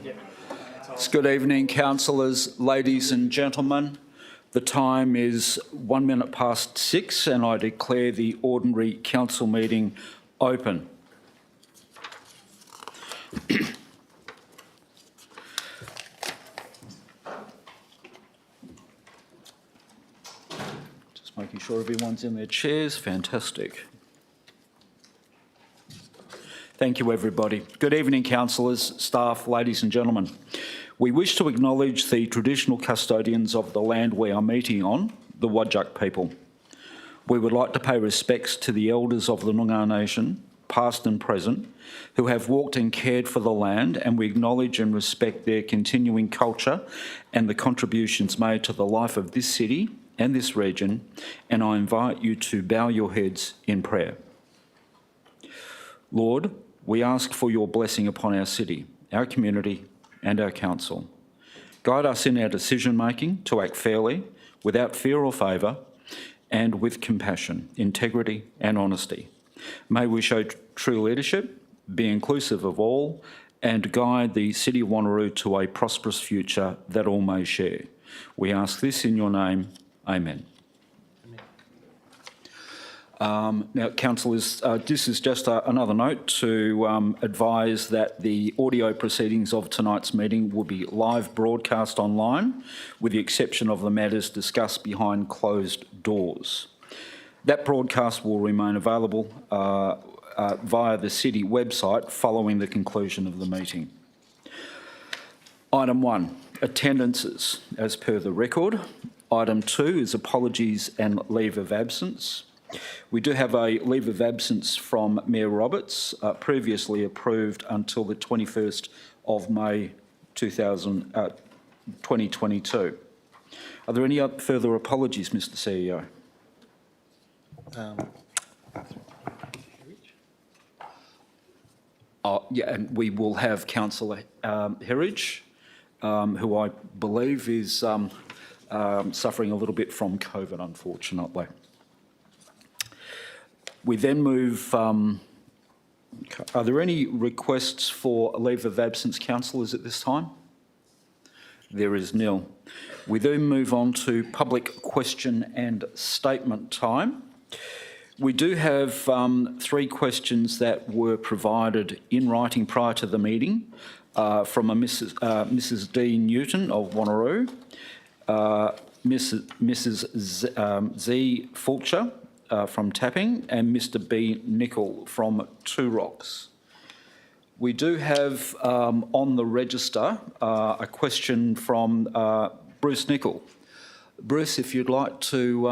Good evening, councillors, ladies and gentlemen. The time is 1 minute past 6 and I declare the ordinary council meeting open. Just making sure everyone's in their chairs. Fantastic. Thank you, everybody. Good evening, councillors, staff, ladies and gentlemen. We wish to acknowledge the traditional custodians of the land we are meeting on, the Whadjuk people. We would like to pay respects to the elders of the Noongar Nation, past and present, who have walked and cared for the land, and we acknowledge and respect their continuing culture and the contributions made to the life of this city and this region, and I invite you to bow your heads in prayer. Lord, we ask for your blessing upon our city, our community and our council. Guide us in our decision-making to act fairly, without fear or favour, and with compassion, integrity and honesty. May we show true leadership, be inclusive of all, and guide the City of Wanneroo to a prosperous future that all may share. We ask this in your name. Amen. Now, councillors, this is just another note to advise that the audio proceedings of tonight's meeting will be live broadcast online, with the exception of the matters discussed behind closed doors. That broadcast will remain available via the City website following the conclusion of the meeting. Item 1, attendances as per the record. Item 2 is apologies and leave of absence. We do have a leave of absence from Mayor Roberts, previously approved until the 21st of May 2022. Are there any further apologies, Mr CEO? Yeah, and we will have Councillor Herridge, who I believe is suffering a little bit from COVID, unfortunately. We then move, are there any requests for a leave of absence, councillors, at this time? There is nil. We then move on to public question and statement time. We do have 3 questions that were provided in writing prior to the meeting from a Mrs. D. Newton of Wanneroo, Mrs. Z. Fulcher, from Tapping, and Mr. B. Nicol from Two Rocks. We do have on the register a question from Bruce Nicol. Bruce, if you'd like to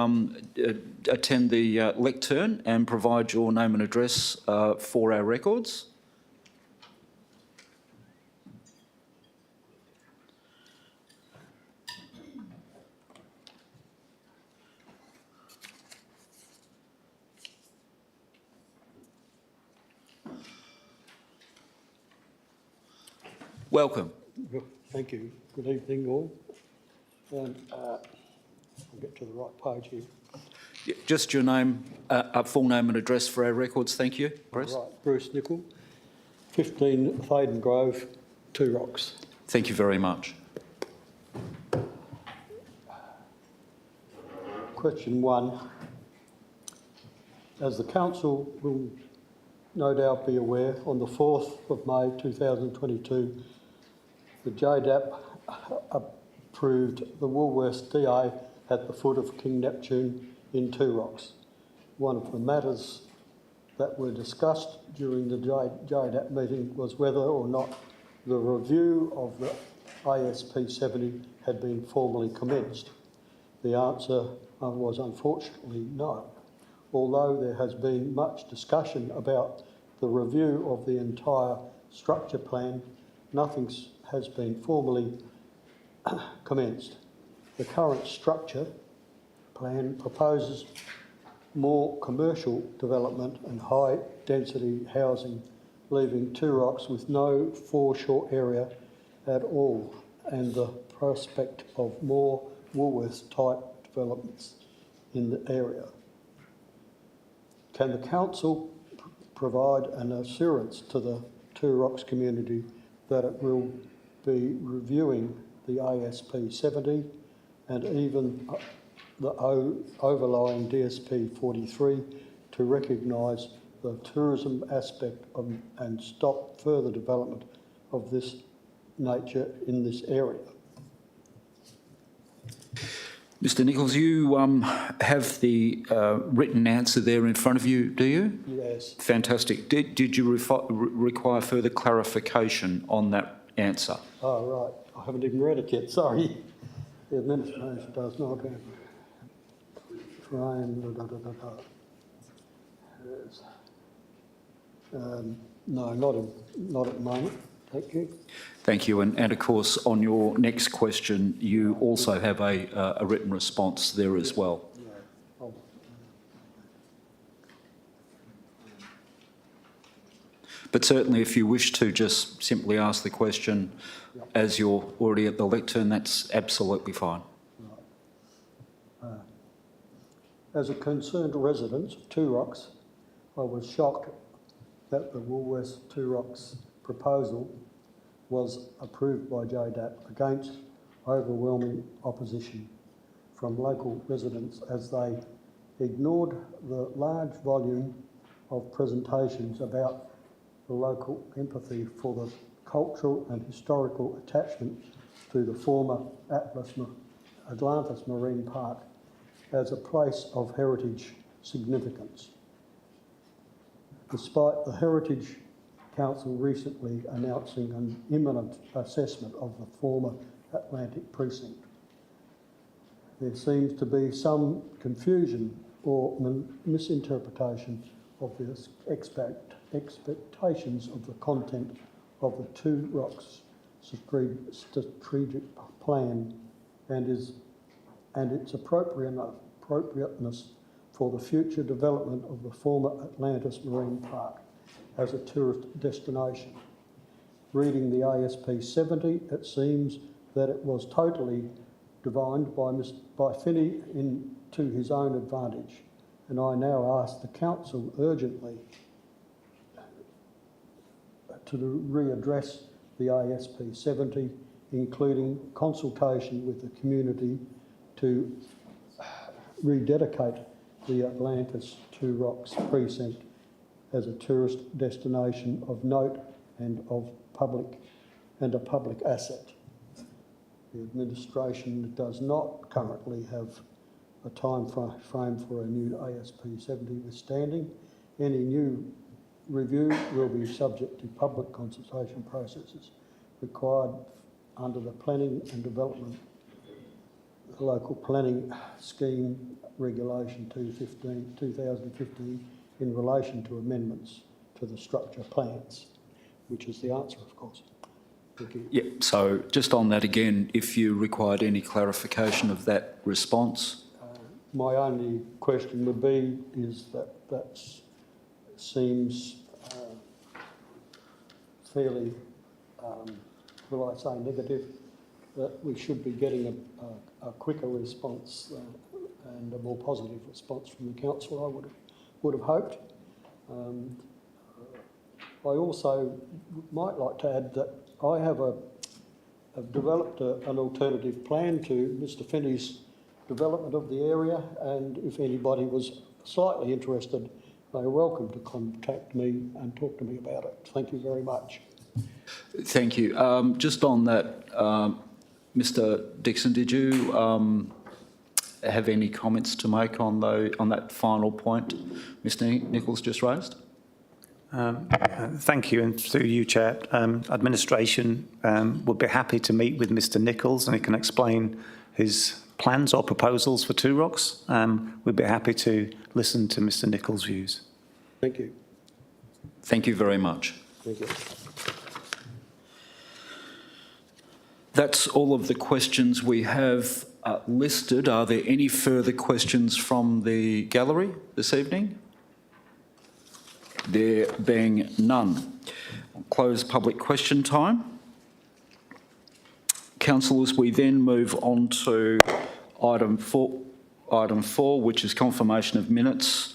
attend the lectern and provide your name and address for our records. Welcome. Thank you. Good evening, all. I'll get to the right page here. Just your name, full name and address for our records. Thank you, Bruce. Right, Bruce Nicol, 15 Thaden Grove, Two Rocks. Thank you very much. Question 1. As the council will no doubt be aware, on the 4th of May 2022, the JDAP approved the Woolworths DA at the foot of King Neptune in Two Rocks. One of the matters that were discussed during the JDAP meeting was whether or not the review of the ASP 70 had been formally commenced. The answer was unfortunately no. Although there has been much discussion about the review of the entire structure plan, nothing has been formally commenced. The current structure plan proposes more commercial development and high density housing, leaving Two Rocks with no foreshore area at all and the prospect of more Woolworths type developments in the area. Can the council provide an assurance to the Two Rocks community that it will be reviewing the ASP 70 and even the overlying DSP 43 to recognise the tourism aspect and stop further development of this nature in this area. Mr Nichols, you have the written answer there in front of you, do you? Yes. Fantastic. Did you require further clarification on that answer? Oh, right. I haven't even read it yet, sorry. The administration does not have frame, Yes. No, not at the moment. Thank you. Thank you. And of course, on your next question, you also have a written response there as well. No. But certainly, if you wish to just simply ask the question as you're already at the lectern, that's absolutely fine. Right. As a concerned resident of Two Rocks, I was shocked that the Woolworths Two Rocks proposal was approved by JDAP against overwhelming opposition from local residents as they ignored the large volume of presentations about the local empathy for the cultural and historical attachment to the former Atlantis Marine Park as a place of heritage significance. Despite the Heritage Council recently announcing an imminent assessment of the former Atlantic precinct, there seems to be some confusion or misinterpretation of the expectations of the content of the Two Rocks strategic plan and its appropriateness for the future development of the former Atlantis Marine Park as a tourist destination. Reading the ASP 70, it seems that it was totally divined by Finney to his own advantage, and I now ask the Council urgently to readdress the ASP 70, including consultation with the community to rededicate the Atlantis Two Rocks precinct as a tourist destination of note and a public asset. The administration does not currently have a time frame for a new ASP 70 withstanding. Any new review will be subject to public consultation processes required under the Planning and Development, the Local Planning Scheme Regulation 2015 in relation to amendments to the structure plans, which is the answer, of course. Thank you. Yeah, so just on that again, if you required any clarification of that response? My only question would be is that seems fairly, will I say negative, that we should be getting a quicker response and a more positive response from the council, I would have hoped. I also might like to add that I have developed an alternative plan to Mr Finney's development of the area, and if anybody was slightly interested, they're welcome to contact me and talk to me about it. Thank you very much. Thank you. Just on that, Mr Dixon, did you have any comments to make on that final point Mr Nichols just raised? Thank you, and through you, Chair. Administration would be happy to meet with Mr Nichols and he can explain his plans or proposals for Two Rocks. We'd be happy to listen to Mr Nichols' views. Thank you. Thank you very much. Thank you. That's all of the questions we have listed. Are there any further questions from the gallery this evening? There being none, I'll close public question time. Councillors, we then move on to item four, which is confirmation of minutes.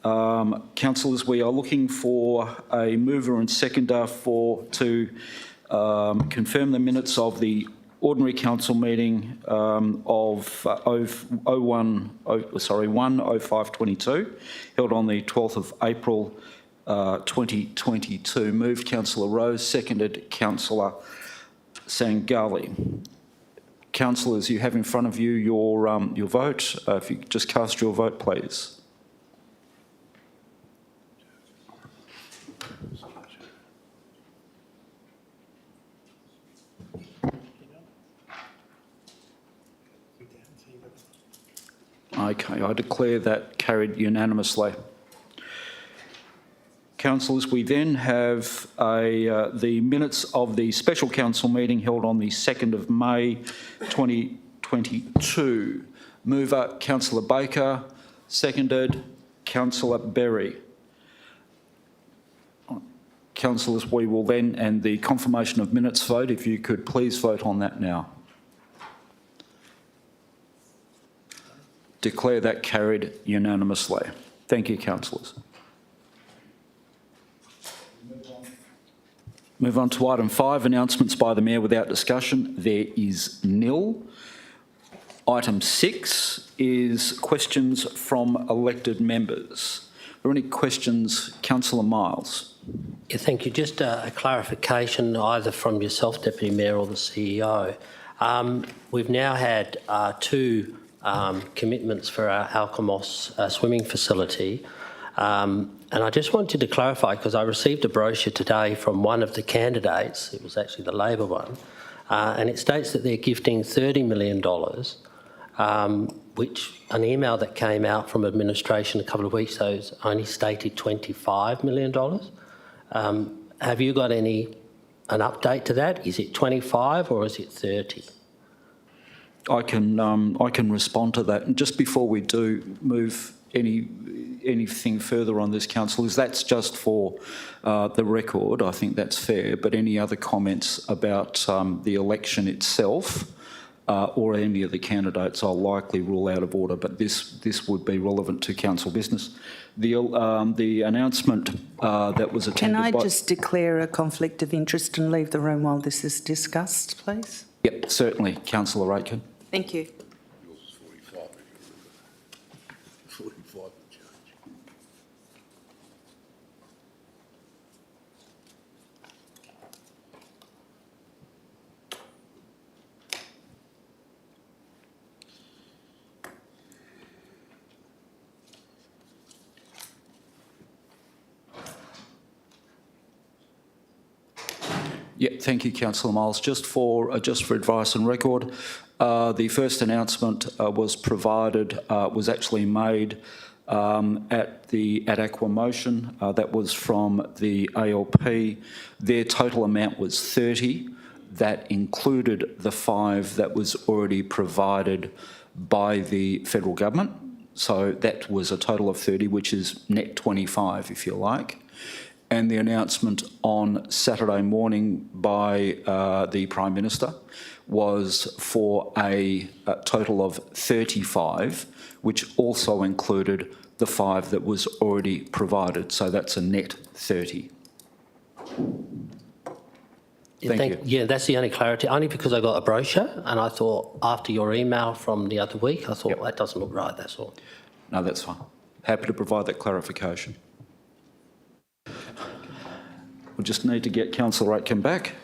Councillors, we are looking for a mover and seconder to confirm the minutes of the ordinary council meeting of 1/05/22, held on the 12th of April 2022. Moved Councillor Rose, seconded Councillor Sangali. Councillors, you have in front of you your vote. If you could just cast your vote, please. Okay, I declare that carried unanimously. Councillors, we then have the minutes of the special council meeting held on the 2nd of May 2022. Mover, Councillor Baker. Seconded, Councillor Berry. Councillors, we will then, and the confirmation of minutes vote, if you could please vote on that now. Declare that carried unanimously. Thank you, councillors. Move on to item 5, announcements by the Mayor without discussion. There is nil. Item 6 is questions from elected members. Are there any questions? Councillor Miles. Yeah, thank you. Just a clarification either from yourself, Deputy Mayor, or the CEO. We've now had 2 commitments for our Alkimos swimming facility. And I just wanted to clarify, because I received a brochure today from one of the candidates, it was actually the Labor one, and it states that they're gifting $30 million, which an email that came out from administration a couple of weeks ago only stated $25 million. Have you got an update to that? Is it 25 or is it 30? I can respond to that. And just before we do move anything further on this, councillors, that's just for the record. I think that's fair. But any other comments about the election itself or any of the candidates, I'll likely rule out of order. But this would be relevant to council business. The announcement that was attended by... Can I just declare a conflict of interest and leave the room while this is discussed, please? Yep, certainly. Councillor Aitken. Thank you. Yours is 45. 45 and change. Yeah, thank you, Councillor Miles. Just for advice and record, the first announcement was actually made at Aquamotion. That was from the ALP. Their total amount was 30. That included the 5 that was already provided by the federal government. So that was a total of 30, which is net 25, if you like. And the announcement on Saturday morning by the Prime Minister was for a total of 35, which also included the 5 that was already provided. So that's a net 30. Thank you. Yeah, that's the only clarity, only because I got a brochure and I thought after your email from the other week, I thought, that doesn't look right, that's all. No, that's fine. Happy to provide that clarification. We just need to get Councillor Aitken back.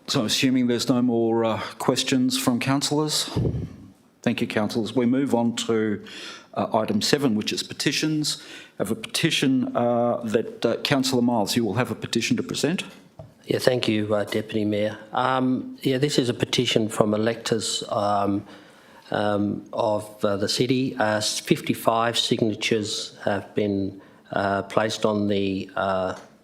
So assuming there's no more questions from councillors. Thank you, councillors. We move on to item 7, which is petitions. I have a petition that Councillor Miles, you will have a petition to present. Yeah, thank you, Deputy Mayor. Yeah, this is a petition from electors of the city. 55 signatures have been placed on the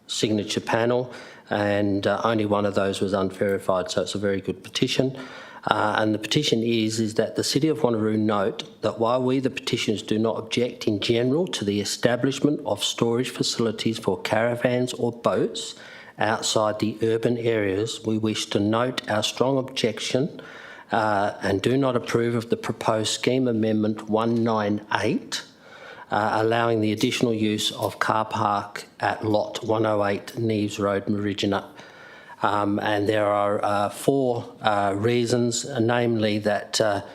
signature panel, and only one of those was unverified, so it's a very good petition. And the petition is that the City of Wanneroo note that while we, the petitioners, do not object in general to the establishment of storage facilities for caravans or boats outside the urban areas, we wish to note our strong objection and do not approve of the proposed scheme amendment 198, allowing the additional use of car park at lot 108 Neves Road, Marijina. And there are 4 reasons, namely that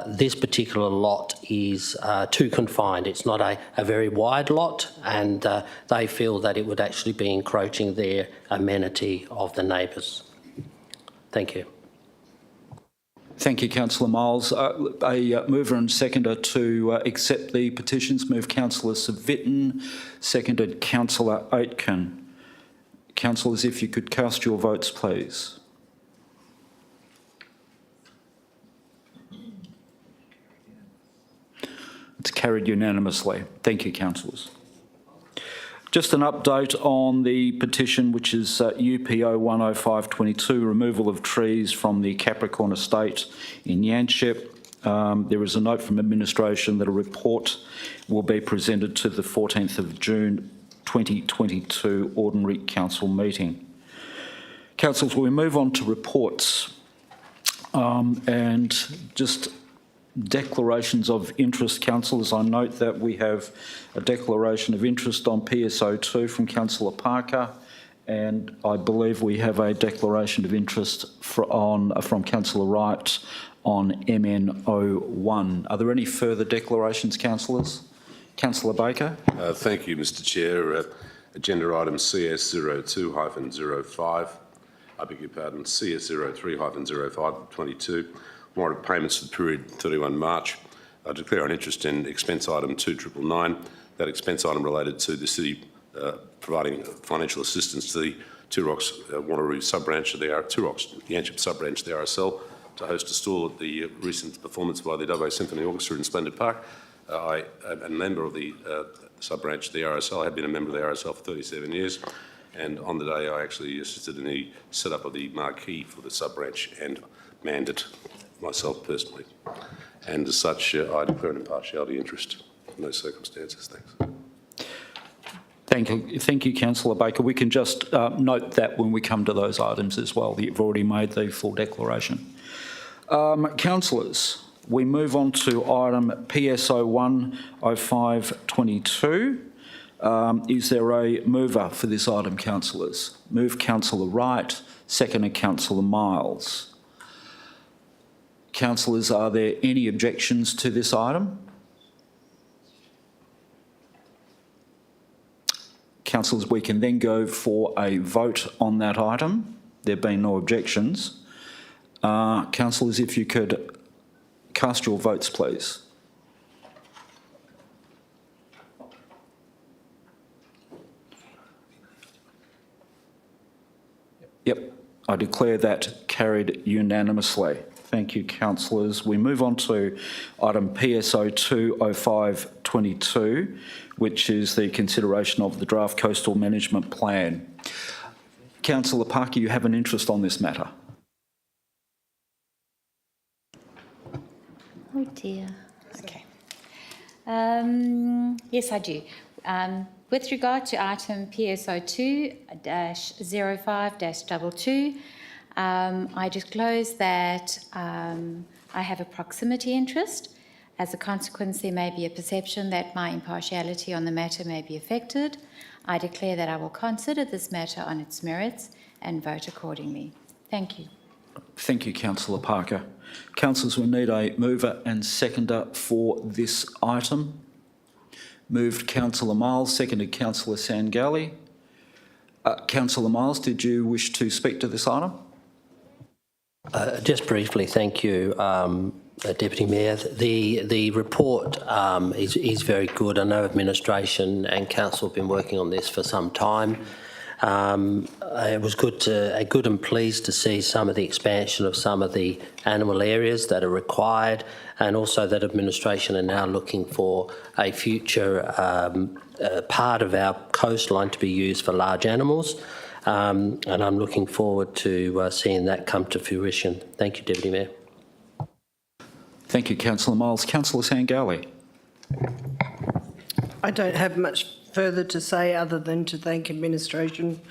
this particular lot is too confined. It's not a very wide lot, and they feel that it would actually be encroaching their amenity of the neighbours. Thank you. Thank you, Councillor Miles. A mover and seconder to accept the petitions. Move Councillor Savitten, seconded Councillor Aitken. Councillors, if you could cast your votes, please. It's carried unanimously. Thank you, councillors. Just an update on the petition, which is UPO 10522, removal of trees from the Capricorn Estate in Yanchep. There is a note from administration that a report will be presented to the 14th of June 2022 Ordinary Council meeting. Councillors, we move on to reports and just declarations of interest. Councillors, I note that we have a declaration of interest on PSO2 from Councillor Parker, and I believe we have a declaration of interest from Councillor Wright on MN01. Are there any further declarations, councillors? Councillor Baker. Thank you, Mr Chair. Agenda item CS02-05, I beg your pardon, CS03-05-22, warrant of payments for the period 31 March. I declare an interest in expense item 2999. That expense item related to the City providing financial assistance to the Two Rocks Wanneroo sub-branch of the Two Rocks Yanchep sub-branch of the RSL to host a stall at the recent performance by the Dubbo Symphony Orchestra in Splendid Park. I am a member of the sub-branch of the RSL. I have been a member of the RSL for 37 years. And on the day I actually assisted in the setup of the marquee for the sub-branch and manned it myself personally. And as such, I declare an impartiality interest in those circumstances. Thanks. Thank you, Councillor Baker. We can just note that when we come to those items as well, that you've already made the full declaration. Councillors, we move on to item PSO10522. Is there a mover for this item, councillors? Move Councillor Wright, seconded Councillor Miles. Councillors, are there any objections to this item? Councillors, we can then go for a vote on that item. There being no objections. Councillors, if you could cast your votes, please. Yep, I declare that carried unanimously. Thank you, councillors. We move on to item PSO20522, which is the consideration of the draft coastal management plan. Councillor Parker, you have an interest on this matter. Oh dear. Okay. Yes, I do. With regard to item PSO2-05-22, I disclose that I have a proximity interest. As a consequence, there may be a perception that my impartiality on the matter may be affected. I declare that I will consider this matter on its merits and vote accordingly. Thank you. Thank you, Councillor Parker. Councillors, we need a mover and seconder for this item. Moved Councillor Miles, seconded Councillor Sangali. Councillor Miles, did you wish to speak to this item? Just briefly, thank you, Deputy Mayor. The report is very good. I know administration and council have been working on this for some time. It was good and pleased to see some of the expansion of some of the animal areas that are required, and also that administration are now looking for a future part of our coastline to be used for large animals. And I'm looking forward to seeing that come to fruition. Thank you, Deputy Mayor. Thank you, Councillor Miles. Councillor Sangali. I don't have much further to say other than to thank administration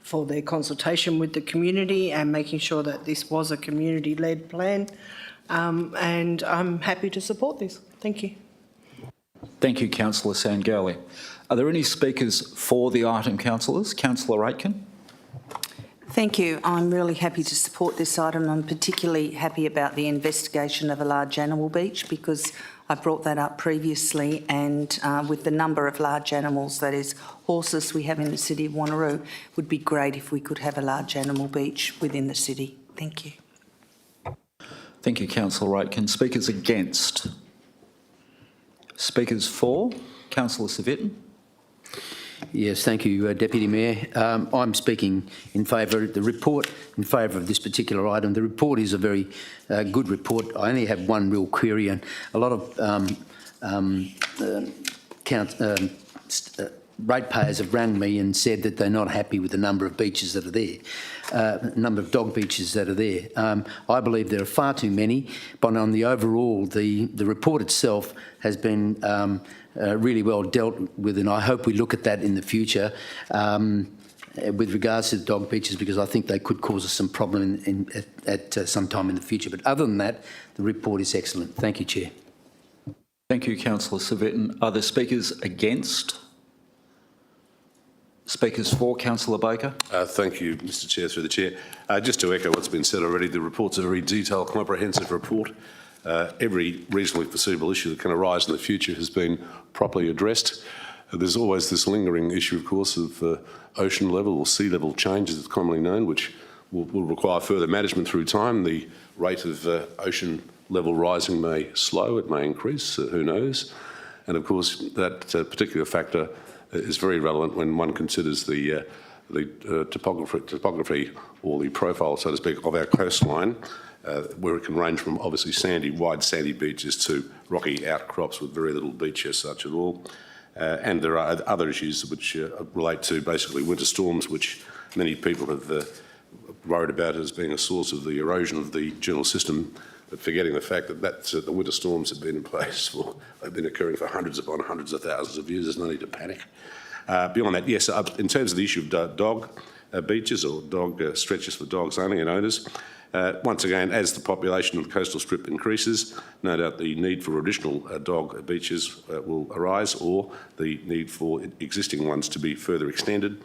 for their consultation with the community and making sure that this was a community-led plan. And I'm happy to support this. Thank you. Thank you, Councillor Sangali. Are there any speakers for the item, councillors? Councillor Aitken. Thank you. I'm really happy to support this item. I'm particularly happy about the investigation of a large animal beach because I brought that up previously, and with the number of large animals, that is horses, we have in the City of Wanneroo, it would be great if we could have a large animal beach within the city. Thank you. Thank you, Councillor Aitken. Speakers against? Speakers for? Councillor Civic. Yes, thank you, Deputy Mayor. I'm speaking in favour of the report, in favour of this particular item. The report is a very good report. I only have one real query, and a lot of ratepayers have rang me and said that they're not happy with the number of beaches that are there, number of dog beaches that are there. I believe there are far too many, but on the overall, the report itself has been really well dealt with, and I hope we look at that in the future with regards to the dog beaches, because I think they could cause us some problem at some time in the future. But other than that, the report is excellent. Thank you, Chair. Thank you, Councillor Civic. Are there speakers against? Speakers for? Councillor Baker. Thank you, Mr Chair, through the Chair. Just to echo what's been said already, the report's a very detailed, comprehensive report. Every reasonably foreseeable issue that can arise in the future has been properly addressed. There's always this lingering issue, of course, of ocean level or sea level change, as it's commonly known, which will require further management through time. The rate of ocean level rising may slow, it may increase, who knows. And of course, that particular factor is very relevant when one considers the topography or the profile, so to speak, of our coastline, where it can range from obviously wide sandy beaches to rocky outcrops with very little beach as such at all. And there are other issues which relate to basically winter storms, which many people have worried about as being a source of the erosion of the general system, but forgetting the fact that the winter storms have been in place they've been occurring for hundreds upon hundreds of thousands of years. There's no need to panic. Beyond that, yes, in terms of the issue of dog beaches or dog stretches for dogs only and owners, once again, as the population of the coastal strip increases, no doubt the need for additional dog beaches will arise, or the need for existing ones to be further extended.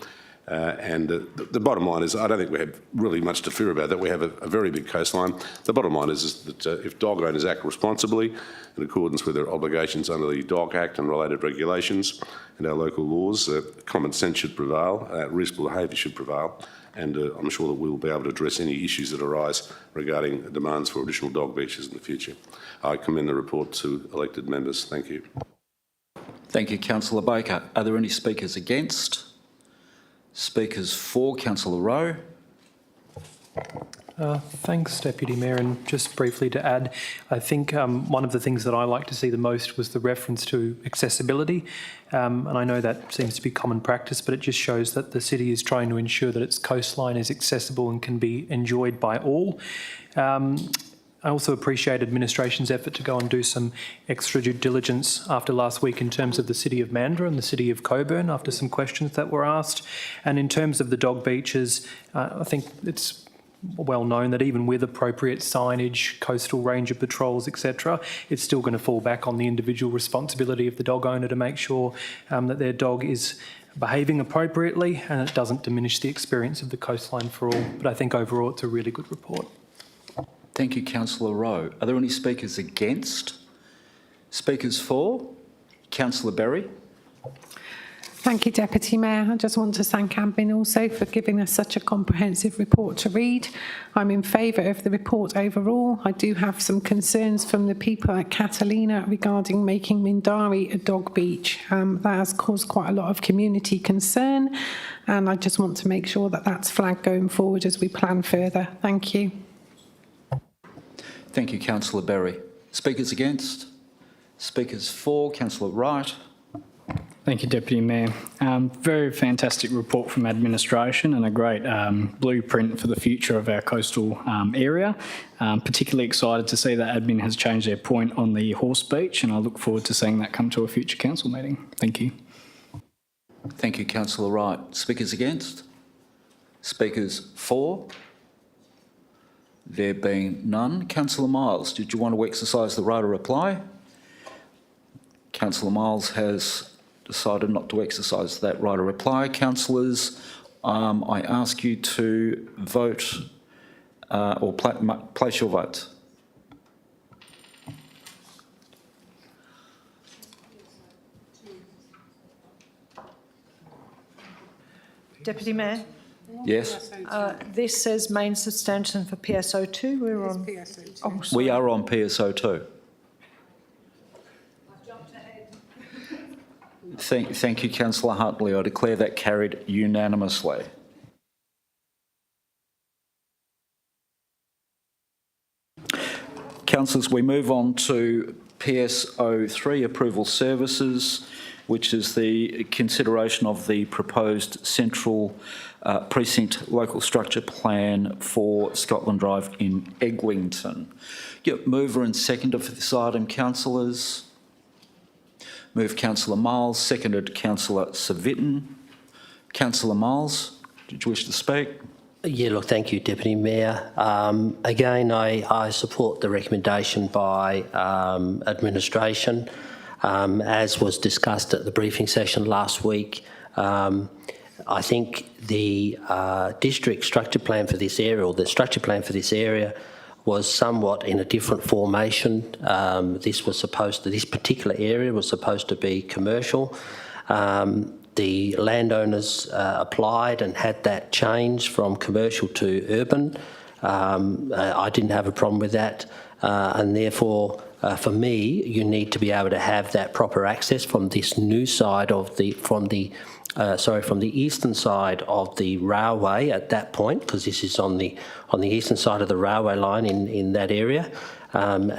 And the bottom line is, I don't think we have really much to fear about that. We have a very big coastline. The bottom line is that if dog owners act responsibly in accordance with their obligations under the Dog Act and related regulations and our local laws, common sense should prevail, reasonable behaviour should prevail, and I'm sure that we will be able to address any issues that arise regarding demands for additional dog beaches in the future. I commend the report to elected members. Thank you. Thank you, Councillor Baker. Are there any speakers against? Speakers for? Councillor Rowe. Thanks, Deputy Mayor. And just briefly to add, I think one of the things that I like to see the most was the reference to accessibility. And I know that seems to be common practice, but it just shows that the city is trying to ensure that its coastline is accessible and can be enjoyed by all. I also appreciate administration's effort to go and do some extra due diligence after last week in terms of the City of Mandurah and the City of Cockburn after some questions that were asked. And in terms of the dog beaches, I think it's well known that even with appropriate signage, coastal ranger patrols, etc., it's still going to fall back on the individual responsibility of the dog owner to make sure that their dog is behaving appropriately and it doesn't diminish the experience of the coastline for all. But I think overall it's a really good report. Thank you, Councillor Rowe. Are there any speakers against? Speakers for? Councillor Berry. Thank you, Deputy Mayor. I just want to thank admin also for giving us such a comprehensive report to read. I'm in favour of the report overall. I do have some concerns from the people at Catalina regarding making Mindari a dog beach. That has caused quite a lot of community concern, and I just want to make sure that that's flagged going forward as we plan further. Thank you. Thank you, Councillor Berry. Speakers against? Speakers for? Councillor Wright. Thank you, Deputy Mayor. Very fantastic report from administration and a great blueprint for the future of our coastal area. Particularly excited to see that admin has changed their point on the horse beach, and I look forward to seeing that come to a future council meeting. Thank you. Thank you, Councillor Wright. Speakers against? Speakers for? There being none. Councillor Miles, did you want to exercise the right of reply? Councillor Miles has decided not to exercise that right of reply. Councillors, I ask you to vote or place your vote. Deputy Mayor, Yes? this says main substantive for PSO2. We're on. Oh, sorry. We are on PSO2. Thank you, Councillor Hartley. I declare that carried unanimously. Councillors, we move on to PSO3, Approval Services, which is the consideration of the proposed central precinct local structure plan for Scotland Drive in Eglinton. Yep, mover and seconder for this item, councillors. Moved Councillor Miles, seconded Councillor Civic. Councillor Miles, did you wish to speak? Yeah, look, thank you, Deputy Mayor. Again, I support the recommendation by administration. As was discussed at the briefing session last week, I think the district structure plan for this area, or the structure plan for this area, was somewhat in a different formation. This particular area was supposed to be commercial. The landowners applied and had that change from commercial to urban. I didn't have a problem with that, and therefore, for me, you need to be able to have that proper access from this new side of from the eastern side of the railway at that point, because this is on the eastern side of the railway line in that area.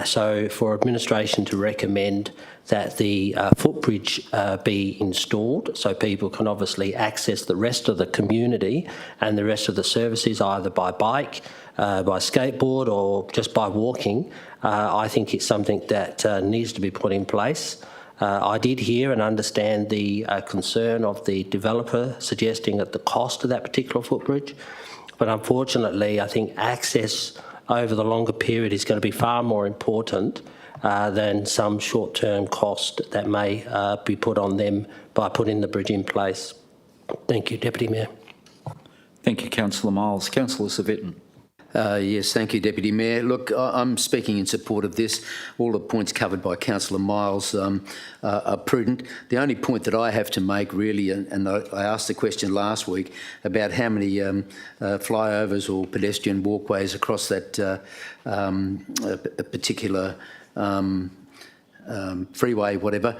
So for administration to recommend that the footbridge be installed so people can obviously access the rest of the community and the rest of the services either by bike, by skateboard or just by walking, I think it's something that needs to be put in place. I did hear and understand the concern of the developer suggesting that the cost of that particular footbridge, but unfortunately I think access over the longer period is going to be far more important than some short-term cost that may be put on them by putting the bridge in place. Thank you, Deputy Mayor. Thank you, Councillor Miles. Councillor Civic. Yes, thank you, Deputy Mayor. Look, I'm speaking in support of this. All the points covered by Councillor Miles are prudent. The only point that I have to make really, and I asked the question last week about how many flyovers or pedestrian walkways across that particular freeway, whatever,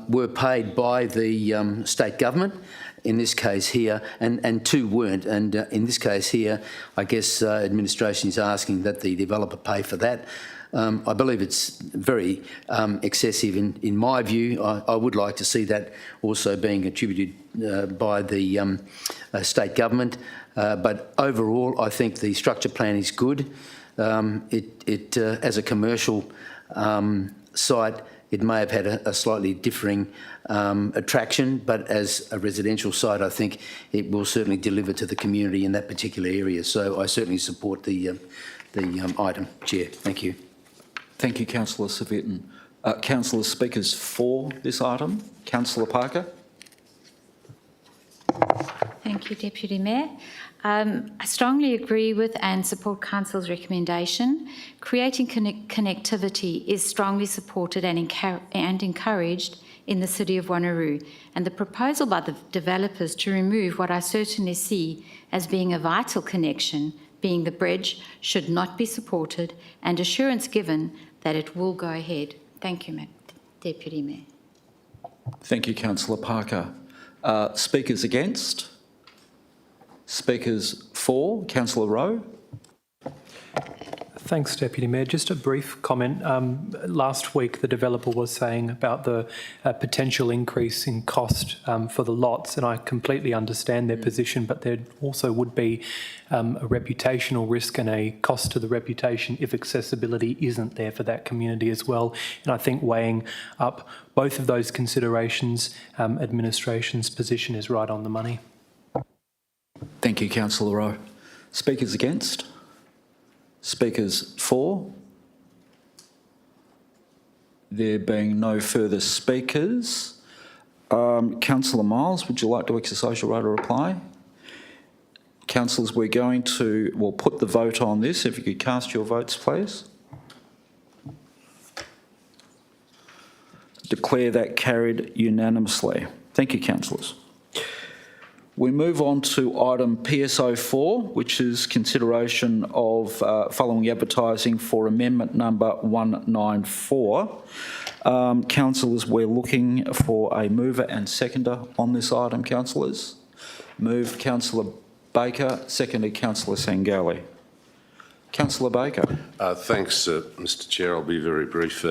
were paid by the state government. In this case here, and two weren't. And in this case here, I guess administration is asking that the developer pay for that. I believe it's very excessive in my view. I would like to see that also being attributed by the state government. But overall, I think the structure plan is good. As a commercial site, it may have had a slightly differing attraction, but as a residential site, I think it will certainly deliver to the community in that particular area. So I certainly support the item, Chair. Thank you. Thank you, Councillor Civic. Councillor speakers for this item. Councillor Parker. Thank you, Deputy Mayor. I strongly agree with and support Council's recommendation. Creating connectivity is strongly supported and encouraged in the City of Wanneroo, and the proposal by the developers to remove what I certainly see as being a vital connection, being the bridge, should not be supported, and assurance given that it will go ahead. Thank you, Deputy Mayor. Thank you, Councillor Parker. Speakers against? Speakers for? Councillor Rowe. Thanks, Deputy Mayor. Just a brief comment. Last week, the developer was saying about the potential increase in cost for the lots, and I completely understand their position, but there also would be a reputational risk and a cost to the reputation if accessibility isn't there for that community as well. And I think weighing up both of those considerations, administration's position is right on the money. Thank Thank you, Councillor Rowe. Speakers against? Speakers for? There being no further speakers, Councillor Miles, would you like to exercise your right of reply? Councillors, we'll put the vote on this. If you could cast your votes, please. Declare that carried unanimously. Thank you, councillors. We move on to item PSO4, which is consideration of following advertising for amendment number 194. Councillors, we're looking for a mover and seconder on this item, councillors. Move Councillor Baker, seconded Councillor Sangali. Councillor Baker. Thanks, Mr Chair. I'll be very brief.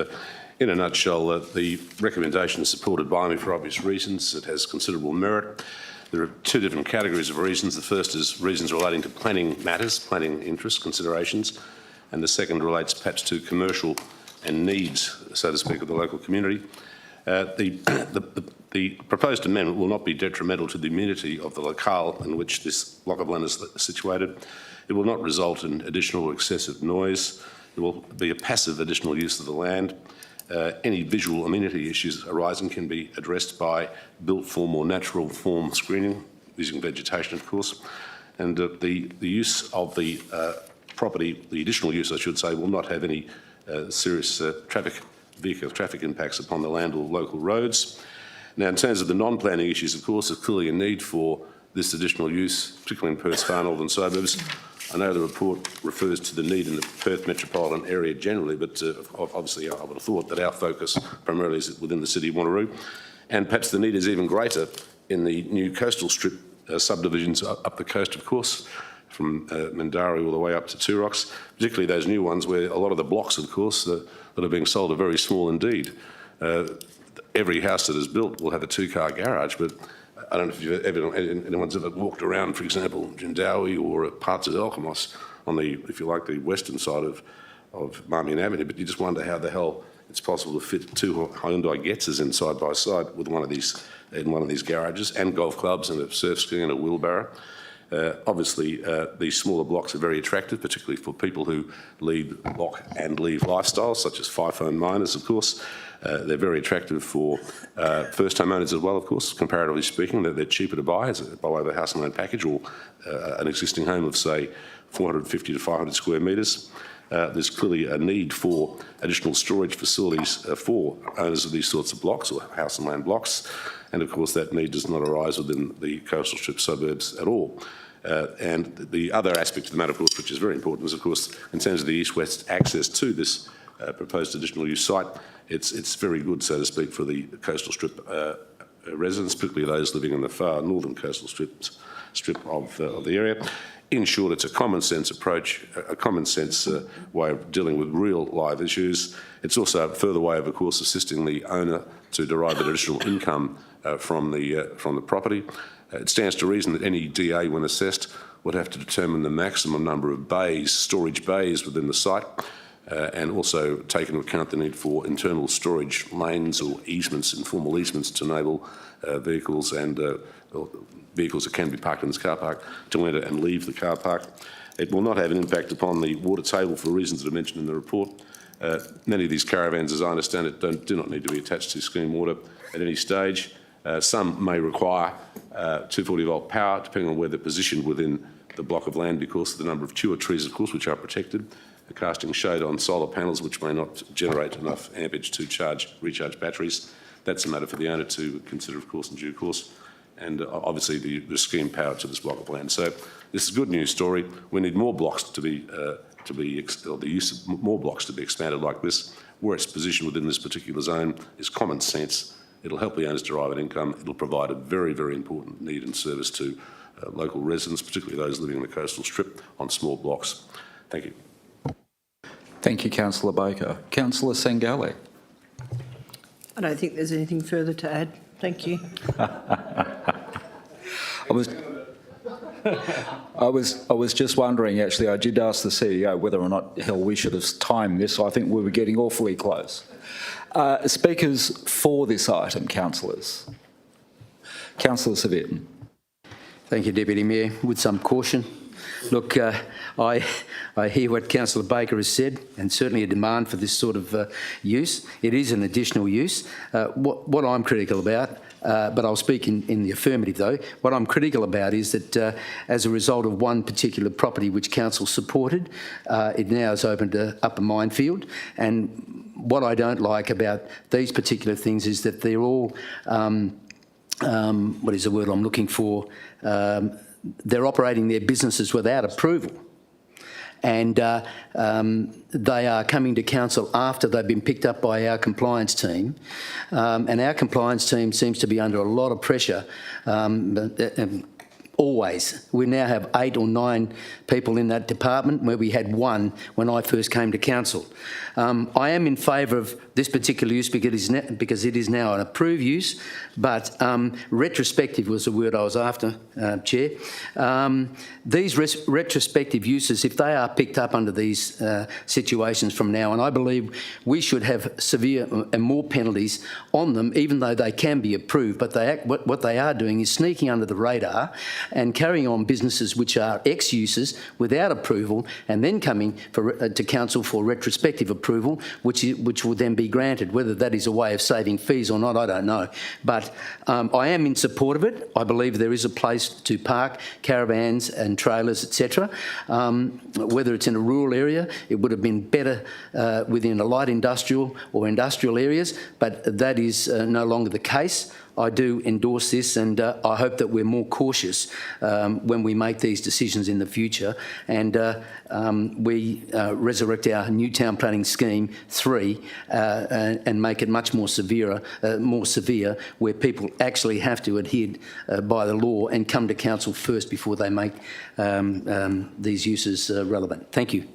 In a nutshell, the recommendation is supported by me for obvious reasons. It has considerable merit. There are two different categories of reasons. The first is reasons relating to planning matters, planning interest considerations, and the second relates perhaps to commercial and needs, so to speak, of the local community. The proposed amendment will not be detrimental to the amenity of the locale in which this block of land is situated. It will not result in additional or excessive noise. It will be a passive additional use of the land. Any visual amenity issues arising can be addressed by built form or natural form screening, using vegetation, of course. And the use of the property, the additional use, I should say, will not have any serious vehicle traffic impacts upon the land or local roads. Now, in terms of the non-planning issues, of course, there's clearly a need for this additional use, particularly in Perth's far northern suburbs. I know the report refers to the need in the Perth metropolitan area generally, but obviously I would have thought that our focus primarily is within the City of Wanneroo, and perhaps the need is even greater in the new coastal strip subdivisions up the coast, of course, from Mindarie all the way up to Two Rocks, particularly those new ones where a lot of the blocks, of course, that are being sold are very small indeed. Every house that is built will have a two-car garage, but I don't know if anyone's ever walked around, for example, Jindawi or parts of Elkamos on the, if you like, the western side of Marmion Avenue, but you just wonder how the hell it's possible to fit two Hyundai Getzers in side by side with one of these garages, and golf clubs and a surf ski and a wheelbarrow. Obviously, these smaller blocks are very attractive, particularly for people who lead block and leave lifestyles, such as FIFO miners, of course. They're very attractive for first-time owners as well, of course, comparatively speaking. They're cheaper to buy by way of a house and land package or an existing home of, say, 450 to 500 square metres. There's clearly a need for additional storage facilities for owners of these sorts of blocks or house and land blocks. And of course, that need does not arise within the coastal strip suburbs at all. And the other aspect of the matter, of course, which is very important, is, of course, in terms of the east-west access to this proposed additional use site, it's very good, so to speak, for the coastal strip residents, particularly those living in the far northern coastal strip of the area. In short, it's a common sense approach, a common sense way of dealing with real live issues. It's also a further way of course, assisting the owner to derive an additional income from the property. It stands to reason that any DA, when assessed, would have to determine the maximum number of bays, storage bays within the site, and also take into account the need for internal storage lanes or easements, informal easements, to enable vehicles and vehicles that can be parked in this car park to enter and leave the car park. It will not have an impact upon the water table for reasons that are mentioned in the report. Many of these caravans, as I understand it, do not need to be attached to scheme water at any stage. Some may require 240-volt power, depending on where they're positioned within the block of land, because of the number of tuer trees, of course, which are protected, casting shade on solar panels which may not generate enough ampage to recharge batteries. That's a matter for the owner to consider, of course, in due course, and obviously the scheme power to this block of land. So this is a good news story. We need more blocks or the use of more blocks to be expanded like this. Where it's positioned within this particular zone is common sense. It'll help the owners derive an income. It'll provide a very, very important need and service to local residents, particularly those living in the coastal strip on small blocks. Thank you. Thank you, Councillor Baker. Councillor Sangali. I don't think there's anything further to add. Thank you. I was just wondering, actually, I did ask the CEO whether or not we should have timed this. I think we were getting awfully close. Speakers for this item, councillors. Councillor Civic. Thank you, Deputy Mayor. With some caution. Look, I hear what Councillor Baker has said, and certainly a demand for this sort of use. It is an additional use. What I'm critical about, but I'll speak in the affirmative though, what I'm critical about is that as a result of one particular property which Council supported, it now has opened up a minefield. And what I don't like about these particular things is that they're all, what is the word I'm looking for? They're operating their businesses without approval. And they are coming to Council after they've been picked up by our compliance team. And our compliance team seems to be under a lot of pressure always. We now have 8 or 9 people in that department, where we had 1 when I first came to Council. I am in favour of this particular use because it is now an approved use, but retrospective was the word I was after, Chair. These retrospective uses, if they are picked up under these situations from now on, I believe we should have severe and more penalties on them, even though they can be approved. But what they are doing is sneaking under the radar and carrying on businesses which are ex-uses without approval, and then coming to Council for retrospective approval, which will then be granted. Whether that is a way of saving fees or not, I don't know. But I am in support of it. I believe there is a place to park caravans and trailers, etc. Whether it's in a rural area, it would have been better within a light industrial or industrial areas, but that is no longer the case. I do endorse this, and I hope that we're more cautious when we make these decisions in the future, and we resurrect our new town planning scheme 3 and make it much more severe, where people actually have to adhere by the law and come to Council first before they make these uses relevant. Thank you.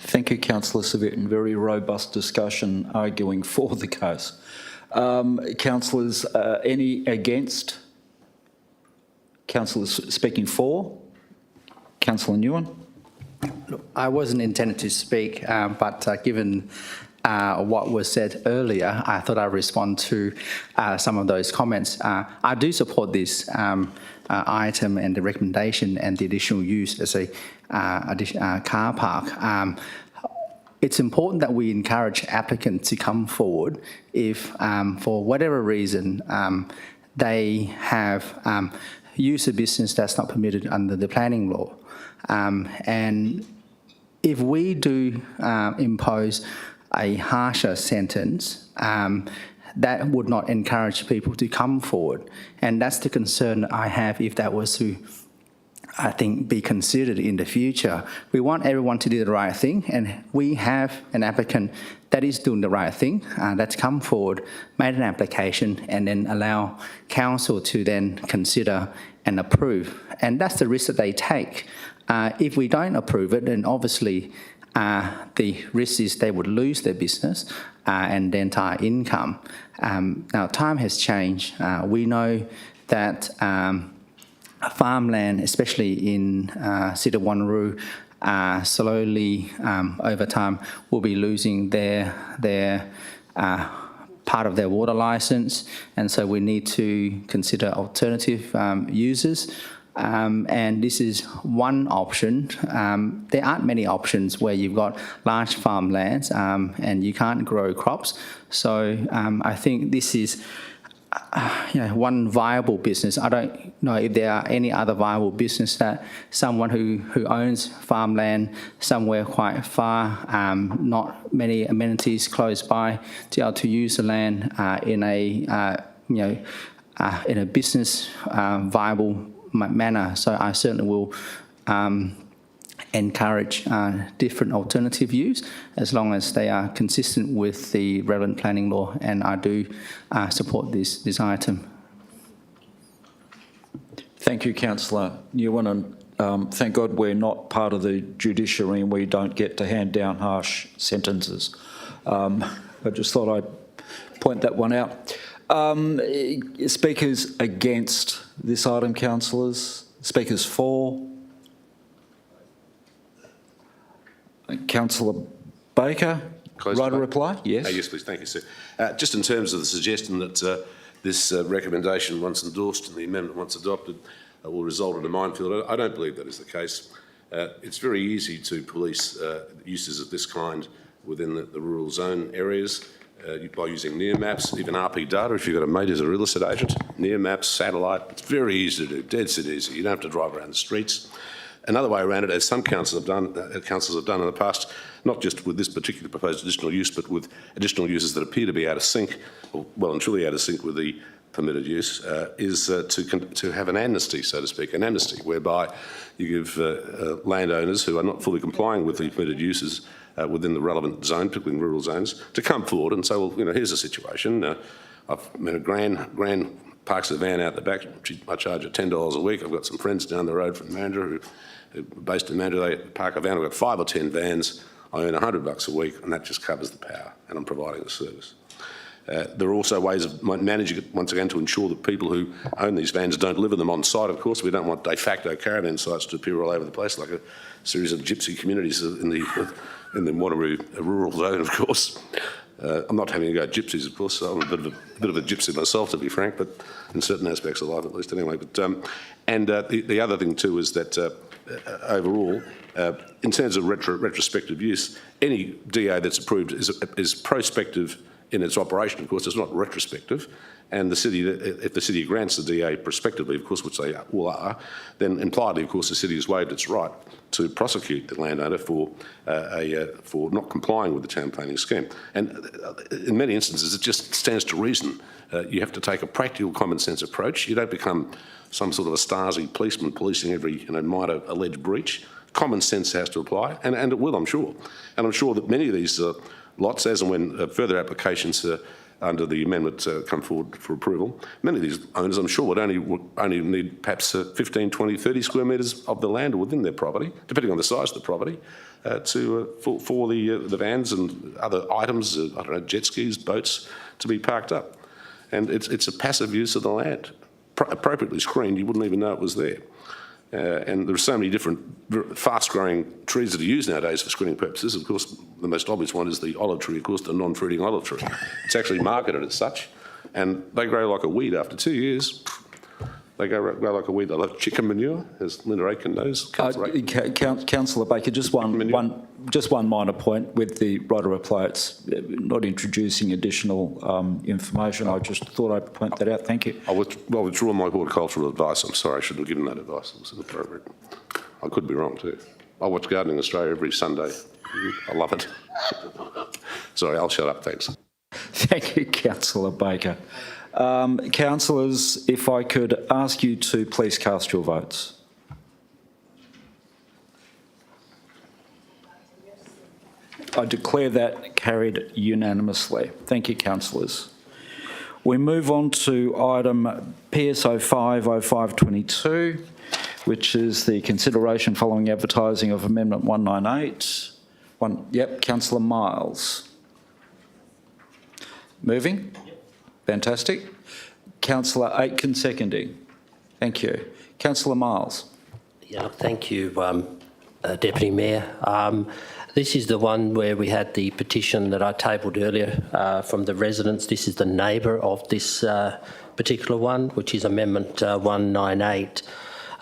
Thank you, Councillor Civic, and very robust discussion arguing for the case. Councillors, any against? Councillors speaking for? Councillor Nguyen? Look, I wasn't intended to speak, but given what was said earlier, I thought I'd respond to some of those comments. I do support this item and the recommendation and the additional use as a car park. It's important that we encourage applicants to come forward if, for whatever reason, they have used a business that's not permitted under the planning law. And if we do impose a harsher sentence, that would not encourage people to come forward. And that's the concern I have if that was to, I think, be considered in the future. We want everyone to do the right thing, and we have an applicant that is doing the right thing, that's come forward, made an application, and then allow Council to then consider and approve. And that's the risk that they take. If we don't approve it, then obviously the risk is they would lose their business and their entire income. Now, time has changed. We know that farmland, especially in City of Wanneroo, slowly over time will be losing their part of their water licence, and so we need to consider alternative uses. And this is one option. There aren't many options where you've got large farmlands and you can't grow crops. So I think this is one viable business. I don't know if there are any other viable business that someone who owns farmland somewhere quite far, not many amenities close by, to be able to use the land in a business viable manner. So I certainly will encourage different alternative use as long as they are consistent with the relevant planning law, and I do support this item. Thank you, Councillor Nguyen, and thank God we're not part of the judiciary and we don't get to hand down harsh sentences. I just thought I'd point that one out. Speakers against this item, councillors? Speakers for? Councillor Baker, right to reply? Yes. Yes, please. Thank you, sir. Just in terms of the suggestion that this recommendation, once endorsed and the amendment once adopted, will result in a minefield. I don't believe that is the case. It's very easy to police uses of this kind within the rural zone areas by using near maps, even RP data. If you've got a mate who's a real estate agent, near maps, satellite, it's very easy to do, dead set easy. You don't have to drive around the streets. Another way around it, as some councils have done in the past, not just with this particular proposed additional use, but with additional uses that appear to be out of sync, or well and truly out of sync with the permitted use, is to have an amnesty, so to speak, an amnesty whereby you give landowners who are not fully complying with the permitted uses within the relevant zone, particularly in rural zones, to come forward and say, well, you know, here's the situation. Gran parks a van out the back. I charge her $10 a week. I've got some friends down the road from Mandurah who are based in Mandurah. They park a van. I've got 5 or 10 vans. I earn $100 a week, and that just covers the power, and I'm providing the service. There are also ways of managing it, once again, to ensure that people who own these vans don't live in them on site, of course. We don't want de facto caravan sites to appear all over the place, like a series of gypsy communities in the Wanneroo rural zone, of course. I'm not having a go at gypsies, of course. I'm a bit of a gypsy myself, to be frank, but in certain aspects of life, at least, anyway. But the other thing too is that overall, in terms of retrospective use, any DA that's approved is prospective in its operation. Of course, it's not retrospective. And the city, if the city grants the DA prospectively, of course, which they all are, then impliedly, of course, the city has waived its right to prosecute the landowner for not complying with the town planning scheme. And in many instances, it just stands to reason. You have to take a practical, common sense approach. You don't become some sort of a Stasi policeman policing every minor alleged breach. Common sense has to apply, and it will, I'm sure. And I'm sure that many of these lots, as and when further applications under the amendment come forward for approval, many of these owners, I'm sure, would only need perhaps 15, 20, 30 square metres of the land within their property, depending on the size of the property, for the vans and other items, I don't know, jet skis, boats, to be parked up. And it's a passive use of the land. Appropriately screened, you wouldn't even know it was there. And there are so many different fast-growing trees that are used nowadays for screening purposes. Of course, the most obvious one is the olive tree, of course, the non-fruiting olive tree. It's actually marketed as such, and they grow like a weed after 2 years. They grow like a weed. They like chicken manure, as Linda Aitken knows. Councillor Baker, just one minor point with the right of reply. It's not introducing additional information. I just thought I'd point that out. Thank you. I'll withdraw my horticultural advice. I'm sorry, I shouldn't have given that advice. It was inappropriate. I could be wrong too. I watch Gardening Australia every Sunday. I love it. Sorry, I'll shut up. Thanks. Thank you, Councillor Baker. Councillors, if I could ask you to please cast your votes. I declare that carried unanimously. Thank you, councillors. We move on to item PSO 50522, which is the consideration following advertising of Amendment 198. Councillor Miles. Moving? Fantastic. Councillor Aitken seconding. Thank you. Councillor Miles. Yeah, thank you, Deputy Mayor. This is the one where we had the petition that I tabled earlier from the residents. This is the neighbour of this particular one, which is Amendment 198.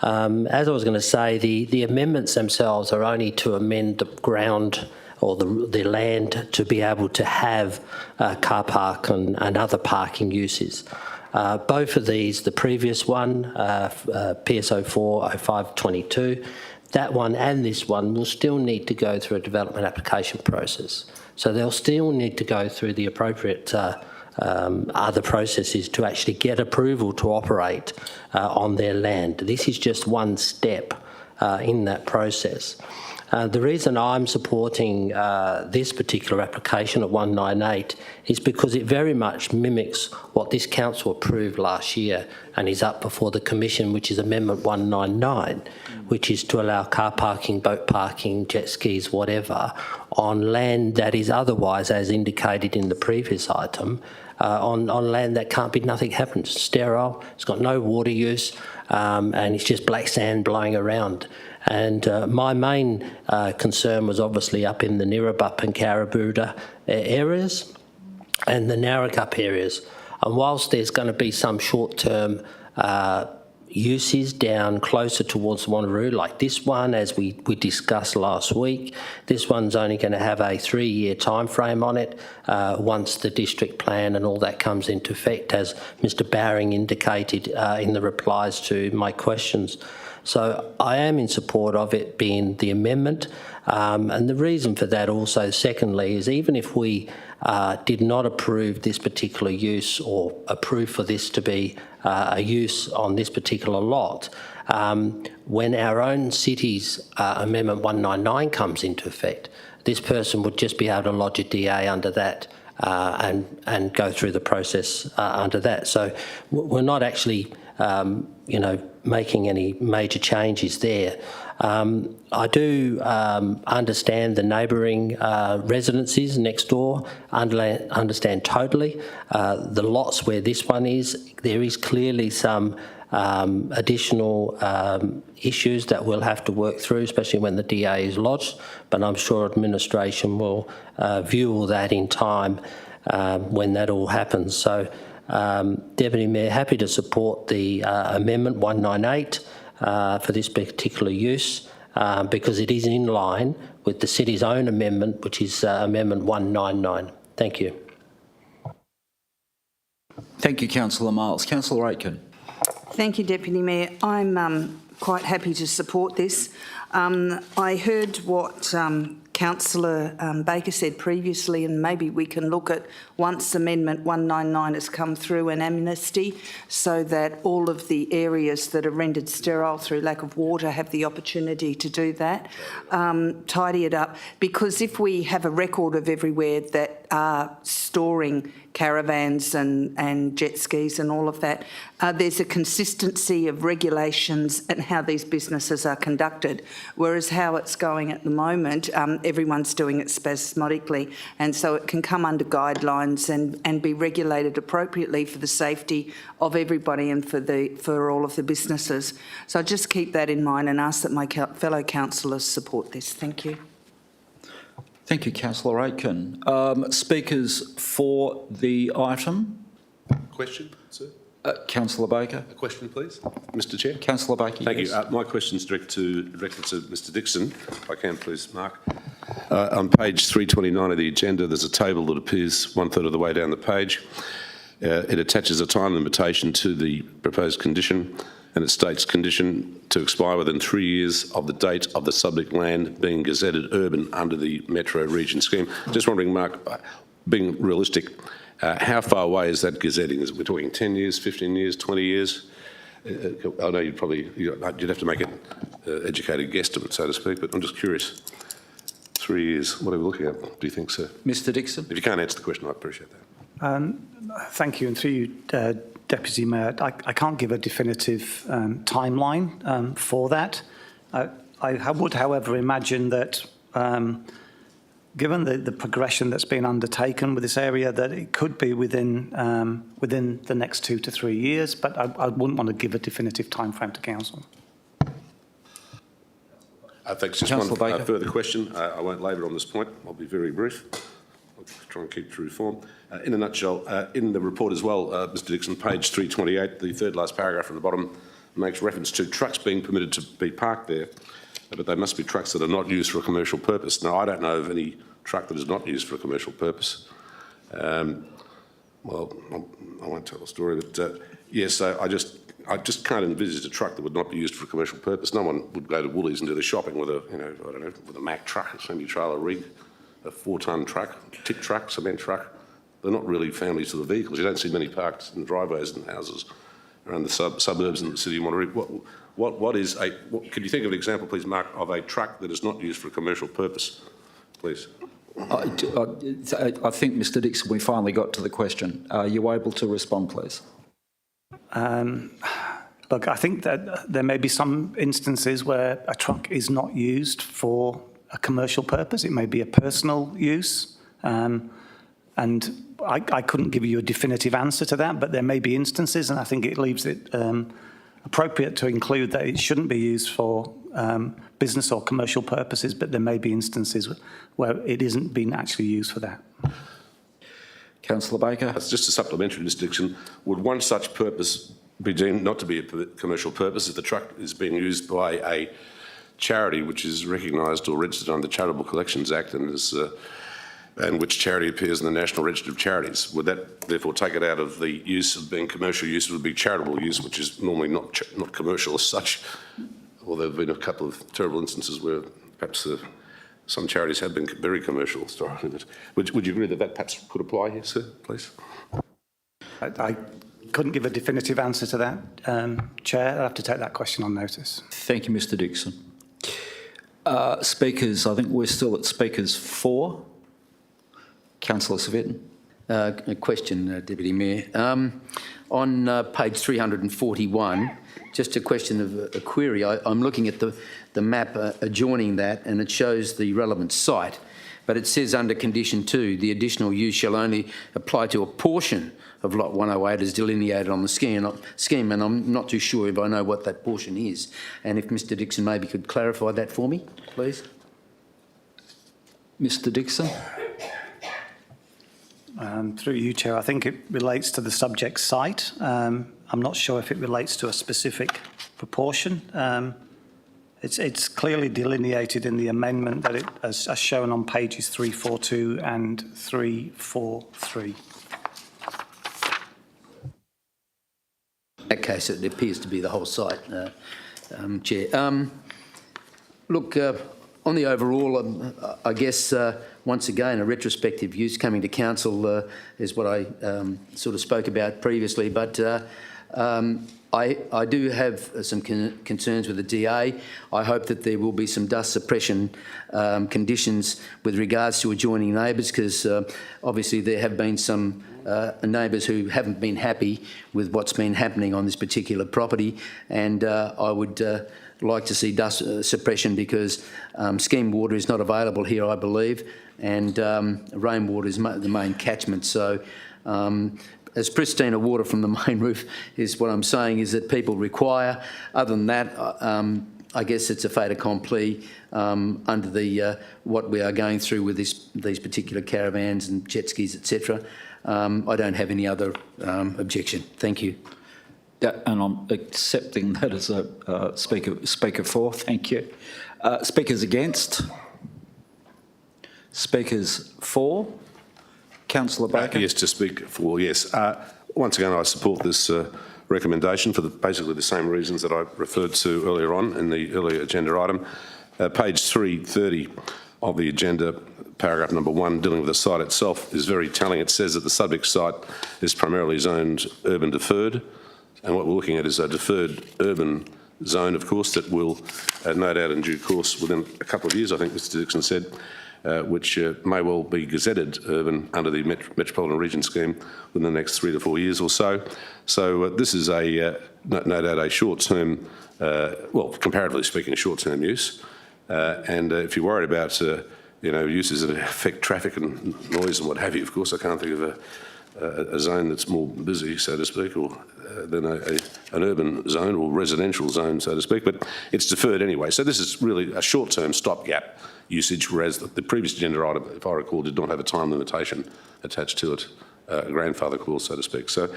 As I was going to say, the amendments themselves are only to amend the ground or the land to be able to have car park and other parking uses. Both of these, the previous one, PSO 40522, that one and this one will still need to go through a development application process. So they'll still need to go through the appropriate other processes to actually get approval to operate on their land. This is just one step in that process. The reason I'm supporting this particular application at 198 is because it very much mimics what this council approved last year and is up before the Commission, which is Amendment 199, which is to allow car parking, boat parking, jet skis, whatever, on land that is otherwise, as indicated in the previous item, on land that can't be, nothing happens, it's sterile, it's got no water use, and it's just black sand blowing around. And my main concern was obviously up in the Nirabup and Carabooda areas and the Narragacup areas. And whilst there's going to be some short-term uses down closer towards Wanneroo, like this one, as we discussed last week. This one's only going to have a 3-year time frame on it once the district plan and all that comes into effect, as Mr Bowring indicated in the replies to my questions. So I am in support of it being the amendment. And the reason for that also, secondly, is even if we did not approve this particular use or approve for this to be a use on this particular lot, when our own city's Amendment 199 comes into effect, this person would just be able to lodge a DA under that and go through the process under that. So we're not actually, making any major changes there. I do understand the neighbouring residences next door, understand totally. The lots where this one is, there is clearly some additional issues that we'll have to work through, especially when the DA is lodged, but I'm sure administration will view all that in time when that all happens. So, Deputy Mayor, happy to support the Amendment 198 for this particular use because it is in line with the city's own amendment, which is Amendment 199. Thank you. Thank you, Councillor Miles. Councillor Aitken. Thank you, Deputy Mayor. I'm quite happy to support this. I heard what Councillor Baker said previously, and maybe we can look at once Amendment 199 has come through an amnesty so that all of the areas that are rendered sterile through lack of water have the opportunity to do that, tidy it up, because if we have a record of everywhere that are storing caravans and jet skis and all of that, there's a consistency of regulations and how these businesses are conducted, whereas how it's going at the moment, everyone's doing it spasmodically, and so it can come under guidelines and be regulated appropriately for the safety of everybody and for all of the businesses. So just keep that in mind and ask that my fellow councillors support this. Thank you. Thank you, Councillor Aitken. Speakers for the item? Question, sir? Councillor Baker. A question, please. Mr Chair. Councillor Baker, Thank yes. you. My question is directed to Mr Dixon, if I can please, Mark. On page 329 of the agenda, there's a table that appears 1/3 of the way down the page. It attaches a time limitation to the proposed condition, and it states condition to expire within 3 years of the date of the subject land being gazetted urban under the Metro Region scheme. Just wondering, Mark, being realistic, how far away is that gazetting? Is it, we're talking 10 years, 15 years, 20 years? I know you'd have to make an educated guesstimate, so to speak, but I'm just curious. 3 years, what are we looking at, do you think, sir? Mr Dixon. If you can't answer the question, I appreciate that. Thank you. And through you, Deputy Mayor, I can't give a definitive timeline for that. I would, however, imagine that given the progression that's been undertaken with this area, that it could be within the next 2 to 3 years, but I wouldn't want to give a definitive timeframe to Council. Thanks. Just one further question. I won't labour on this point. I'll be very brief. I'll try and keep true form. In a nutshell, in the report as well, Mr Dixon, page 328, the third last paragraph from the bottom makes reference to trucks being permitted to be parked there, but they must be trucks that are not used for a commercial purpose. Now, I don't know of any truck that is not used for a commercial purpose. Well, I won't tell the story, but yes, I just can't envisage a truck that would not be used for a commercial purpose. No one would go to Woolies and do their shopping with a, I don't know, with a Mack truck, a semi-trailer rig, a 4-tonne truck, tip truck, cement truck. They're not really families to the vehicles. You don't see many parked in driveways and houses around the suburbs in the city of Wanneroo. Could you think of an example, please, Mark, of a truck that is not used for a commercial purpose, please? I think, Mr Dixon, we finally got to the question. Are you able to respond, please? Look, I think that there may be some instances where a truck is not used for a commercial purpose. It may be a personal use, and I couldn't give you a definitive answer to that, but there may be instances, and I think it leaves it appropriate to include that it shouldn't be used for business or commercial purposes, but there may be instances where it isn't being actually used for that. Councillor Baker. That's just a supplementary, Mr Dixon. Would one such purpose be deemed not to be a commercial purpose if the truck is being used by a charity which is recognised or registered under the Charitable Collections Act and which charity appears in the National Register of Charities. Would that therefore take it out of the use of being commercial use? It would be charitable use, which is normally not commercial as such. Well, there have been a couple of terrible instances where perhaps some charities have been very commercial historically. Would you agree that that perhaps could apply here, sir, please? I couldn't give a definitive answer to that, Chair. I'll have to take that question on notice. Thank you, Mr Dixon. Speakers, I think we're still at speakers 4. Councillor Civic. A question, Deputy Mayor. On page 341, just a question of a query. I'm looking at the map adjoining that, and it shows the relevant site, but it says under condition 2, the additional use shall only apply to a portion of lot 108 as delineated on the scheme, and I'm not too sure if I know what that portion is. And if Mr Dixon maybe could clarify that for me, please. Mr Dixon. Through you, Chair, I think it relates to the subject site. I'm not sure if it relates to a specific proportion. It's clearly delineated in the amendment that it as shown on pages 342 and 343. In that case, it appears to be the whole site, Chair. Look, on the overall, I guess, once again, a retrospective use coming to council is what I sort of spoke about previously, but I do have some concerns with the DA. I hope that there will be some dust suppression conditions with regards to adjoining neighbours, because obviously there have been some neighbours who haven't been happy with what's been happening on this particular property, and I would like to see dust suppression because scheme water is not available here, I believe, and rainwater is the main catchment. So as pristine water from the main roof is what I'm saying is that people require. Other than that, I guess it's a fait accompli under the what we are going through with these particular caravans and jet skis, etc. I don't have any other objection. Thank you. Yeah, and I'm accepting that as a speaker 4. Thank you. Speakers against? Speakers for? Councillor Baker. Yes, to speak for, yes. Once again, I support this recommendation for basically the same reasons that I referred to earlier on in the earlier agenda item. Page 330 of the agenda, paragraph number 1, dealing with the site itself, is very telling. It says that the subject site is primarily zoned urban deferred, and what we're looking at is a deferred urban zone, of course, that will no doubt in due course within a couple of years, I think Mr Dixon said, which may well be gazetted urban under the Metropolitan Region Scheme within the next 3 to 4 years or so. So this is no doubt a short-term, well, comparatively speaking, a short-term use. And if you're worried about uses that affect traffic and noise and what have you, of course, I can't think of a zone that's more busy, so to speak, or than an urban zone or residential zone, so to speak. But it's deferred anyway. So this is really a short-term stopgap usage, whereas the previous agenda item, if I recall, did not have a time limitation attached to it, a grandfather clause, so to speak. So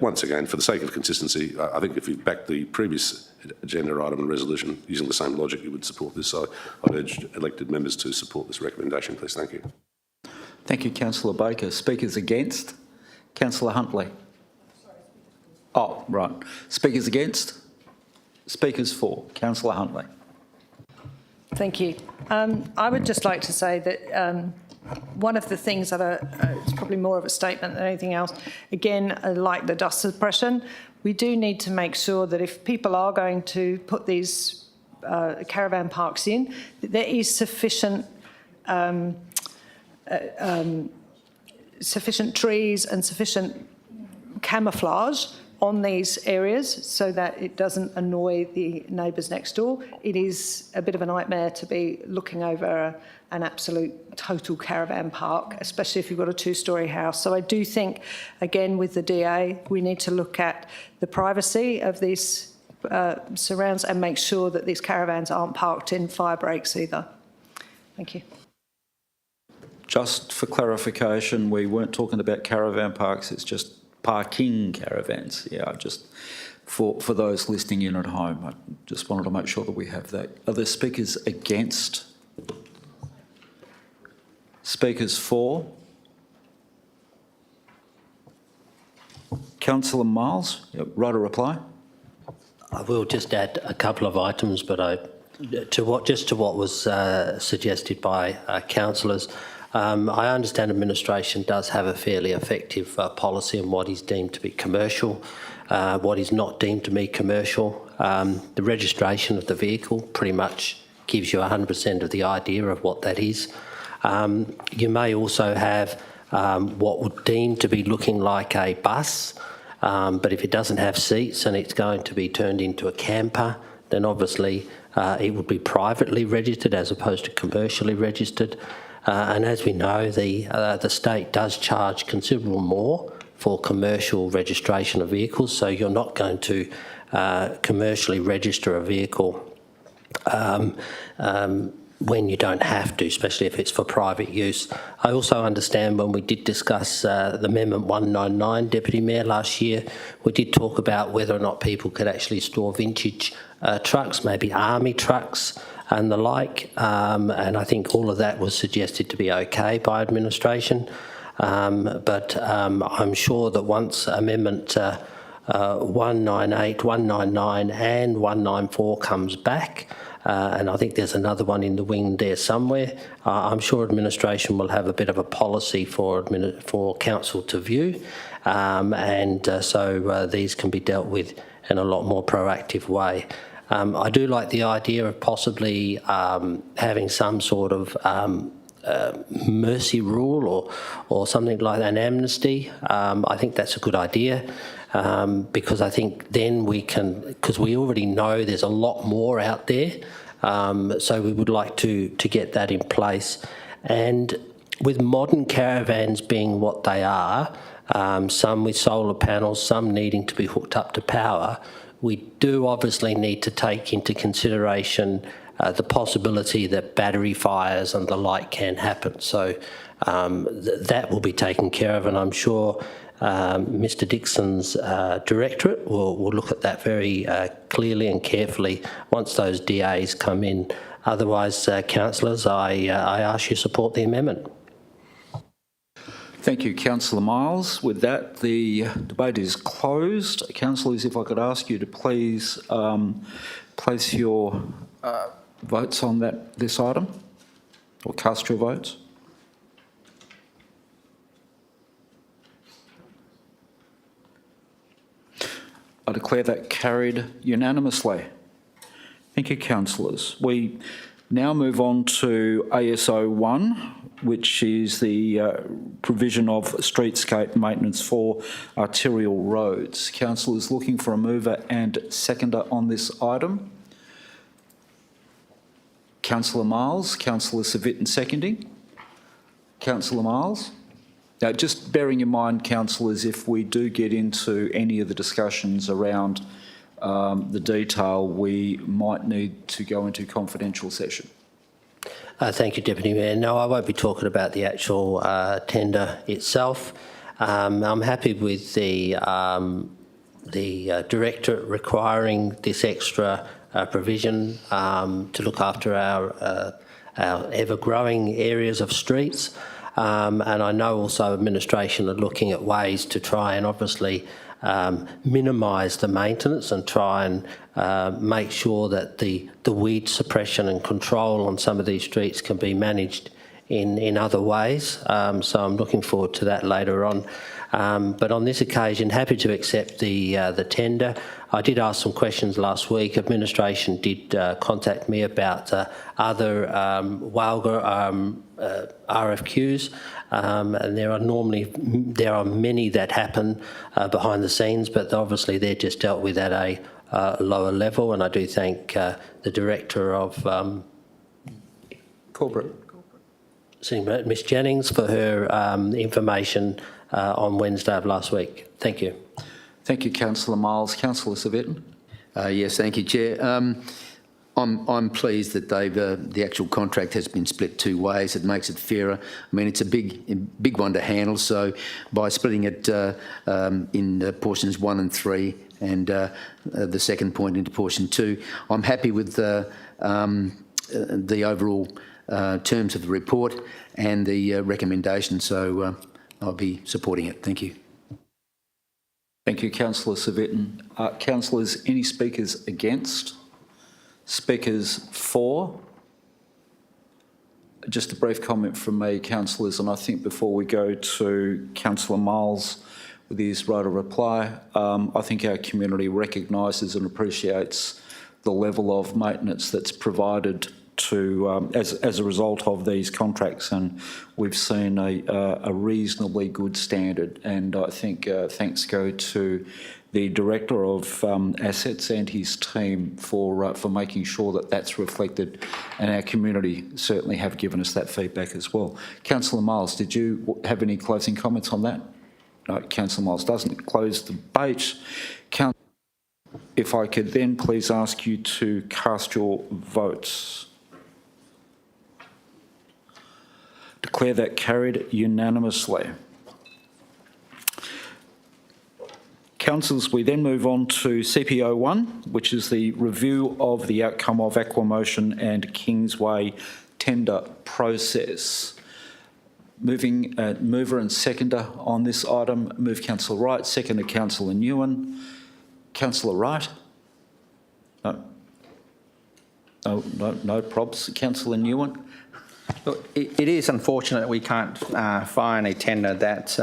once again, for the sake of consistency, I think if you back the previous agenda item and resolution using the same logic, you would support this. So I'd urge elected members to support this recommendation, please. Thank you. Thank you, Councillor Baker. Speakers against? Councillor Huntley. Oh, right. Speakers against? Speakers for? Councillor Huntley. Thank you. I would just like to say that one of the things that it's probably more of a statement than anything else, again, like the dust suppression, we do need to make sure that if people are going to put these caravan parks in, that there is sufficient trees and sufficient camouflage on these areas so that it doesn't annoy the neighbours next door. It is a bit of a nightmare to be looking over an absolute total caravan park, especially if you've got a 2-storey house. So I do think, again, with the DA, we need to look at the privacy of these surrounds and make sure that these caravans aren't parked in fire breaks either. Thank you. Just for clarification, we weren't talking about caravan parks, it's just parking caravans. Yeah, I just, for those listening in at home, I just wanted to make sure that we have that. Are there speakers against? Speakers for? Councillor Miles, right a reply? I will just add a couple of items, but to what was suggested by councillors. I understand administration does have a fairly effective policy on what is deemed to be commercial, what is not deemed to be commercial. The registration of the vehicle pretty much gives you 100% of the idea of what that is. You may also have what would deem to be looking like a bus, but if it doesn't have seats and it's going to be turned into a camper, then obviously it would be privately registered as opposed to commercially registered. And as we know, the state does charge considerable more for commercial registration of vehicles, so you're not going to commercially register a vehicle when you don't have to, especially if it's for private use. I also understand when we did discuss the Amendment 199, Deputy Mayor, last year, we did talk about whether or not people could actually store vintage trucks, maybe army trucks and the like, and I think all of that was suggested to be okay by administration. But I'm sure that once Amendment 198, 199 and 194 comes back, and I think there's another one in the wing there somewhere, I'm sure administration will have a bit of a policy for council to view, so these can be dealt with in a lot more proactive way. I do like the idea of possibly having some sort of mercy rule or something like an amnesty. I think that's a good idea. Because I think then we can, because we already know there's a lot more out there, so we would like to get that in place. And with modern caravans being what they are, some with solar panels, some needing to be hooked up to power, we do obviously need to take into consideration the possibility that battery fires and the like can happen. So that will be taken care of, and I'm sure Mr Dixon's directorate will look at that very clearly and carefully once those DAs come in. Otherwise, councillors, I ask you to support the amendment. Thank you, Councillor Miles. With that, the debate is closed. Councillors, if I could ask you to please place your votes on this item, or cast your votes. I declare that carried unanimously. Thank you, councillors. We now move on to ASO 1, which is the provision of streetscape maintenance for arterial roads. Councillors looking for a mover and seconder on this item. Councillor Miles, Councillor Civic and seconding. Councillor Miles. Now, just bearing in mind, councillors, if we do get into any of the discussions around the detail, we might need to go into confidential session. Thank you, Deputy Mayor. No, I won't be talking about the actual tender itself. I'm happy with the directorate requiring this extra provision to look after our ever-growing areas of streets. And I know also administration are looking at ways to try and obviously minimise the maintenance and try and make sure that the weed suppression and control on some of these streets can be managed in other ways. So I'm looking forward to that later on. But on this occasion, happy to accept the tender. I did ask some questions last week. Administration did contact me about other WALGA RFQs, and there are many that happen behind the scenes, but obviously they're just dealt with at a lower level. And I do thank the director of corporate, Ms Jennings, for her information on Wednesday of last week. Thank you. Thank you, Councillor Miles. Councillor Civic. Yes, thank you, Chair. I'm pleased that they've the actual contract has been split two ways. It makes it fairer. I mean, it's a big one to handle. So by splitting it in portions 1 and 3, and the second point into portion 2, I'm happy with the overall terms of the report and the recommendation. So I'll be supporting it. Thank you. Thank you, Councillor Civic. Councillors, any speakers against? Speakers for? Just a brief comment from me, councillors, and I think before we go to Councillor Miles with his right of reply, I think our community recognises and appreciates the level of maintenance that's provided to as a result of these contracts, and we've seen a reasonably good standard, and I think thanks go to the Director of Assets and his team for making sure that that's reflected, and our community certainly have given us that feedback as well. Councillor Miles, did you have any closing comments on that? No, Councillor Miles doesn't. Close the debate. If I could then please ask you to cast your votes. Declare that carried unanimously. Councillors, we then move on to CPO 1, which is the review of the outcome of Aquamotion and Kingsway tender process. Mover and seconder on this item, move Councillor Wright, seconder Councillor Nguyen. Councillor Wright? No probs. Councillor Nguyen? Look, it is unfortunate that we can't find a tender that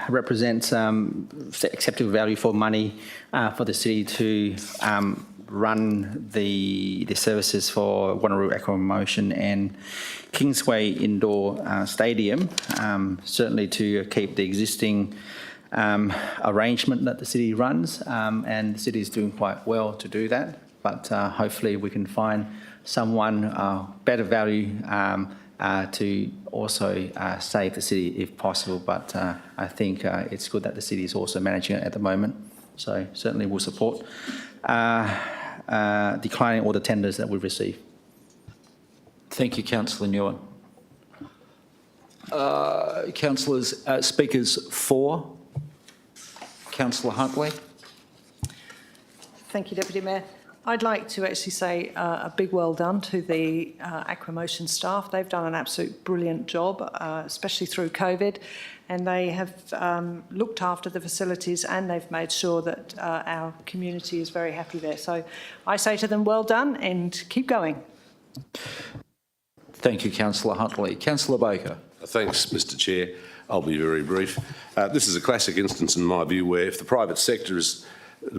represents acceptable value for money for the city to run the services for Wanneroo Aquamotion and Kingsway Indoor Stadium, certainly to keep the existing arrangement that the city runs, and the city is doing quite well to do that, but hopefully we can find someone better value to also save the city if possible, but I think it's good that the city is also managing it at the moment, so certainly we'll support declining all the tenders that we've received. Thank you, Councillor Nguyen. Councillors, speakers for? Councillor Huntley. Thank you, Deputy Mayor. I'd like to actually say a big well done to the Aquamotion staff. They've done an absolute brilliant job, especially through COVID, and they have looked after the facilities and they've made sure that our community is very happy there. So I say to them, well done and keep going. Thank you, Councillor Huntley. Councillor Baker. Thanks, Mr Chair. I'll be very brief. This is a classic instance, in my view, where if the private sector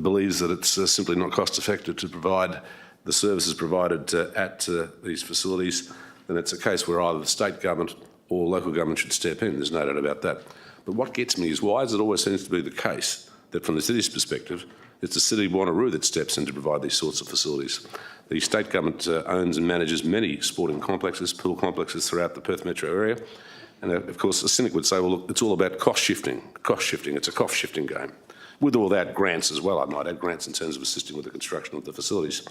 believes that it's simply not cost effective to provide the services provided at these facilities, then it's a case where either the state government or local government should step in. There's no doubt about that. But what gets me is why does it always seems to be the case that from the city's perspective, it's the City of Wanneroo that steps in to provide these sorts of facilities. The state government owns and manages many sporting complexes, pool complexes throughout the Perth metro area. And of course, a cynic would say, well, look, it's all about cost shifting. It's a cost shifting game. With or without grants as well, I might add grants in terms of assisting with the construction of the facilities.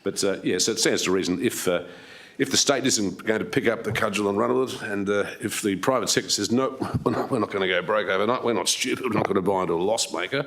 But yeah, so it stands to reason if the state isn't going to pick up the cudgel and run with it, and if the private sector says, no, we're not going to go broke overnight, we're not stupid, we're not going to buy into a loss maker,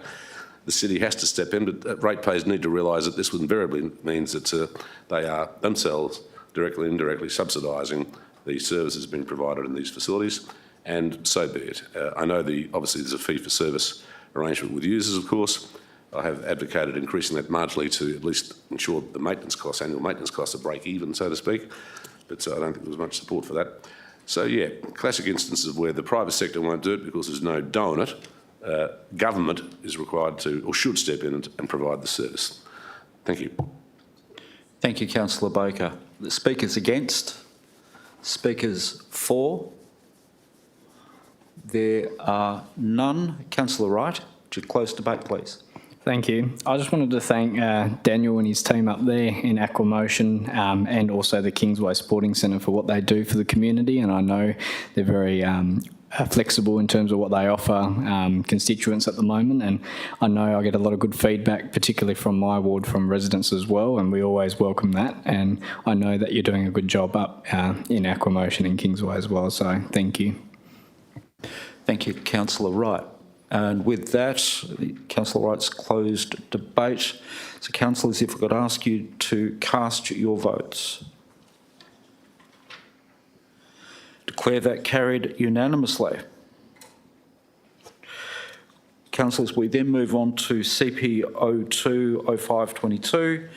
the city has to step in, but ratepayers need to realise that this invariably means that they are themselves directly and indirectly subsidising the services being provided in these facilities, and so be it. I know obviously there's a fee-for-service arrangement with users, of course. I have advocated increasing that marginally to at least ensure the maintenance costs, annual maintenance costs, are break even, so to speak, but I don't think there was much support for that. So yeah, classic instances of where the private sector won't do it because there's no dough in it. Government is required to, or should step in and provide the service. Thank you. Thank you, Councillor Baker. The speakers against? Speakers for? There are none. Councillor Wright, would you close debate, please? Thank you. I just wanted to thank Daniel and his team up there in Aquamotion and also the Kingsway Sporting Centre for what they do for the community, and I know they're very flexible in terms of what they offer constituents at the moment, and I know I get a lot of good feedback, particularly from my ward, from residents as well, and we always welcome that, and I know that you're doing a good job up in Aquamotion in Kingsway as well, so thank you. Thank you, Councillor Wright. And with that, Councillor Wright's closed debate. So, councillors, if I could ask you to cast your votes. Declare that carried unanimously. Councillors, we then move on to CP 020522,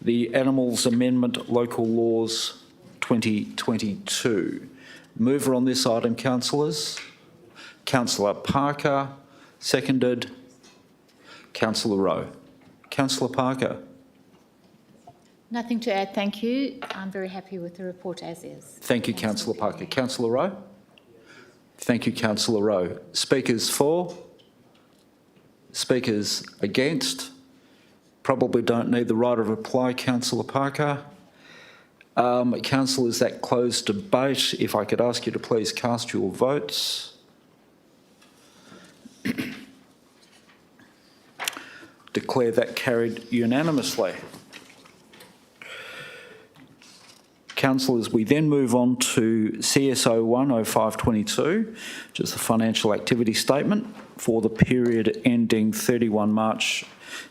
the Animals Amendment Local Laws 2022. Mover on this item, councillors. Councillor Parker, seconded. Councillor Rowe. Councillor Parker. Nothing to add, thank you. I'm very happy with the report as is. Thank you, Councillor Parker. Councillor Rowe. Thank you, Councillor Rowe. Speakers for? Speakers against? Probably don't need the right of reply, Councillor Parker. Councillors, that closed debate. If I could ask you to please cast your votes. Declare that carried unanimously. Councillors, we then move on to CSO 10522, which is the financial activity statement for the period ending 31 March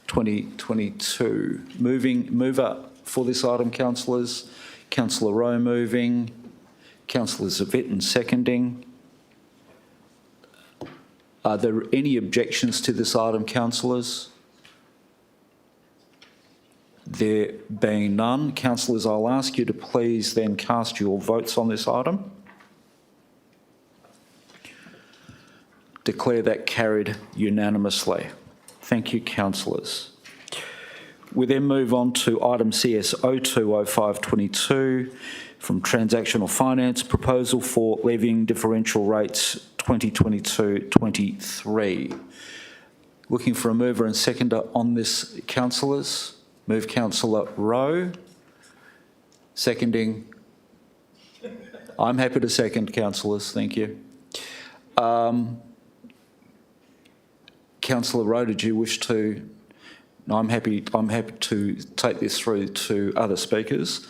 2022. Mover for this item, councillors. Councillor Rowe moving. Councillor Zavitten seconding. Are there any objections to this item, councillors? There being none, councillors, I'll ask you to please then cast your votes on this item. Declare that carried unanimously. Thank you, councillors. We then move on to item CS 020522 from Transactional Finance, proposal for levying differential rates 2022-23. Looking for a mover and seconder on this, councillors. Move Councillor Rowe. Seconding. I'm happy to second, councillors. Thank you. Councillor Rowe, did you wish to? No, I'm happy to take this through to other speakers.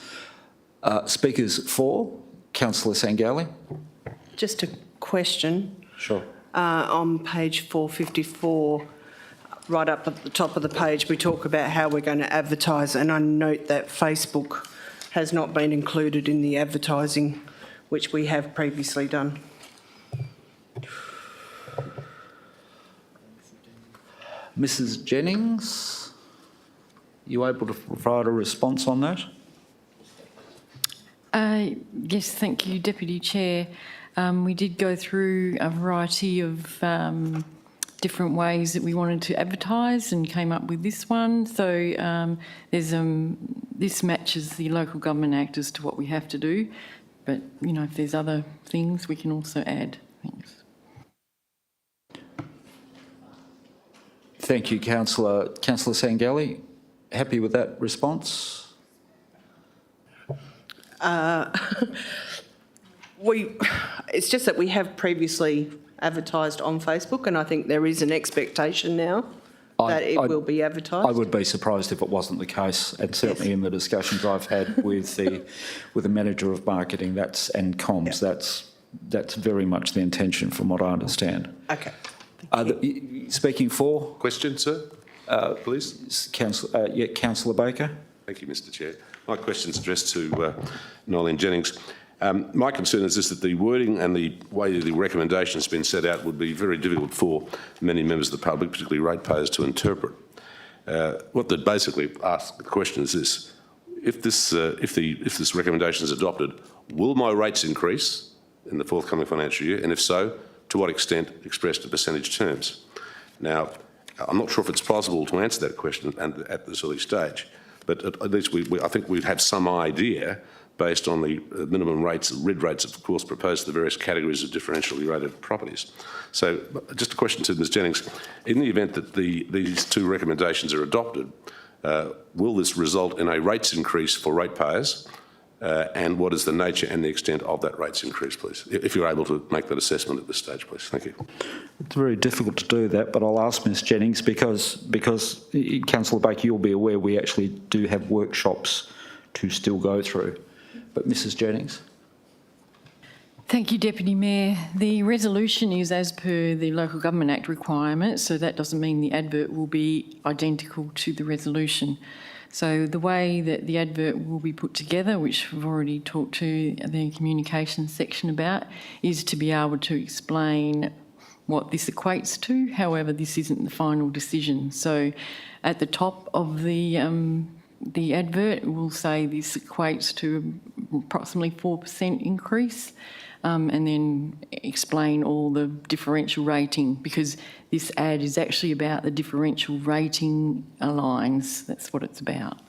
Speakers for? Councillor Sangali. Just a question. Sure. On page 454, right up at the top of the page, we talk about how we're going to advertise, and I note that Facebook has not been included in the advertising, which we have previously done. Mrs. Jennings, you able to provide a response on that? Yes, thank you, Deputy Chair. We did go through a variety of different ways that we wanted to advertise and came up with this one. So this matches the Local Government Act as to what we have to do. But, you know, if there's other things, we can also add things. Thank you, Councillor. Councillor Sangali, happy with that response? It's just that we have previously advertised on Facebook, and I think there is an expectation now that it will be advertised. I would be surprised if it wasn't the case, and certainly in the discussions I've had with the manager of marketing and comms, that's very much the intention, from what I understand. Okay. Speaking for? Question, sir, please. Councillor Baker. Thank you, Mr. Chair. My question's addressed to Noeline Jennings. My concern is this, that the wording and the way the recommendation has been set out would be very difficult for many members of the public, particularly ratepayers, to interpret. What they basically ask the question is this: if this recommendation is adopted, will my rates increase in the forthcoming financial year, and if so, to what extent, expressed in percentage terms? Now, I'm not sure if it's possible to answer that question at this early stage, but at least I think we have some idea based on the minimum rates, RID rates, of course, proposed for the various categories of differentially rated properties. So just a question to Ms Jennings. In the event that these two recommendations are adopted, will this result in a rates increase for ratepayers? And what is the nature and the extent of that rates increase, please? If you're able to make that assessment at this stage, please. Thank you. It's very difficult to do that, but I'll ask Ms Jennings because Councillor Baker, you'll be aware we actually do have workshops to still go through. But Mrs Jennings. Thank you, Deputy Mayor. The resolution is as per the Local Government Act requirements, so that doesn't mean the advert will be identical to the resolution. So the way that the advert will be put together, which we've already talked to the communications section about, is to be able to explain what this equates to. However, this isn't the final decision. So at the top of the advert will say this equates to approximately 4% increase, and then explain all the differential rating, because this ad is actually about the differential rating lines. That's what it's about.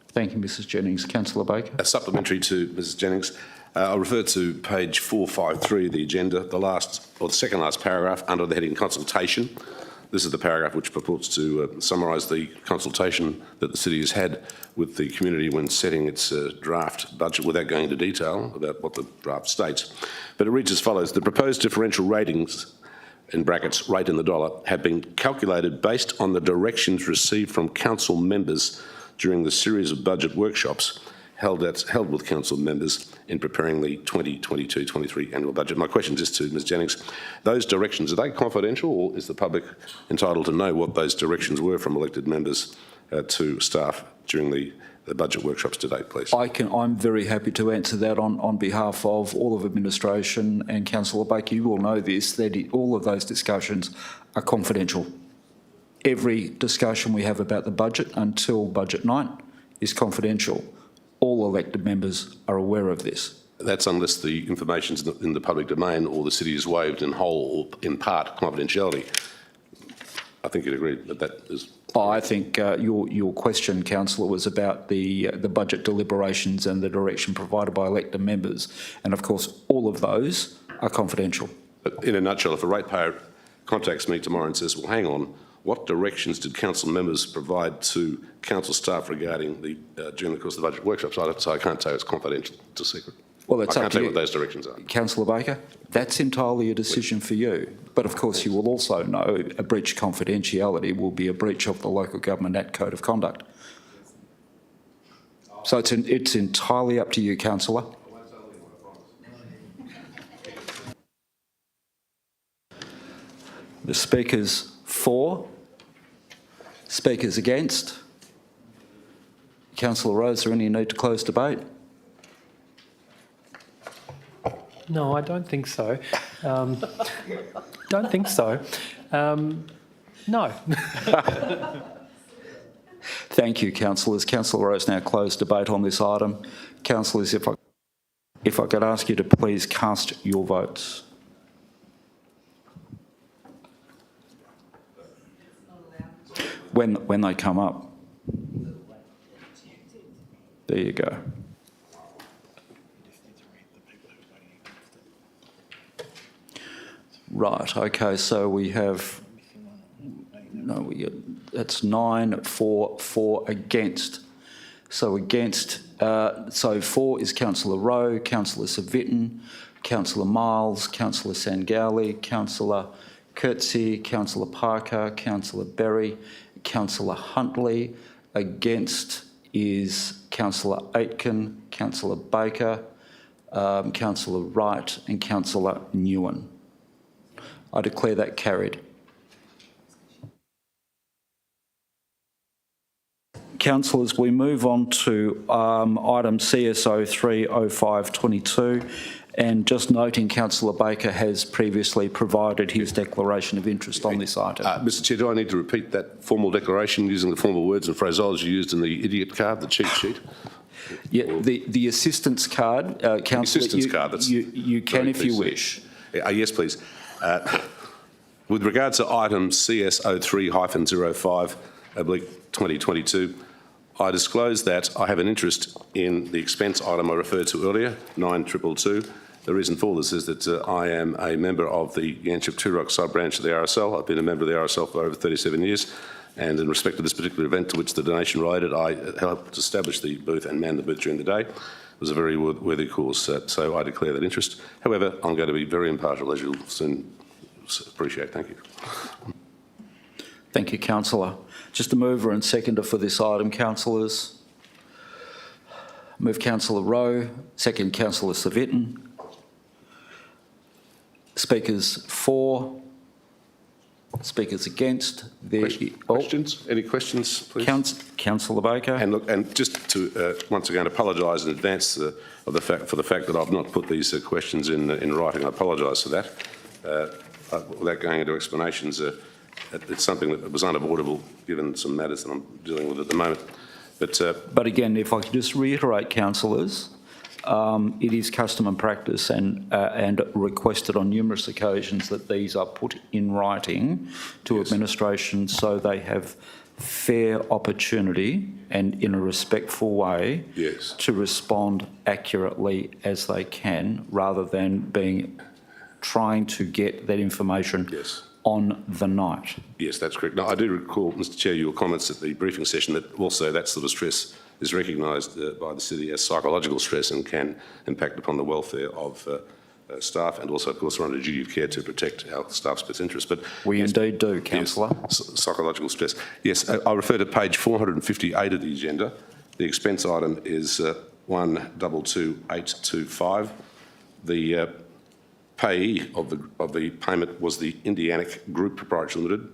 Thank you, Mrs Jennings. Councillor Baker. Supplementary to Mrs Jennings, I'll refer to page 453 of the agenda, the second last paragraph under the heading consultation. This is the paragraph which purports to summarise the consultation that the city has had with the community when setting its draft budget, without going into detail about what the draft states. But it reads as follows: the proposed differential ratings, in brackets, rate in the dollar, have been calculated based on the directions received from council members during the series of budget workshops held with council members in preparing the 2022-23 annual budget. My question is to Ms Jennings. Those directions, are they confidential, or is the public entitled to know what those directions were from elected members to staff during the budget workshops to date, please? I'm very happy to answer that on behalf of all of administration, and Councillor Baker, you will know this, that all of those discussions are confidential. Every discussion we have about the budget until budget night is confidential. All elected members are aware of this. That's unless the information is in the public domain or the city has waived in whole or in part confidentiality. I think you'd agree that that is... I think your question, Councillor, was about the budget deliberations and the direction provided by elected members. And of course, all of those are confidential. But in a nutshell, if a ratepayer contacts me tomorrow and says, well, hang on, what directions did council members provide to council staff regarding during the course of the budget workshops? I can't say it's confidential, it's a secret. Well, it's I up can't to tell you what those directions are. Councillor Baker, that's entirely a decision for you. But of course, you will also know a breach of confidentiality will be a breach of the Local Government Act Code of Conduct. So it's entirely up to you, Councillor. The speakers for, speakers against. Councillor Rose, is there any need to close debate? No, I don't think so. Don't think so. No. Thank you, councillors. Councillor Rose now closed debate on this item. Councillors, if I could ask you to please cast your votes. When they come up. There you go. Right, okay, so we have, that's 9 for, 4 against. So against, so for is Councillor Rowe, Councillor Savitton, Councillor Miles, Councillor Sangali, Councillor Coetzee, Councillor Parker, Councillor Berry, Councillor Huntley. Against is Councillor Aitken, Councillor Baker, Councillor Wright and Councillor Nguyen. I declare that carried. Councillors, we move on to item CSO 30522, and just noting Councillor Baker has previously provided his declaration of interest on this item. Mr Chair, do I need to repeat that formal declaration using the formal words and phraseology used in the idiot card, the cheat sheet? Yeah, the assistance card, Councillor, assistance card, that's you can if you wish. Yes, please. With regard to item CS03-05/2022, I disclose that I have an interest in the expense item I referred to earlier, 9222. The reason for this is that I am a member of the Yanchep Two Rocks sub-branch of the RSL. I've been a member of the RSL for over 37 years, and in respect to this particular event to which the donation related, I helped establish the booth and man the booth during the day. It was a very worthy cause, so I declare that interest. However, I'm going to be very impartial, as you'll soon appreciate. Thank you. Thank you, councillor. Just a mover and seconder for this item, councillors. Move councillor Rowe, second councillor Civic. Speakers for, speakers against. Questions? Any questions, please? Councillor Baker. And look, and just to once again apologise in advance for the fact that I've not put these questions in writing. I apologise for that. Without going into explanations, it's something that was unavoidable given some matters that I'm dealing with at the moment. But again, if I could just reiterate, councillors, it is custom and practice and requested on numerous occasions that these are put in writing to administration so they have fair opportunity and in a respectful way to respond accurately as they can, rather than trying to get that information on the night. Yes, that's correct. Now, I do recall, Mr Chair, your comments at the briefing session that also that sort of stress is recognised by the city as psychological stress and can impact upon the welfare of staff, and also, of course, we're under duty of care to protect our staff's best interests. But we indeed do, councillor. Yes, psychological stress. Yes, I refer to page 458 of the agenda. The expense item is 122825. The payee of the payment was the Indianic Group Proprietary Limited.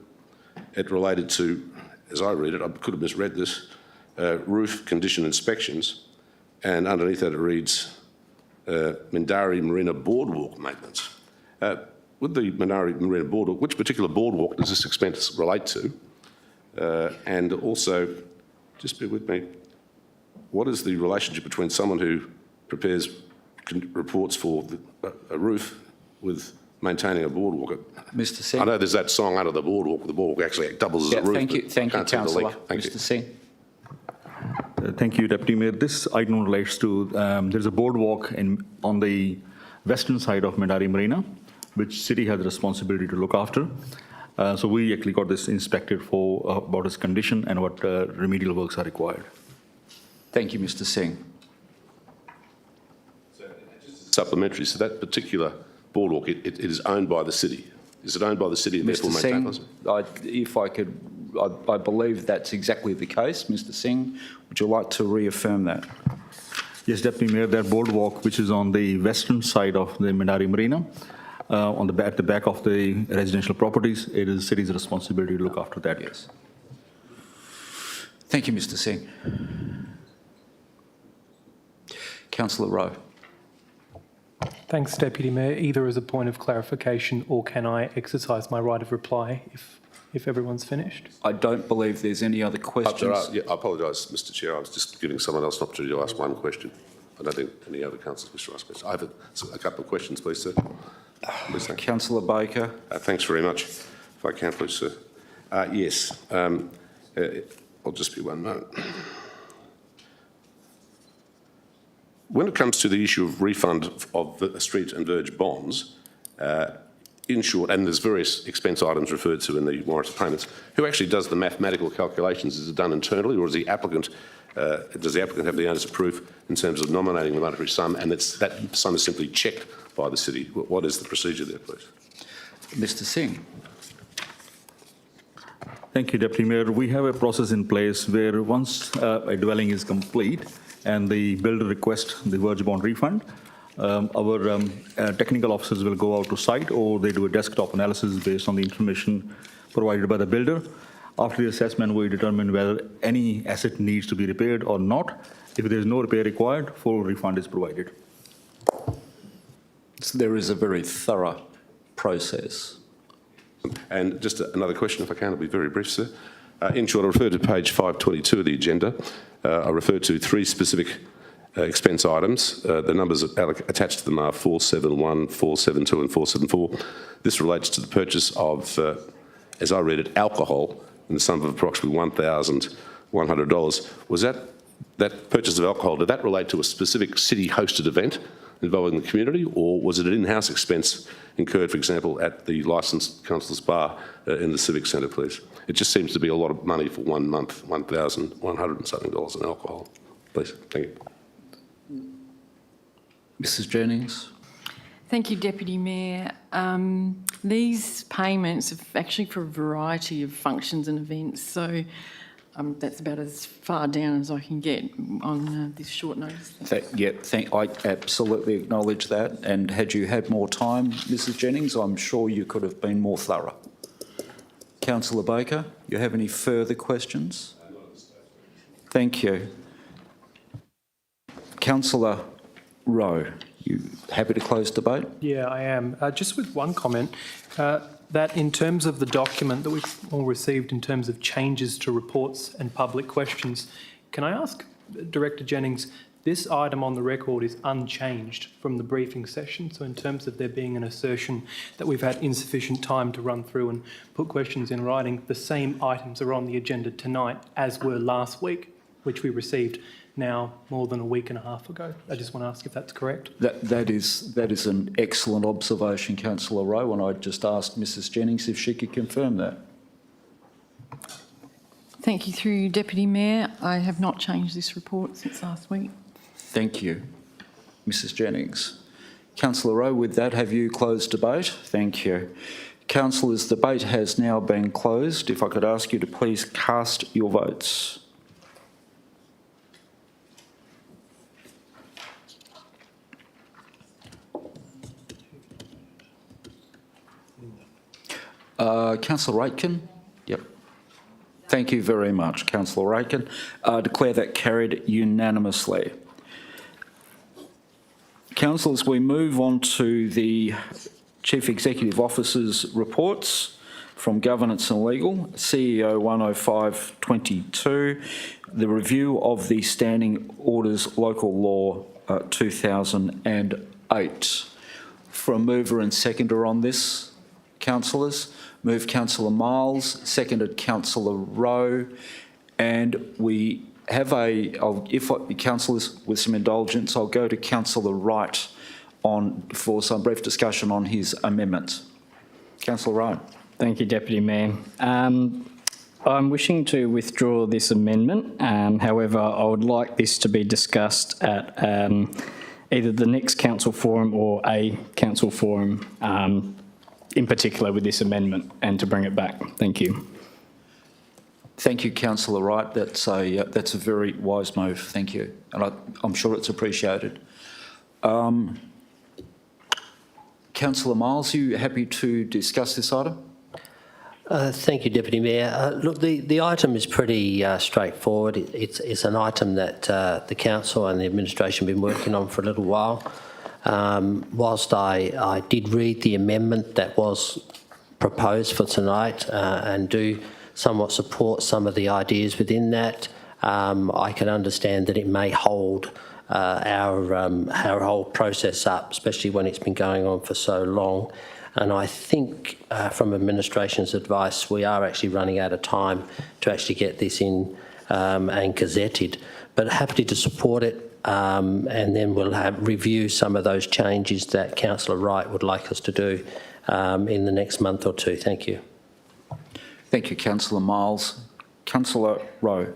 It related to, as I read it, I could have misread this, roof condition inspections, and underneath that it reads Mindari Marina Boardwalk maintenance. With the Mindari Marina Boardwalk, which particular boardwalk does this expense relate to? And also, just bear with me, what is the relationship between someone who prepares reports for a roof with maintaining a boardwalk? Mr Singh. I know there's that song, Under the Boardwalk actually doubles as a roof. Thank you, councillor. Mr Singh. Thank you, Deputy Mayor. This item relates to, there's a boardwalk on the western side of Mindari Marina, which city has the responsibility to look after. So we actually got this inspected for about its condition and what remedial works are required. Thank you, Mr Singh. Supplementary, so that particular boardwalk, it is owned by the city. Is it owned by the city and therefore maintained by the city? If I could, I believe that's exactly the case. Mr Singh, would you like to reaffirm that? Yes, Deputy Mayor, that boardwalk, which is on the western side of the Mindari Marina, at the back of the residential properties, it is the city's responsibility to look after that. Yes. Thank you, Mr Singh. Councillor Rowe. Thanks, Deputy Mayor. Either as a point of clarification, or can I exercise my right of reply if everyone's finished? I don't believe there's any other questions. I apologise, Mr Chair. I was just giving someone else an opportunity to ask one question. I don't think any other councillors wish to ask questions. I have a couple of questions, please, sir. Please, Councillor Baker. Thanks very much. If I can, please, sir. Yes. I'll just be one moment. When it comes to the issue of refund of the street and verge bonds, in short, and there's various expense items referred to in the warrant of payments, who actually does the mathematical calculations? Is it done internally, or is the applicant, does the applicant have the onus of proof in terms of nominating the monetary sum, and that sum is simply checked by the city? What is the procedure there, please? Mr Singh. Thank you, Deputy Mayor. We have a process in place where once a dwelling is complete and the builder requests the verge bond refund, our technical officers will go out to site, or they do a desktop analysis based on the information provided by the builder. After the assessment, we determine whether any asset needs to be repaired or not. If there is no repair required, full refund is provided. So there is a very thorough process. And just another question, if I can, I'll be very brief, sir. In short, I refer to page 522 of the agenda. I refer to three specific expense items. The numbers attached to them are 471, 472 and 474. This relates to the purchase of, as I read it, alcohol in the sum of approximately $1,100 $100. Was that purchase of alcohol, did that relate to a specific city-hosted event involving the community, or was it an in-house expense incurred, for example, at the licensed Councillors Bar in the Civic Centre, please? It just seems to be a lot of money for 1 month, $1,100 and something dollars in alcohol. Please, thank you. Mrs Jennings. Thank you, Deputy Mayor. These payments are actually for a variety of functions and events, so that's about as far down as I can get on this short notice. I absolutely acknowledge that. And had you had more time, Mrs Jennings, I'm sure you could have been more thorough. Councillor Baker, you have any further questions? Thank you. Councillor Rowe, you happy to close debate? Yeah, I am. Just with one comment, that in terms of the document that we've all received in terms of changes to reports and public questions, can I ask Director Jennings, this item on the record is unchanged from the briefing session, so in terms of there being an assertion that we've had insufficient time to run through and put questions in writing, the same items are on the agenda tonight as were last week, which we received now more than a week and a half ago. I just want to ask if that's correct. That is an excellent observation, Councillor Rowe, and I just asked Mrs Jennings if she could confirm that. Thank you. Through you, Deputy Mayor, I have not changed this report since last week. Thank you, Mrs Jennings. Councillor Rowe, with that, have you closed debate? Thank you. Councillors, debate has now been closed. If I could ask you to please cast your votes. Councillor Aitken? Yep. Thank you very much, Councillor Aitken. Declare that carried unanimously. Councillors, we move on to the Chief Executive Officer's reports from Governance and Legal, CEO 105-22, the review of the Standing Orders Local Law 2008. For a mover and seconder on this, councillors, moved Councillor Miles, seconded Councillor Rowe, and we have councillors, with some indulgence, I'll go to Councillor Wright for some brief discussion on his amendment. Councillor Wright. Thank you, Deputy Mayor. I'm wishing to withdraw this amendment. However, I would like this to be discussed at either the next council forum or a council forum, in particular with this amendment, and to bring it back. Thank you. Thank you, Councillor Wright. That's a very wise move. Thank you, and I'm sure it's appreciated. Councillor Miles, are you happy to discuss this item? Thank you, Deputy Mayor. Look, the item is pretty straightforward. It's an item that the council and the administration have been working on for a little while. Whilst I did read the amendment that was proposed for tonight and do somewhat support some of the ideas within that, I can understand that it may hold our whole process up, especially when it's been going on for so long. And I think from administration's advice, we are actually running out of time to actually get this in and gazetted. But happy to support it, and then we'll review some of those changes that Councillor Wright would like us to do in the next month or two. Thank you. Thank you, Councillor Miles. Councillor Rowe.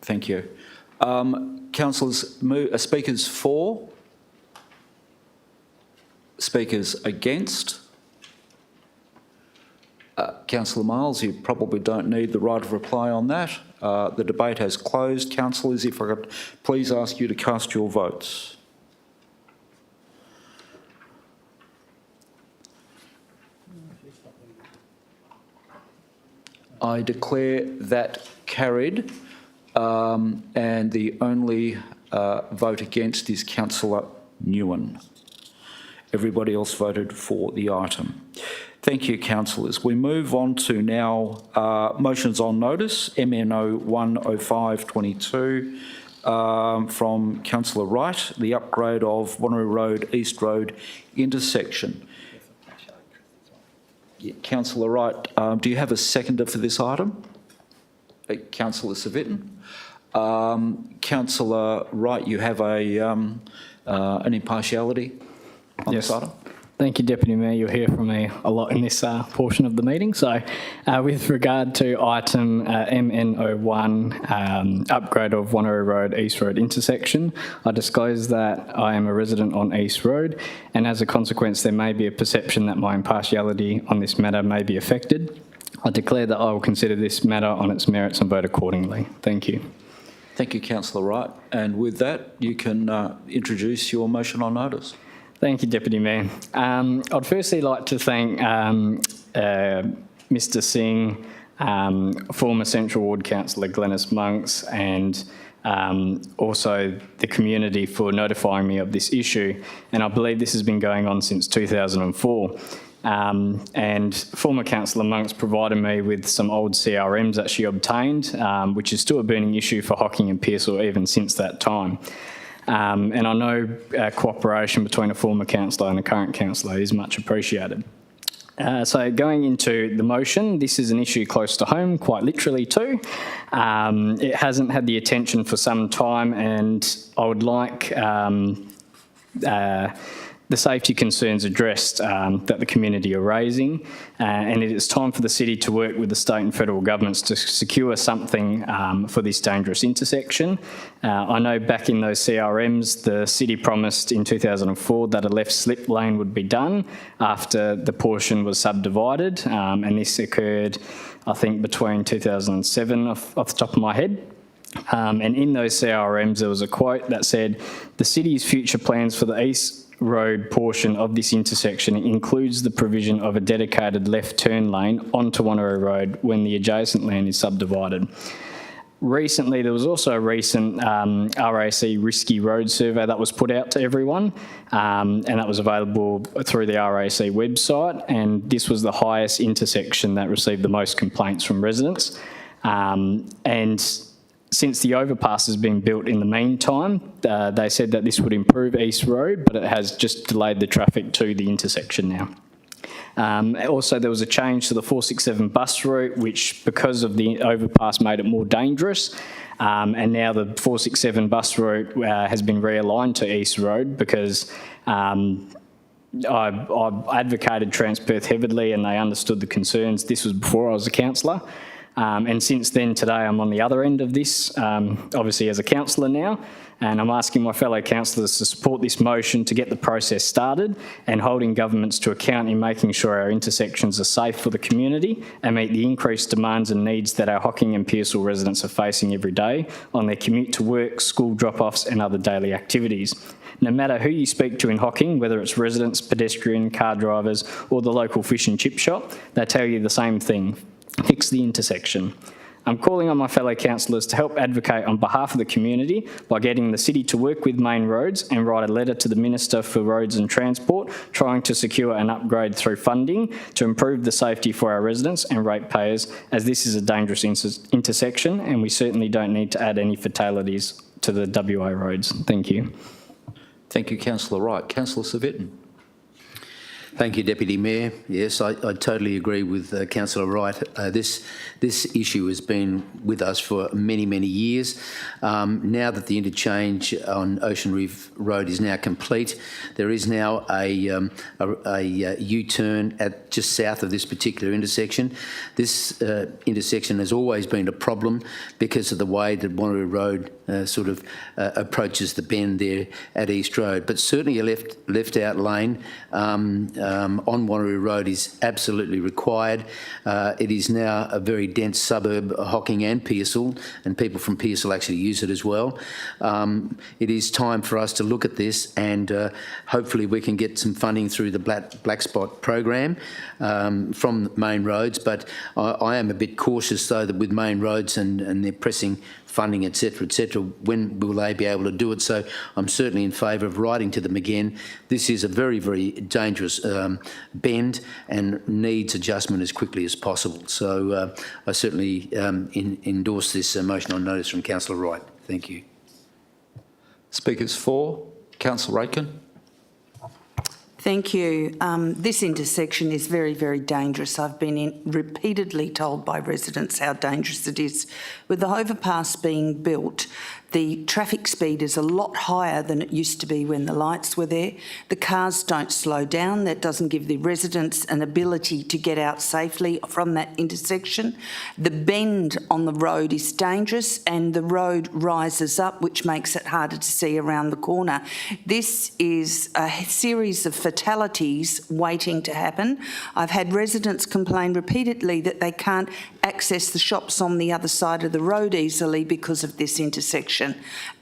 Thank you. Councillors, speakers for? Speakers against? Councillor Miles, you probably don't need the right of reply on that. The debate has closed. Councillors, if I could please ask you to cast your votes. I declare that carried, and the only vote against is Councillor Nguyen. Everybody else voted for the item. Thank you, councillors. We move on to now motions on notice, MNO 105-22, from Councillor Wright, the upgrade of Wanneroo Road, East Road intersection. Councillor Wright, do you have a seconder for this item? Councillor Civic. Councillor Wright, you have an impartiality on this item? Thank you, Deputy Mayor. You'll hear from me a lot in this portion of the meeting. So with regard to item MN01, upgrade of Wanneroo Road, East Road intersection, I disclose that I am a resident on East Road, and as a consequence there may be a perception that my impartiality on this matter may be affected. I declare that I will consider this matter on its merits and vote accordingly. Thank you. Thank you, Councillor Wright. And with that, you can introduce your motion on notice. Thank you, Deputy Mayor. I'd firstly like to thank Mr Singh, former Central Ward Councillor Glenys Monks, and also the community for notifying me of this issue. And I believe this has been going on since 2004. And former Councillor Monks provided me with some old CRMs that she obtained, which is still a burning issue for Hocking and Pearsall even since that time. And I know cooperation between a former councillor and a current councillor is much appreciated. So going into the motion, this is an issue close to home, quite literally too. It hasn't had the attention for some time, and I would like the safety concerns addressed that the community are raising, and it is time for the city to work with the state and federal governments to secure something for this dangerous intersection. I know back in those CRMs, the city promised in 2004 that a left slip lane would be done after the portion was subdivided, and this occurred, I think, between 2007 off the top of my head. And in those CRMs, there was a quote that said, "The city's future plans for the East Road portion of this intersection includes the provision of a dedicated left turn lane onto Wanneroo Road when the adjacent land is subdivided." Recently, there was also a recent RAC risky road survey that was put out to everyone, and that was available through the RAC website, and this was the highest intersection that received the most complaints from residents. And since the overpass has been built in the meantime, they said that this would improve East Road, but it has just delayed the traffic to the intersection now. Also, there was a change to the 467 bus route, which, because of the overpass, made it more dangerous. And now the 467 bus route has been realigned to East Road because I advocated Transperth heavily and they understood the concerns. This was before I was a councillor. And since then, today, I'm on the other end of this, obviously as a councillor now, and I'm asking my fellow councillors to support this motion to get the process started and holding governments to account in making sure our intersections are safe for the community and meet the increased demands and needs that our Hocking and Pearsall residents are facing every day on their commute to work, school drop-offs and other daily activities. No matter who you speak to in Hocking, whether it's residents, pedestrian, car drivers or the local fish and chip shop, they tell you the same thing: fix the intersection. I'm calling on my fellow councillors to help advocate on behalf of the community by getting the city to work with Main Roads and write a letter to the Minister for Roads and Transport trying to secure an upgrade through funding to improve the safety for our residents and ratepayers, as this is a dangerous intersection and we certainly don't need to add any fatalities to the WA roads. Thank you. Thank you, Councillor Wright. Councillor Civic. Thank you, Deputy Mayor. Yes, I totally agree with Councillor Wright. This issue has been with us for many, many years. Now that the interchange on Ocean Reef Road is now complete, there is now a U-turn at just south of this particular intersection. This intersection has always been a problem because of the way that Wanneroo Road sort of approaches the bend there at East Road. But certainly a left-out lane on Wanneroo Road is absolutely required. It is now a very dense suburb, Hocking and Pearsall, and people from Pearsall actually use it as well. It is time for us to look at this and hopefully we can get some funding through the Black Spot program from Main Roads, but I am a bit cautious though that with Main Roads and their pressing funding, etc., when will they be able to do it? So I'm certainly in favour of writing to them again. This is a very, very dangerous bend and needs adjustment as quickly as possible. So I certainly endorse this motion on notice from Councillor Wright. Thank you. Speakers for. Councillor Aitken. Thank you. This intersection is very, very dangerous. I've been repeatedly told by residents how dangerous it is. With the overpass being built, the traffic speed is a lot higher than it used to be when the lights were there. The cars don't slow down. That doesn't give the residents an ability to get out safely from that intersection. The bend on the road is dangerous and the road rises up, which makes it harder to see around the corner. This is a series of fatalities waiting to happen. I've had residents complain repeatedly that they can't access the shops on the other side of the road easily because of this intersection.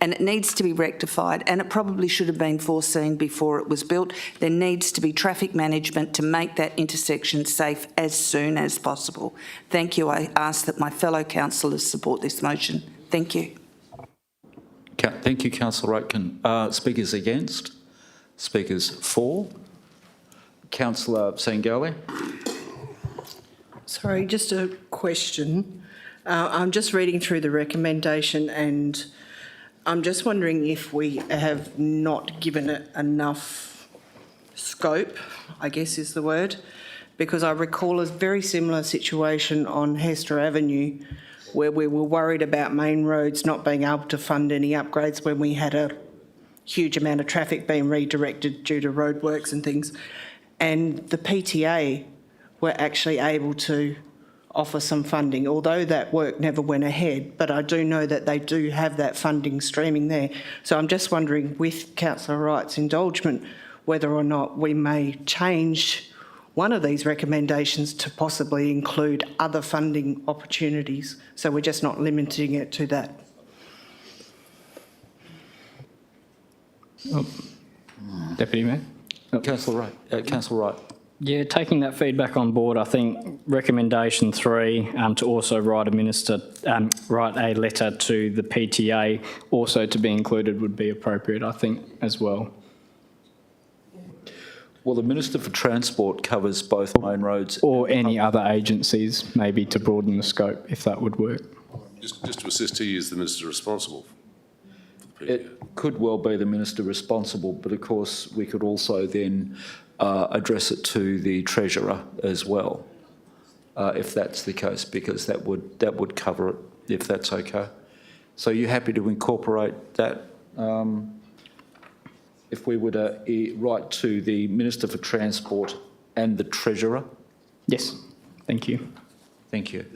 And it needs to be rectified, and it probably should have been foreseen before it was built. There needs to be traffic management to make that intersection safe as soon as possible. Thank you. I ask that my fellow councillors support this motion. Thank you. Thank you, Councillor Aitken. Speakers against? Speakers for? Councillor Sangali. Sorry, just a question. I'm just reading through the recommendation and I'm just wondering if we have not given it enough scope, I guess is the word, because I recall a very similar situation on Hester Avenue where we were worried about main roads not being able to fund any upgrades when we had a huge amount of traffic being redirected due to roadworks and things. And the PTA were actually able to offer some funding, although that work never went ahead, but I do know that they do have that funding streaming there. So I'm just wondering, with Councillor Wright's indulgement, whether or not we may change one of these recommendations to possibly include other funding opportunities, so we're just not limiting it to that. Deputy Mayor? Councillor Wright. Councillor Wright. Yeah, taking that feedback on board, I think recommendation 3 to also write a letter to the PTA also to be included would be appropriate, I think, as well. Well, the Minister for Transport covers both main roads. Or any other agencies, maybe to broaden the scope, if that would work. Just to assist, he is the Minister responsible for the PTA. It could well be the Minister responsible, but of course we could also then address it to the Treasurer as well, if that's the case, because that would cover it, if that's okay. So you're happy to incorporate that? If we were to write to the Minister for Transport and the Treasurer? Yes, thank you. Thank you.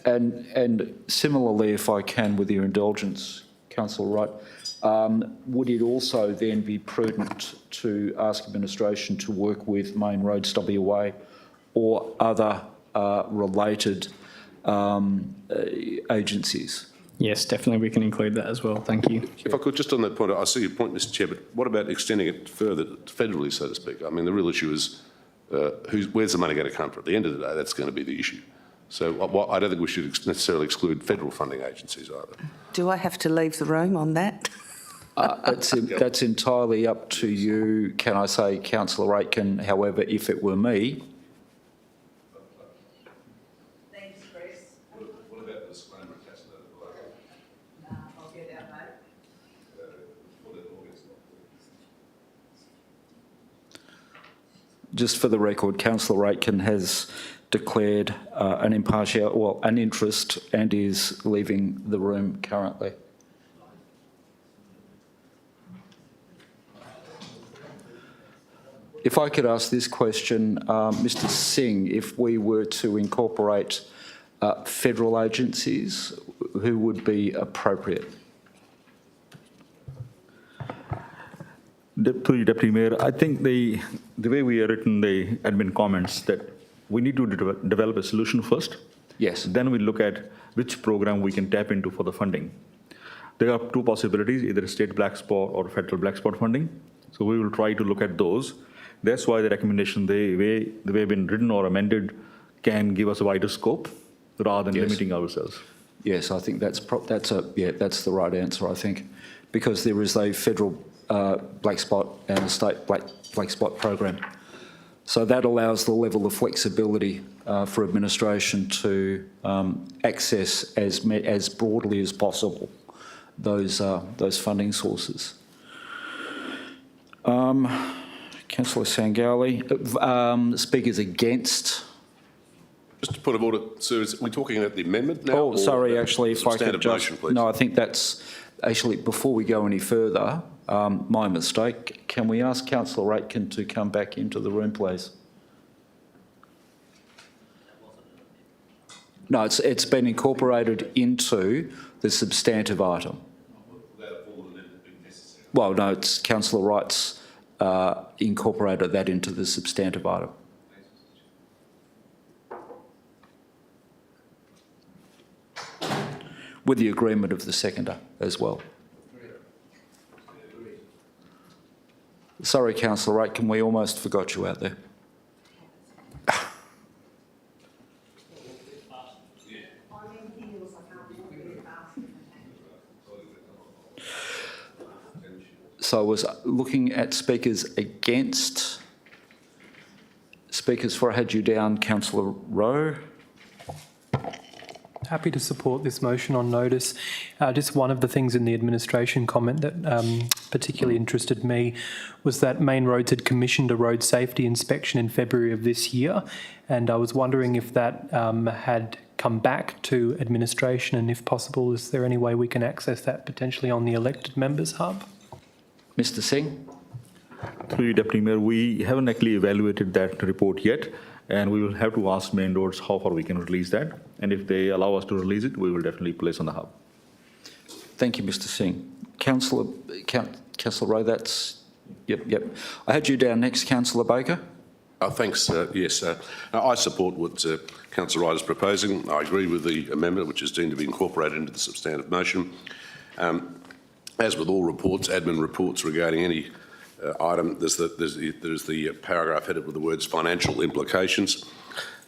And similarly, if I can, with your indulgence, Councillor Wright, would it also then be prudent to ask administration to work with Main Roads WA or other related agencies? Yes, definitely we can include that as well. Thank you. If I could, just on that point, I see your point, Mr Chair, but what about extending it further federally, so to speak? I mean, the real issue is where's the money going to come from? At the end of the day, that's going to be the issue. So I don't think we should necessarily exclude federal funding agencies either. Do I have to leave the room on that? That's entirely up to you. Can I say, Councillor Aitken, however, if it were me... Thanks, Chris. What about the disclaimer attached to that below? I'll get out, mate. Just for the record, Councillor Aitken has declared an interest and is leaving the room currently. If I could ask this question, Mr Singh, if we were to incorporate federal agencies, who would be appropriate? Deputy Mayor, I think the way we have written the admin comments, that we need to develop a solution first. Yes. Then we look at which program we can tap into for the funding. There are two possibilities, either state black spot or federal black spot funding. So we will try to look at those. That's why the recommendation, the way been written or amended, can give us a wider scope rather than limiting ourselves. Yes, I think that's the right answer, I think, because there is a federal black spot and a state black spot program. So that allows the level of flexibility for administration to access as broadly as possible those funding sources. Councillor Sangali. Speakers against. Just a point of order, sir, are we talking about the amendment now? Oh, sorry, actually, if I could substantive just... motion, please. No, I think that's... Actually, before we go any further, my mistake, can we ask Councillor Aitken to come back into the room, please? No, it's been incorporated into the substantive item. Well, no, it's Councillor Wright's incorporated that into the substantive item. With the agreement of the seconder as well. Sorry, Councillor Aitken, we almost forgot you out there. So I was looking at speakers against. Speakers for, I had you down, Councillor Rowe. Happy to support this motion on notice. Just one of the things in the administration comment that particularly interested me was that Main Roads had commissioned a road safety inspection in February of this year, and I was wondering if that had come back to administration, and if possible, is there any way we can access that potentially on the elected members hub? Mr. Singh. Through you, Deputy Mayor, we haven't actually evaluated that report yet, and we will have to ask Main Roads how far we can release that. And if they allow us to release it, we will definitely place on the hub. Thank you, Mr. Singh. Councillor Rowe, that's... Yep. I had you down next, Councillor Baker. Thanks, yes. I support what Councillor Wright is proposing. I agree with the amendment, which is deemed to be incorporated into the substantive motion. As with all reports, admin reports regarding any item, there's the paragraph headed with the words financial implications,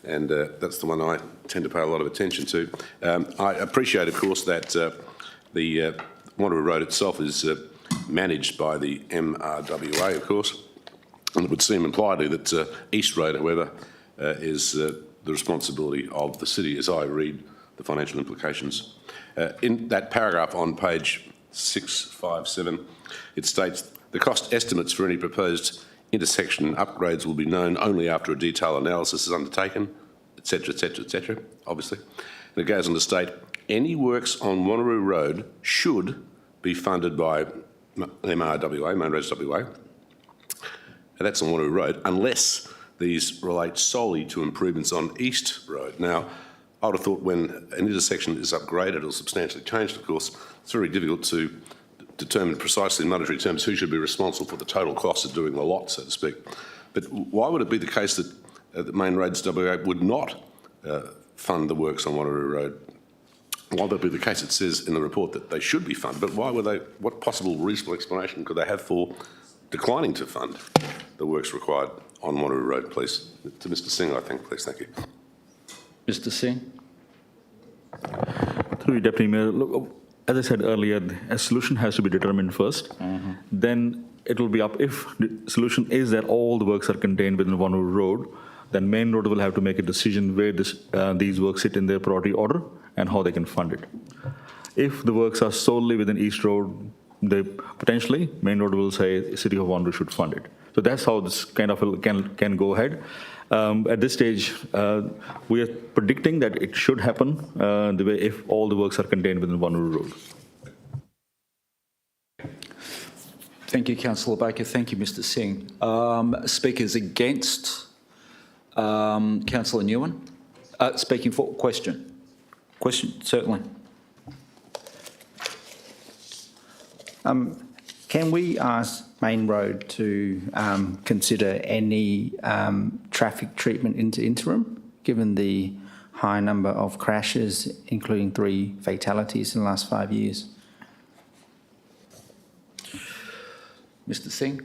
and that's the one I tend to pay a lot of attention to. I appreciate, of course, that the Wanneroo Road itself is managed by the MRWA, of course, and it would seem impliedly that East Road, however, is the responsibility of the city, as I read the financial implications. In that paragraph on page 657, it states the cost estimates for any proposed intersection upgrades will be known only after a detailed analysis is undertaken, etc., obviously. And it goes on to state, any works on Wanneroo Road should be funded by MRWA, Main Roads WA, and that's on Wanneroo Road, unless these relate solely to improvements on East Road. Now, I would have thought when an intersection is upgraded or substantially changed, of course, it's very difficult to determine precisely in monetary terms who should be responsible for the total cost of doing the lot, so to speak. But why would it be the case that the Main Roads WA would not fund the works on Wanneroo Road? Why would it be the case? It says in the report that they should be funded, but why would they? What possible reasonable explanation could they have for declining to fund the works required on Wanneroo Road, please? To Mr. Singh, I think, please. Thank you. Mr. Singh. Through you, Deputy Mayor, look, as I said earlier, a solution has to be determined first. Then it will be up, if the solution is that all the works are contained within Wanneroo Road, then Main Road will have to make a decision where these works sit in their priority order and how they can fund it. If the works are solely within East Road, they potentially, Main Road will say City of Wanneroo should fund it. So that's how this kind of can go ahead. At this stage, we are predicting that it should happen the way if all the works are contained within Wanneroo Road. Thank you, Councillor Baker. Thank you, Mr. Singh. Speakers against, Councillor Newen. Speaking for question. Question, certainly. Can we ask Main Road to consider any traffic treatment into interim, given the high number of crashes, including 3 fatalities in the last 5 years? Mr. Singh.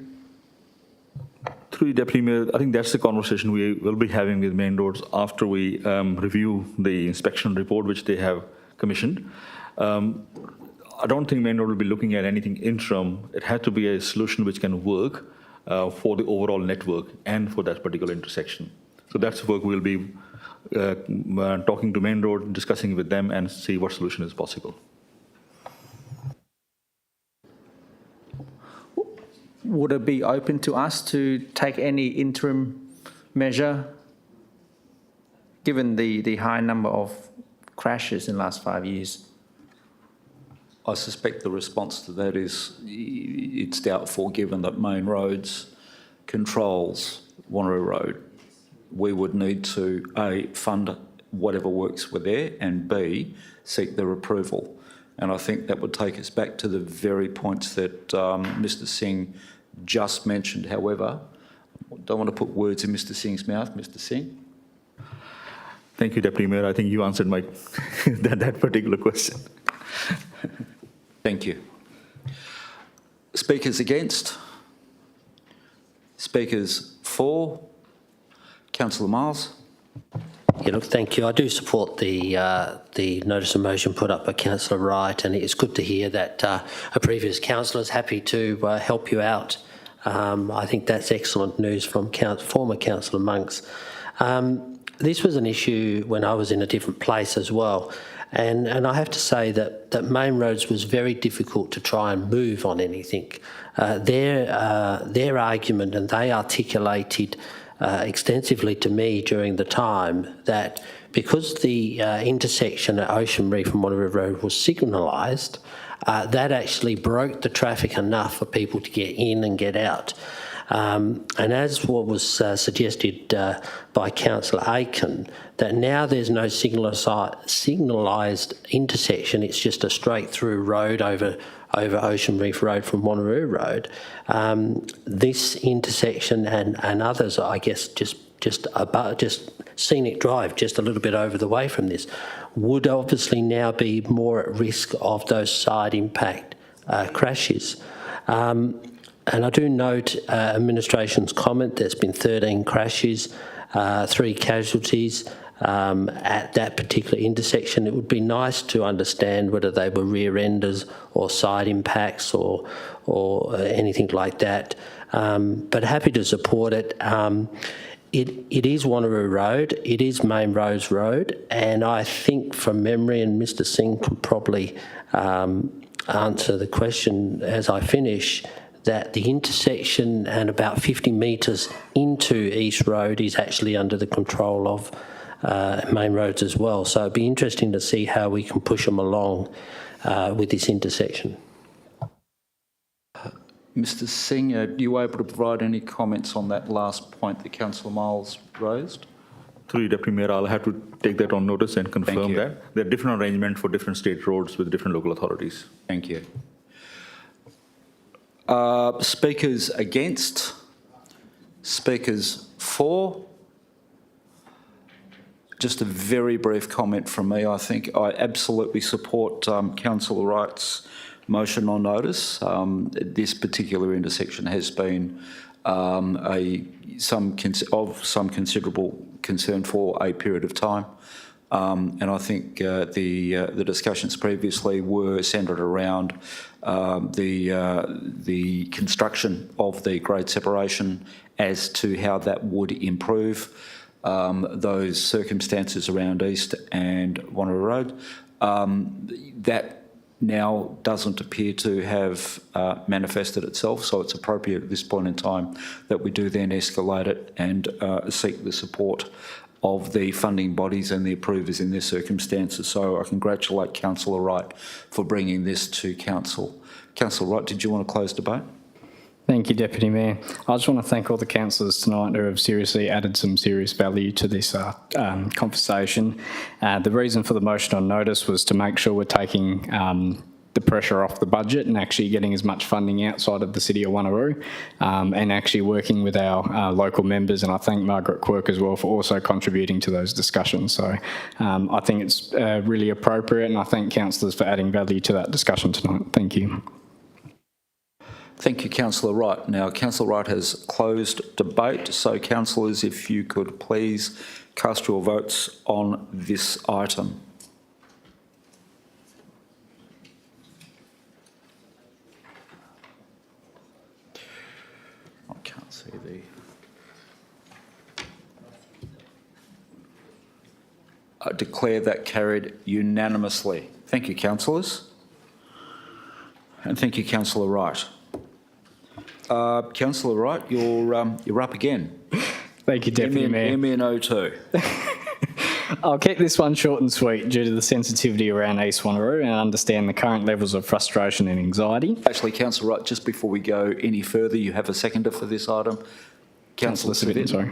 Through Deputy Mayor, I think that's the conversation we will be having with Main Roads after we review the inspection report which they have commissioned. I don't think Main Road will be looking at anything interim. It had to be a solution which can work for the overall network and for that particular intersection. So that's work we'll be talking to Main Road, discussing with them and see what solution is possible. would it be open to us to take any interim measure, given the high number of crashes in the last 5 years? I suspect the response to that is it's doubtful, given that Main Roads controls Wanneroo Road. We would need to, A, fund whatever works were there, and B, seek their approval. And I think that would take us back to the very points that Mr Singh just mentioned. However, I don't want to put words in Mr Singh's mouth. Mr Singh? Thank you, Deputy Mayor. I think you answered my that particular question. Thank you. Speakers against? Speakers for? Councillor Miles? Yeah, look, thank you. I do support the notice of motion put up by Councillor Wright, and it's good to hear that a previous councillor is happy to help you out. I think that's excellent news from former Councillor Monks. This was an issue when I was in a different place as well. And I have to say that Main Roads was very difficult to try and move on anything. Their argument, and they articulated extensively to me during the time, that because the intersection at Ocean Reef and Wanneroo Road was signalised, that actually broke the traffic enough for people to get in and get out. And as what was suggested by Councillor Aiken, that now there's no signalised intersection, it's just a straight through road over Ocean Reef Road from Wanneroo Road. This intersection and others, I guess, just Scenic Drive, just a little bit over the way from this, would obviously now be more at risk of those side impact crashes. And I do note administration's comment, there's been 13 crashes, 3 casualties at that particular intersection. It would be nice to understand whether they were rear enders or side impacts or anything like that. But happy to support it. It is Wanneroo Road, it is Main Roads Road, and I think from memory, and Mr Singh could probably answer the question as I finish, that the intersection and about 50 metres into East Road is actually under the control of Main Roads as well. So it'd be interesting to see how we can push them along with this intersection. Mr Singh, are you able to provide any comments on that last point that Councillor Miles raised? Through you, Deputy Mayor, I'll have to take that on notice and confirm that. There are different arrangements for different state roads with different local authorities. Thank you. Speakers against? Speakers for? Just a very brief comment from me. I think I absolutely support Councillor Wright's motion on notice. This particular intersection has been some considerable concern for a period of time. And I think the discussions previously were centred around the construction of the grade separation as to how that would improve those circumstances around East and Wanneroo Road. That now doesn't appear to have manifested itself, so it's appropriate at this point in time that we do then escalate it and seek the support of the funding bodies and the approvers in their circumstances. So I congratulate Councillor Wright for bringing this to Council. Councillor Wright, did you want to close debate? Thank you, Deputy Mayor. I just want to thank all the councillors tonight who have seriously added some serious value to this conversation. The reason for the motion on notice was to make sure we're taking the pressure off the budget and actually getting as much funding outside of the City of Wanneroo and actually working with our local members. And I thank Margaret Quirk as well for also contributing to those discussions. So I think it's really appropriate, and I thank councillors for adding value to that discussion tonight. Thank you. Thank you, Councillor Wright. Now, Councillor Wright has closed debate, so councillors, if you could please cast your votes on this item. I can't see the... I declare that carried unanimously. Thank you, councillors. And thank you, Councillor Wright. Councillor Wright, you're up again. Thank you, Deputy Mayor. MN02. I'll keep this one short and sweet due to the sensitivity around East Wanneroo and understand the current levels of frustration and anxiety. Actually, Councillor Wright, just before we go any further, you have a seconder for this item. Councillor Civic, sorry.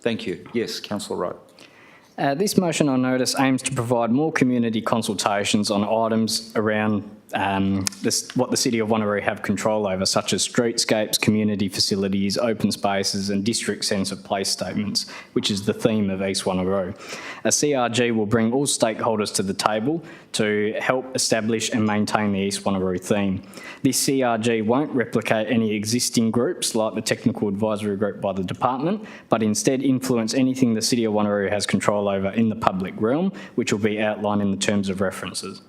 Thank you. Yes, Councillor Wright. This motion on notice aims to provide more community consultations on items around what the City of Wanneroo have control over, such as streetscapes, community facilities, open spaces and district sense of place statements, which is the theme of East Wanneroo. A CRG will bring all stakeholders to the table to help establish and maintain the East Wanneroo theme. This CRG won't replicate any existing groups like the Technical Advisory Group by the Department, but instead influence anything the City of Wanneroo has control over in the public realm, which will be outlined in the terms of references.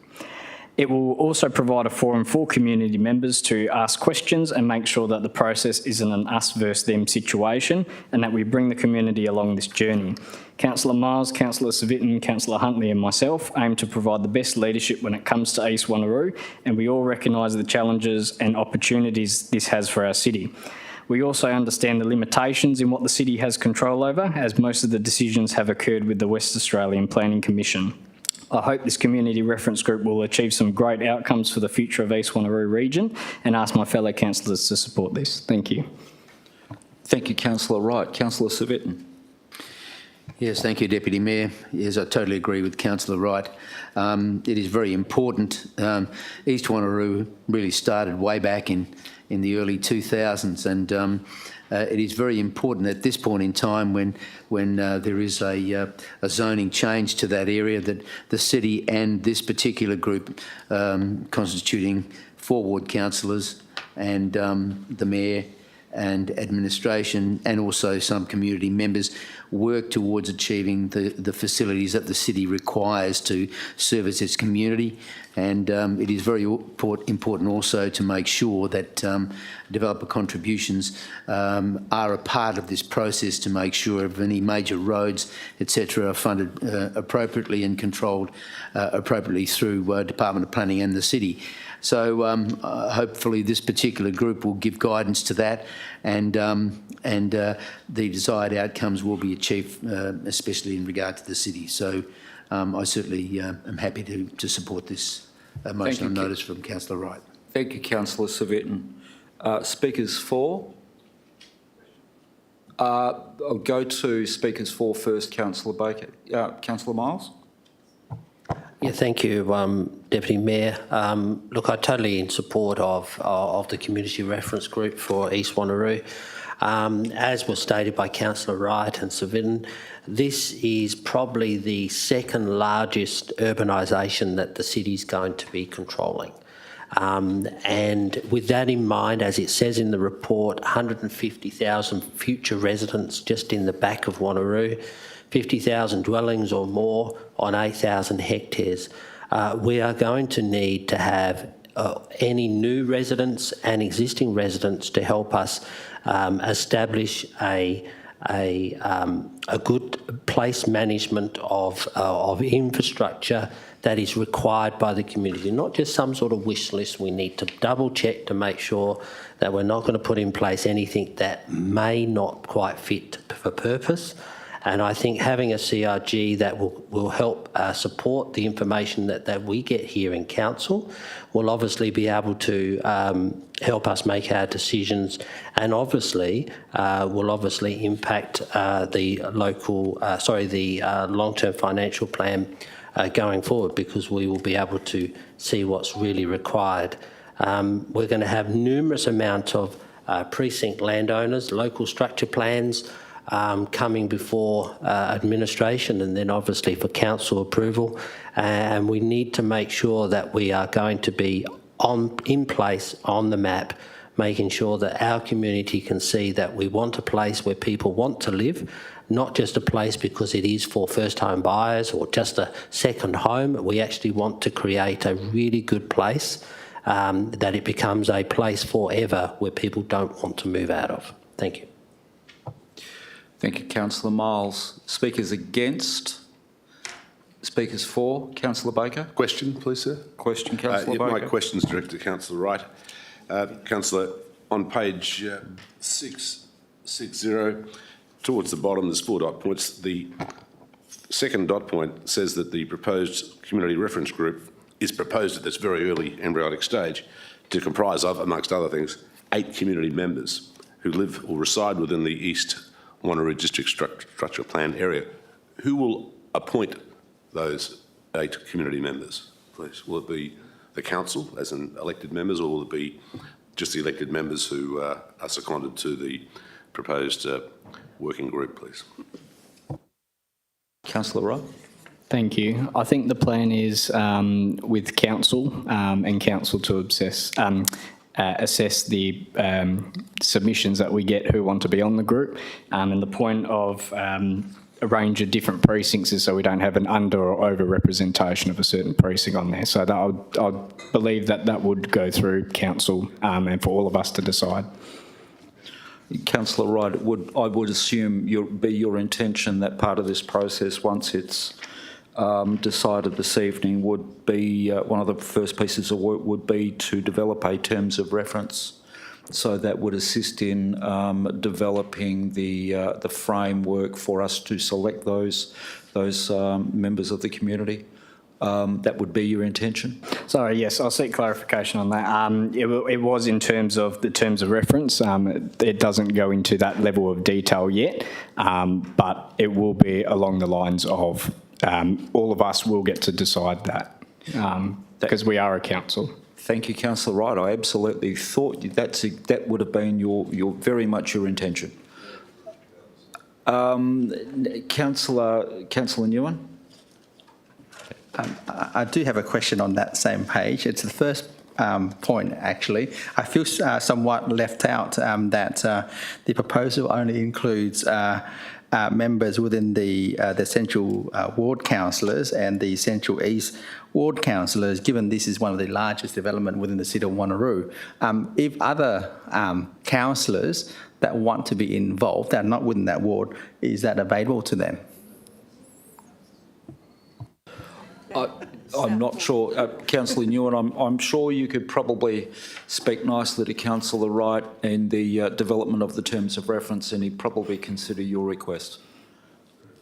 It will also provide a forum for community members to ask questions and make sure that the process isn't an us versus them situation and that we bring the community along this journey. Councillor Miles, Councillor Civic, Councillor Huntley and myself aim to provide the best leadership when it comes to East Wanneroo, and we all recognise the challenges and opportunities this has for our city. We also understand the limitations in what the city has control over, as most of the decisions have occurred with the West Australian Planning Commission. I hope this community reference group will achieve some great outcomes for the future of East Wanneroo region and ask my fellow councillors to support this. Thank you. Thank you, Councillor Wright. Councillor Civic. Yes, thank you, Deputy Mayor. Yes, I totally agree with Councillor Wright. It is very important. East Wanneroo really started way back in the early 2000s, and it is very important at this point in time when there is a zoning change to that area that the city and this particular group constituting 4 ward councillors and the mayor and administration and also some community members work towards achieving the facilities that the city requires to service its community. And it is very important also to make sure that developer contributions are a part of this process to make sure of any major roads, etc., are funded appropriately and controlled appropriately through Department of Planning and the city. So hopefully this particular group will give guidance to that, and the desired outcomes will be achieved, especially in regard to the city. So I certainly am happy to support this motion on notice from Councillor Wright. Thank you, Councillor Civic. Speakers for? I'll go to speakers for first, Councillor Baker. Councillor Miles? Yeah, thank you, Deputy Mayor. Look, I'm totally in support of the community reference group for East Wanneroo. As was stated by Councillor Wright and Savin, this is probably the second largest urbanisation that the city is going to be controlling. And with that in mind, as it says in the report, 150,000 future residents just in the back of Wanneroo, 50,000 dwellings or more on 8,000 hectares. We are going to need to have any new residents and existing residents to help us establish a good place management of infrastructure that is required by the community, not just some sort of wish list. We need to double check to make sure that we're not going to put in place anything that may not quite fit for purpose. And I think having a CRG that will help support the information that we get here in council will obviously be able to help us make our decisions, and obviously will obviously impact the long-term financial plan going forward, because we will be able to see what's really required. We're going to have numerous amounts of precinct landowners, local structure plans, coming before administration and then obviously for council approval, and we need to make sure that we are going to be in place on the map, making sure that our community can see that we want a place where people want to live, not just a place because it is for first home buyers or just a second home. We actually want to create a really good place that it becomes a place forever where people don't want to move out of. Thank you. Thank you, Councillor Miles. Speakers against? Speakers for? Councillor Baker? Question, please, sir. Question, Councillor Baker. My question is directed to Councillor Wright. Councillor, on page 660, towards the bottom, there's 4 dot points. The second dot point says that the proposed community reference group is proposed at this very early embryonic stage to comprise of, amongst other things, 8 community members who live or reside within the East Wanneroo District Structure Plan area. Who will appoint those 8 community members, please? Will it be the council as in elected members, or will it be just the elected members who are seconded to the proposed working group, please? Councillor Wright. Thank you. I think the plan is with council and council to assess the submissions that we get who want to be on the group, and the point of a range of different precincts is so we don't have an under or over representation of a certain precinct on there. So that I'd believe that would go through council and for all of us to decide. Councillor Wright, I would assume be your intention that part of this process, once it's decided this evening, would be one of the first pieces of work would be to develop a terms of reference. So that would assist in developing the framework for us to select those members of the community. That would be your intention? Sorry, yes, I'll seek clarification on that. It was in terms of the terms of reference. It doesn't go into that level of detail yet, but it will be along the lines of all of us will get to decide that because we are a council. Thank you, Councillor Wright. I absolutely thought that would have been your very much your intention. Councillor Nguyen. I do have a question on that same page. It's the first point, actually. I feel somewhat left out that the proposal only includes members within the Central Ward Councillors and the Central East Ward Councillors, given this is one of the largest development within the City of Wanneroo. If other councillors that want to be involved, that are not within that ward, is that available to them? I'm not sure. Councillor Nguyen, I'm sure you could probably speak nicely to Councillor Wright in the development of the terms of reference, and he'd probably consider your request.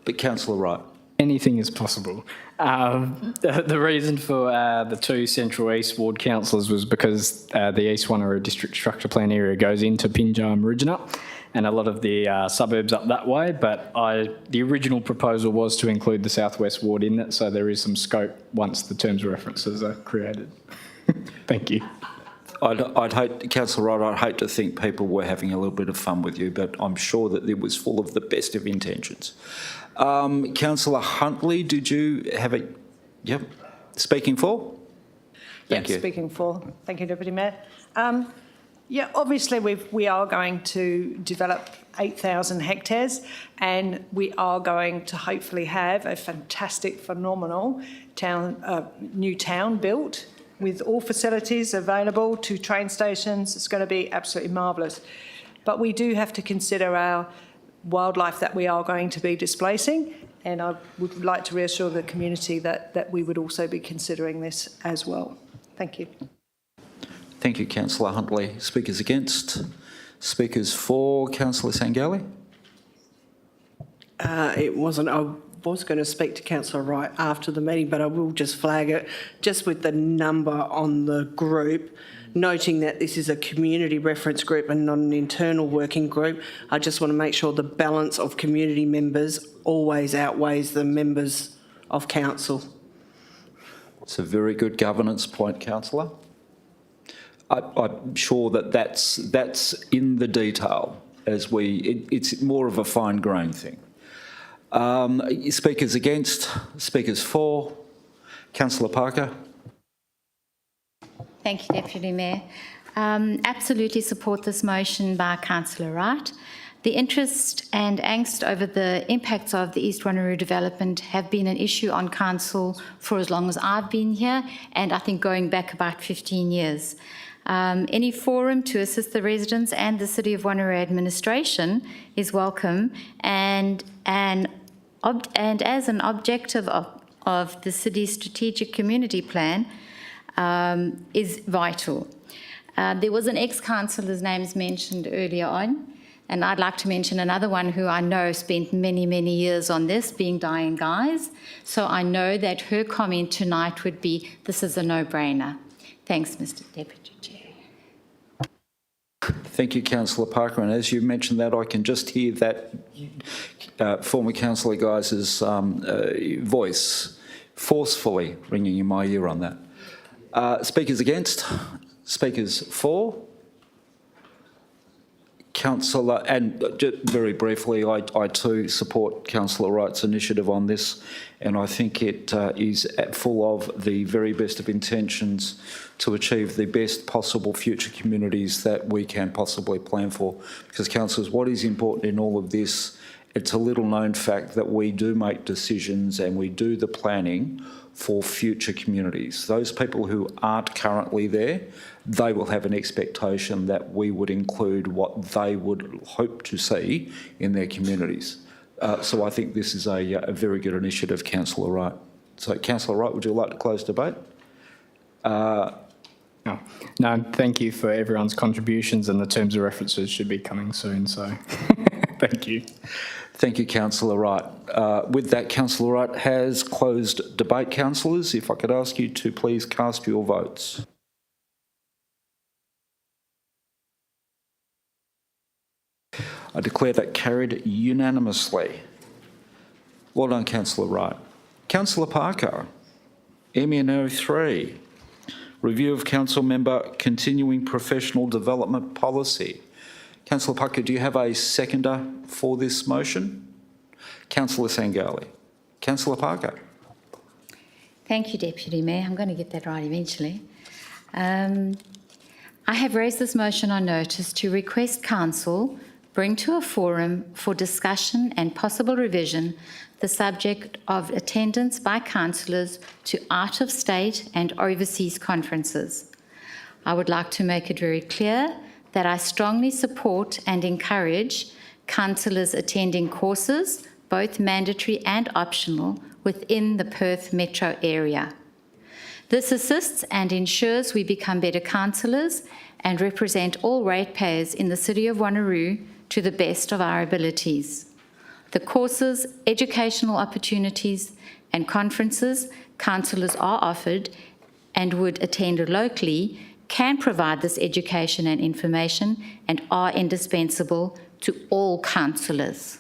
But Councillor Wright. Anything is possible. The reason for the 2 Central East Ward Councillors was because the East Wanneroo District Structure Plan area goes into Pinjar and Marigina, and a lot of the suburbs up that way, but the original proposal was to include the Southwest Ward in it, so there is some scope once the terms of references are created. Thank you. I'd hate, Councillor Wright, I'd hate to think people were having a little bit of fun with you, but I'm sure that it was full of the best of intentions. Councillor Huntley, did you have a... Yep. Speaking for? Thank you. Speaking for. Thank you, Deputy Mayor. Yeah, obviously we are going to develop 8,000 hectares, and we are going to hopefully have a fantastic, phenomenal new town built with all facilities available to train stations. It's going to be absolutely marvellous. But we do have to consider our wildlife that we are going to be displacing, and I would like to reassure the community that we would also be considering this as well. Thank you. Thank you, Councillor Huntley. Speakers against? Speakers for? Councillor Sangali? It wasn't. I was going to speak to Councillor Wright after the meeting, but I will just flag it, just with the number on the group, noting that this is a community reference group and not an internal working group. I just want to make sure the balance of community members always outweighs the members of council. It's a very good governance point, Councillor. I'm sure that's in the detail as it's more of a fine-grained thing. Speakers against, speakers for. Councillor Parker. Thank you, Deputy Mayor. Absolutely support this motion by Councillor Wright. The interest and angst over the impacts of the East Wanneroo development have been an issue on council for as long as I've been here, and I think going back about 15 years. Any forum to assist the residents and the City of Wanneroo administration is welcome, and as an objective of the city's strategic community plan is vital. There was an ex-councillor's names mentioned earlier on, and I'd like to mention another one who I know spent many, many years on this, being Diane Guys. So I know that her comment tonight would be, this is a no-brainer. Thanks, Mr Deputy Chair. Thank you, Councillor Parker. And as you mentioned that, I can just hear that former Councillor Guys' voice forcefully ringing in my ear on that. Speakers against? Speakers for? Councillor, and just very briefly, I too support Councillor Wright's initiative on this, and I think it is full of the very best of intentions to achieve the best possible future communities that we can possibly plan for. Because, councillors, what is important in all of this, it's a little known fact that we do make decisions and we do the planning for future communities. Those people who aren't currently there, they will have an expectation that we would include what they would hope to see in their communities. So I think this is a very good initiative, Councillor Wright. So, Councillor Wright, would you like to close debate? No, thank you for everyone's contributions, and the terms of references should be coming soon, so thank you. Thank you, Councillor Wright. With that, Councillor Wright has closed debate. Councillors, if I could ask you to please cast your votes. I declare that carried unanimously. Well done, Councillor Wright. Councillor Parker, MENO 3, review of Council Member Continuing Professional Development Policy. Councillor Parker, do you have a seconder for this motion? Councillor Sangali. Councillor Parker. Thank you, Deputy Mayor. I'm going to get that right eventually. I have raised this motion on notice to request Council bring to a forum for discussion and possible revision the subject of attendance by councillors to out-of-state and overseas conferences. I would like to make it very clear that I strongly support and encourage councillors attending courses, both mandatory and optional, within the Perth metro area. This assists and ensures we become better councillors and represent all ratepayers in the City of Wanneroo to the best of our abilities. The courses, educational opportunities and conferences councillors are offered and would attend locally can provide this education and information and are indispensable to all councillors.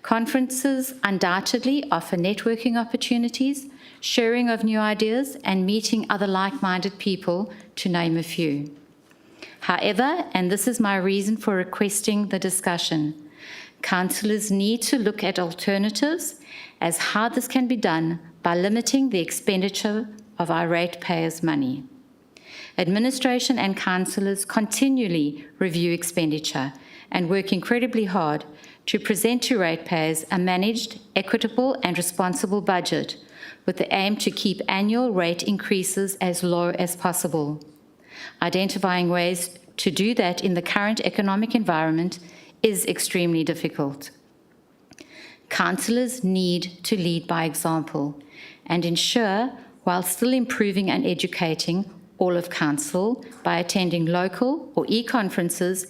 Conferences undoubtedly offer networking opportunities, sharing of new ideas and meeting other like-minded people, to name a few. However, and this is my reason for requesting the discussion, councillors need to look at alternatives as how this can be done by limiting the expenditure of our ratepayers' money. Administration and councillors continually review expenditure and work incredibly hard to present to ratepayers a managed, equitable and responsible budget with the aim to keep annual rate increases as low as possible. Identifying ways to do that in the current economic environment is extremely difficult. Councillors need to lead by example and ensure, while still improving and educating all of council by attending local or e-conferences,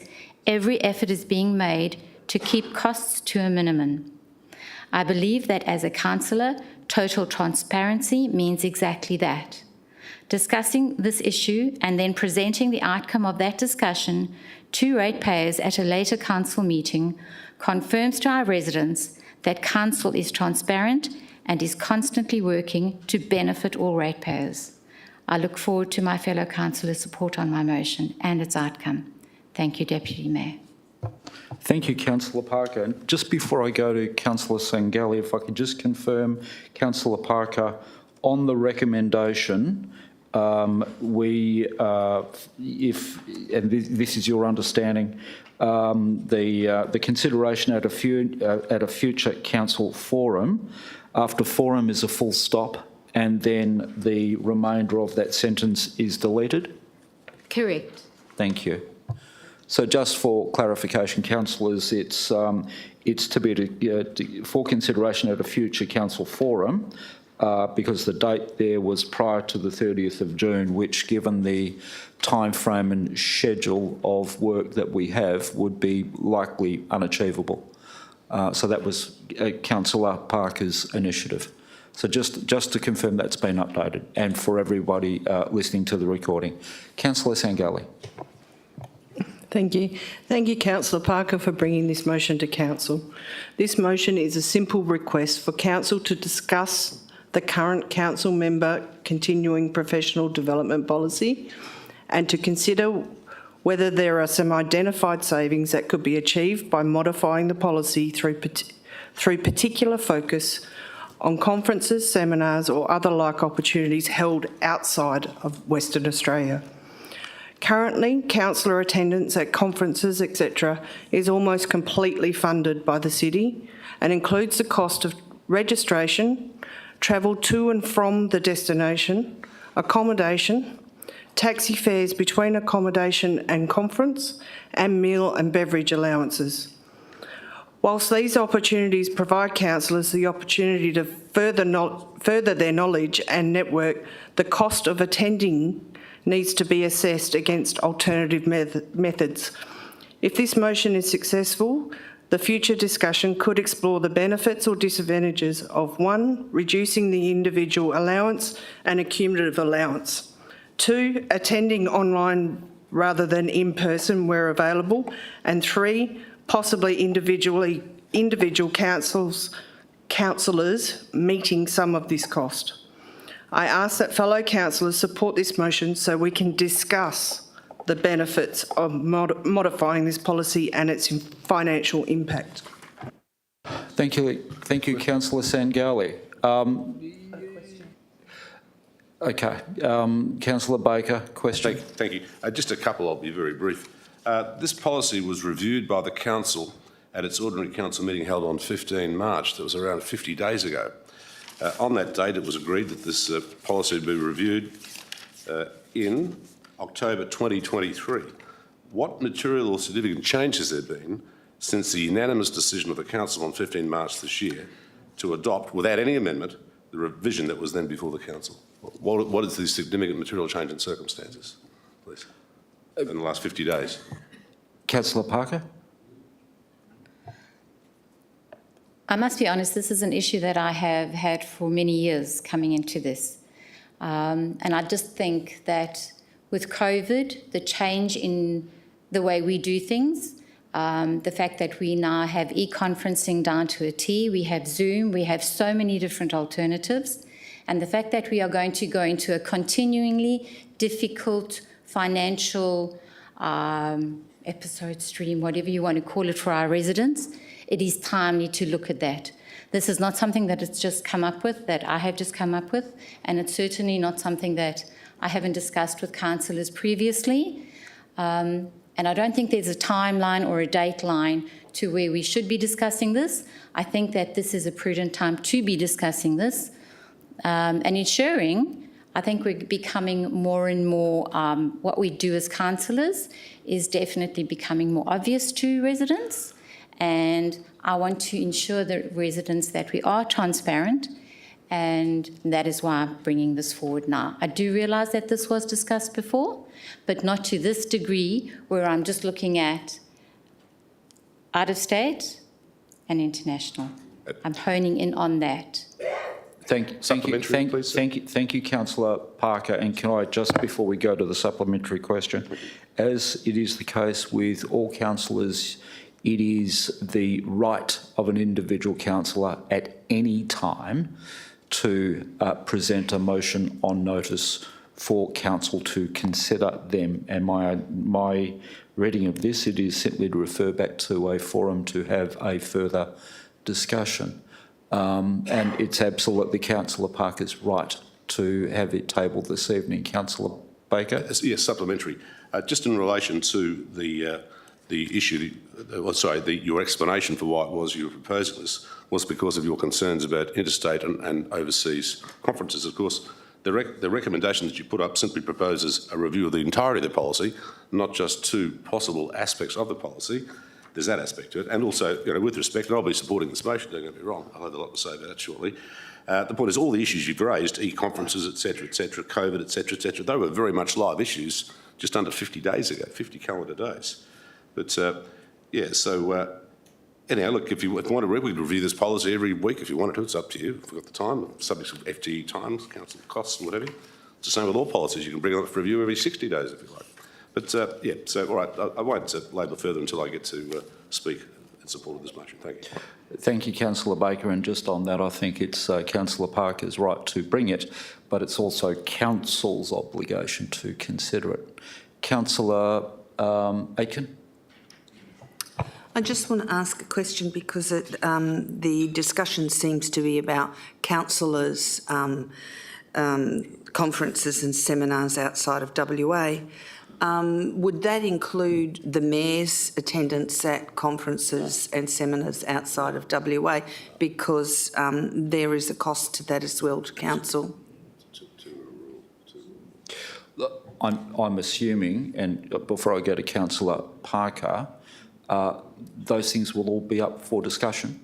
every effort is being made to keep costs to a minimum. I believe that as a councillor, total transparency means exactly that. Discussing this issue and then presenting the outcome of that discussion to ratepayers at a later council meeting confirms to our residents that council is transparent and is constantly working to benefit all ratepayers. I look forward to my fellow councillors' support on my motion and its outcome. Thank you, Deputy Mayor. Thank you, Councillor Parker. And just before I go to Councillor Sangali, if I could just confirm, Councillor Parker, on the recommendation, this is your understanding, the consideration at a future council forum, after forum is a full stop, and then the remainder of that sentence is deleted? Correct. Thank you. So just for clarification, councillors, it's to be for consideration at a future council forum. because the date there was prior to the 30th of June, which, given the time frame and schedule of work that we have, would be likely unachievable. So that was Councillor Parker's initiative. So just to confirm that's been updated, and for everybody listening to the recording. Councillor Sangali. Thank you. Thank you, Councillor Parker, for bringing this motion to Council. This motion is a simple request for Council to discuss the current Council member continuing professional development policy and to consider whether there are some identified savings that could be achieved by modifying the policy through particular focus on conferences, seminars or other like opportunities held outside of Western Australia. Currently, councillor attendance at conferences, etc., is almost completely funded by the city and includes the cost of registration, travel to and from the destination, accommodation, taxi fares between accommodation and conference, and meal and beverage allowances. Whilst these opportunities provide councillors the opportunity to further their knowledge and network, the cost of attending needs to be assessed against alternative methods. If this motion is successful, the future discussion could explore the benefits or disadvantages of 1, reducing the individual allowance and a cumulative allowance, 2, attending online rather than in person where available, and 3, possibly individual councillors meeting some of this cost. I ask that fellow councillors support this motion so we can discuss the benefits of modifying this policy and its financial impact. Thank you, Councillor Sangali. Okay, Councillor Baker, question. Thank you. Just a couple, I'll be very brief. This policy was reviewed by the council at its ordinary council meeting held on 15 March. That was around 50 days ago. On that date, it was agreed that this policy would be reviewed in October 2023. What material or significant change has there been since the unanimous decision of the council on 15 March this year to adopt, without any amendment, the revision that was then before the council? What is the significant material change in circumstances, please, in the last 50 days? Councillor Parker? I must be honest, this is an issue that I have had for many years coming into this. And I just think that with COVID, the change in the way we do things, the fact that we now have e-conferencing down to a T, we have Zoom, we have so many different alternatives, and the fact that we are going to go into a continuingly difficult financial episode stream, whatever you want to call it, for our residents, it is timely to look at that. This is not something that it's just come up with, that I have just come up with, and it's certainly not something that I haven't discussed with councillors previously. And I don't think there's a timeline or a date line to where we should be discussing this. I think that this is a prudent time to be discussing this and ensuring, I think we're becoming more and more, what we do as councillors is definitely becoming more obvious to residents. And I want to ensure that residents that we are transparent, and that is why I'm bringing this forward now. I do realise that this was discussed before, but not to this degree where I'm just looking at out of state and international. I'm honing in on that. Thank you, Councillor Parker. And can I, just before we go to the supplementary question, as it is the case with all councillors, it is the right of an individual councillor at any time to present a motion on notice for council to consider them. And my reading of this, it is simply to refer back to a forum to have a further discussion. And it's absolutely Councillor Parker's right to have it tabled this evening. Councillor Baker? Yes, supplementary. Just in relation to the issue, your explanation for why it was you were proposing this was because of your concerns about interstate and overseas conferences. Of course, the recommendation that you put up simply proposes a review of the entirety of the policy, not just two possible aspects of the policy. there's that aspect to it. And also, with respect, and I'll be supporting this motion, don't get me wrong, I'll have a lot to say about that shortly. The point is all the issues you've raised, e-conferences, et cetera, COVID, et cetera, they were very much live issues just under 50 days ago, 50 calendar days. But, anyhow, look, if you want to, we could review this policy every week if you wanted to. It's up to you. If we've got the time, subject to FTE times, council costs and whatever. It's the same with all policies. You can bring it up for review every 60 days if you like. But, so, all right, I won't labour further until I get to speak in support of this motion. Thank you. Thank you, Councillor Baker. And just on that, I think it's Councillor Parker's right to bring it, but it's also Council's obligation to consider it. Councillor Aiken. I just want to ask a question because the discussion seems to be about councillors' conferences and seminars outside of WA. Would that include the Mayor's attendance at conferences and seminars outside of WA? Because there is a cost to that as well to Council. I'm assuming, and before I go to Councillor Parker, those things will all be up for discussion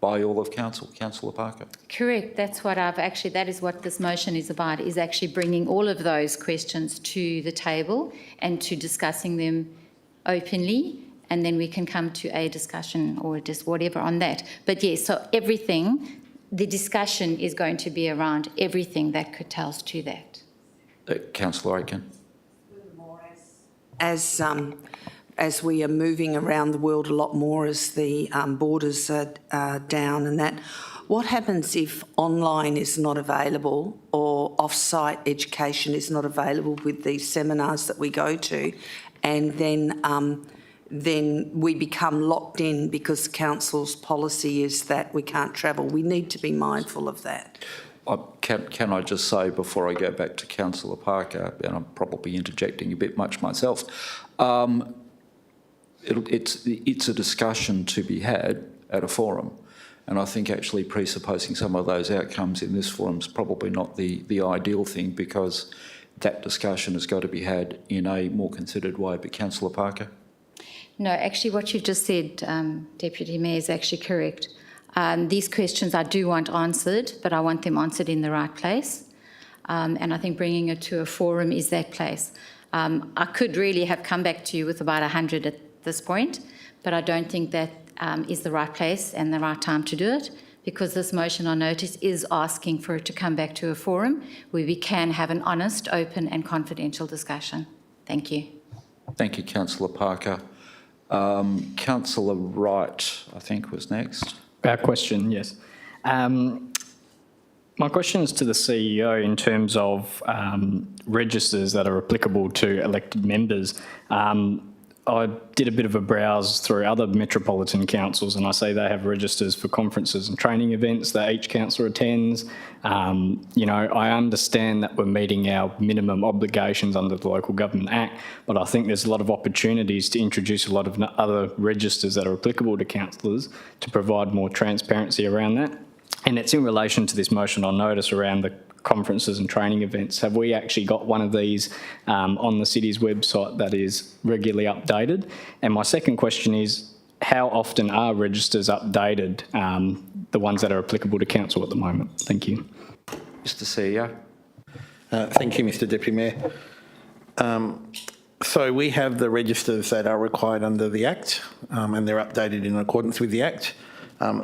by all of Council. Councillor Parker. Correct. That's what that is what this motion is about, is actually bringing all of those questions to the table and to discussing them openly, and then we can come to a discussion or just whatever on that. But yes, so everything, the discussion is going to be around everything that pertains to that. Councillor Aiken. As we are moving around the world a lot more, as the borders are down and that, what happens if online is not available or off-site education is not available with these seminars that we go to, and then we become locked in because Council's policy is that we can't travel? We need to be mindful of that. Can I just say before I go back to Councillor Parker, and I'm probably interjecting a bit much myself, it's a discussion to be had at a forum, and I think actually presupposing some of those outcomes in this forum is probably not the ideal thing, because that discussion has got to be had in a more considered way. But Councillor Parker? No, actually what you've just said, Deputy Mayor, is actually correct. These questions I do want answered, but I want them answered in the right place, and I think bringing it to a forum is that place. I could really have come back to you with about 100 at this point, but I don't think that is the right place and the right time to do it, because this motion on notice is asking for it to come back to a forum where we can have an honest, open and confidential discussion. Thank you. Thank you, Councillor Parker. Councillor Wright, I think, was next. Question, yes. My question is to the CEO in terms of registers that are applicable to elected members. I did a bit of a browse through other metropolitan councils, and I see they have registers for conferences and training events that each councillor attends. I understand that we're meeting our minimum obligations under the Local Government Act, but I think there's a lot of opportunities to introduce a lot of other registers that are applicable to councillors to provide more transparency around that. And it's in relation to this motion on notice around the conferences and training events. Have we actually got one of these on the city's website that is regularly updated? And my second question is, how often are registers updated, the ones that are applicable to council at the moment? Thank you. Mr. CEO. Thank you, Mr. Deputy Mayor. So we have the registers that are required under the Act, and they're updated in accordance with the Act.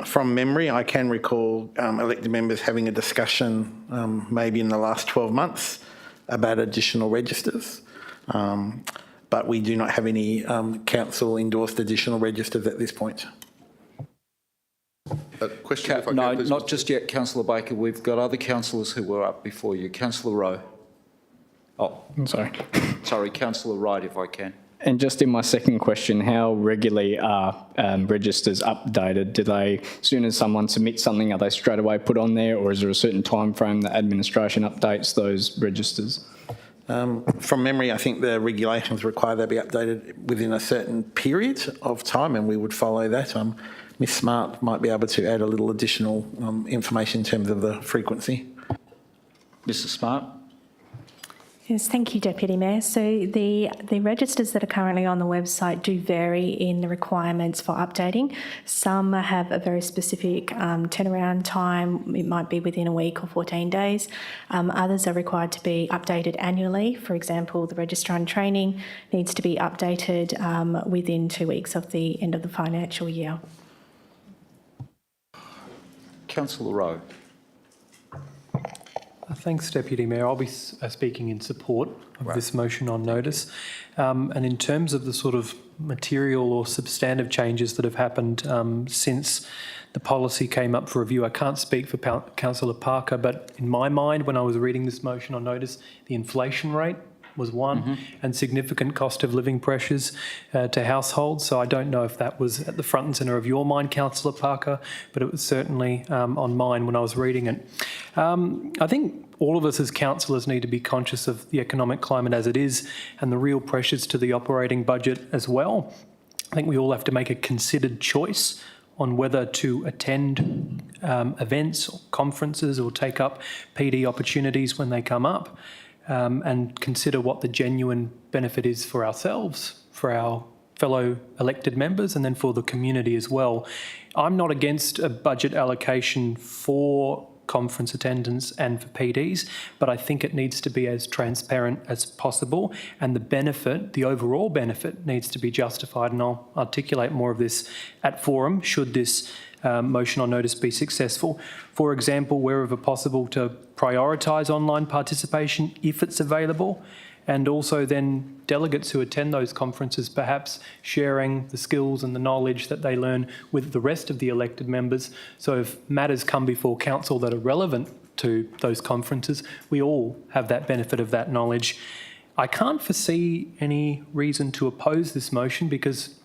From memory, I can recall elected members having a discussion maybe in the last 12 months about additional registers, but we do not have any council-endorsed additional registers at this point. Question, if I no, can, please, not just yet, Councillor Baker. We've got other councillors who were up before you. Councillor Rowe. Oh, I'm sorry. Sorry, Councillor Wright, if I can. And just in my second question, how regularly are registers updated? Do they, as soon as someone submits something, are they straight away put on there, or is there a certain time frame that administration updates those registers? From memory, I think the regulations require they be updated within a certain period of time, and we would follow that. Ms Smart might be able to add a little additional information in terms of the frequency. Mr. Smart. Yes, thank you, Deputy Mayor. So the registers that are currently on the website do vary in the requirements for updating. Some have a very specific turnaround time. It might be within a week or 14 days. Others are required to be updated annually. For example, the registrar in training needs to be updated within 2 weeks of the end of the financial year. Councillor Rowe. Thanks, Deputy Mayor. I'll be speaking in support of this motion on notice. And in terms of the sort of material or substantive changes that have happened since the policy came up for review, I can't speak for Councillor Parker, but in my mind, when I was reading this motion on notice, the inflation rate was one, and significant cost of living pressures to households. So I don't know if that was at the front and centre of your mind, Councillor Parker, but it was certainly on mine when I was reading it. I think all of us as councillors need to be conscious of the economic climate as it is and the real pressures to the operating budget as well. I think we all have to make a considered choice on whether to attend events or conferences or take up PD opportunities when they come up. And consider what the genuine benefit is for ourselves, for our fellow elected members, and then for the community as well. I'm not against a budget allocation for conference attendance and for PDs, but I think it needs to be as transparent as possible, and the benefit, the overall benefit, needs to be justified, and I'll articulate more of this at forum should this motion on notice be successful. For example, wherever possible, to prioritise online participation if it's available, and also then delegates who attend those conferences perhaps sharing the skills and the knowledge that they learn with the rest of the elected members. So if matters come before council that are relevant to those conferences, we all have that benefit of that knowledge. I can't foresee any reason to oppose this motion, because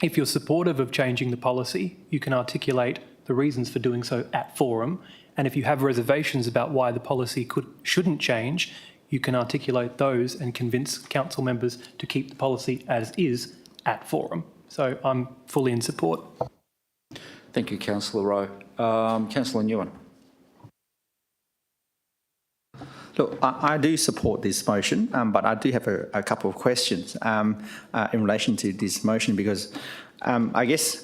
if you're supportive of changing the policy, you can articulate the reasons for doing so at forum. And if you have reservations about why the policy shouldn't change, you can articulate those and convince council members to keep the policy as is at forum. So I'm fully in support. Thank you, Councillor Rowe. Councillor Nguyen. Look, I do support this motion, but I do have a couple of questions in relation to this motion, because I guess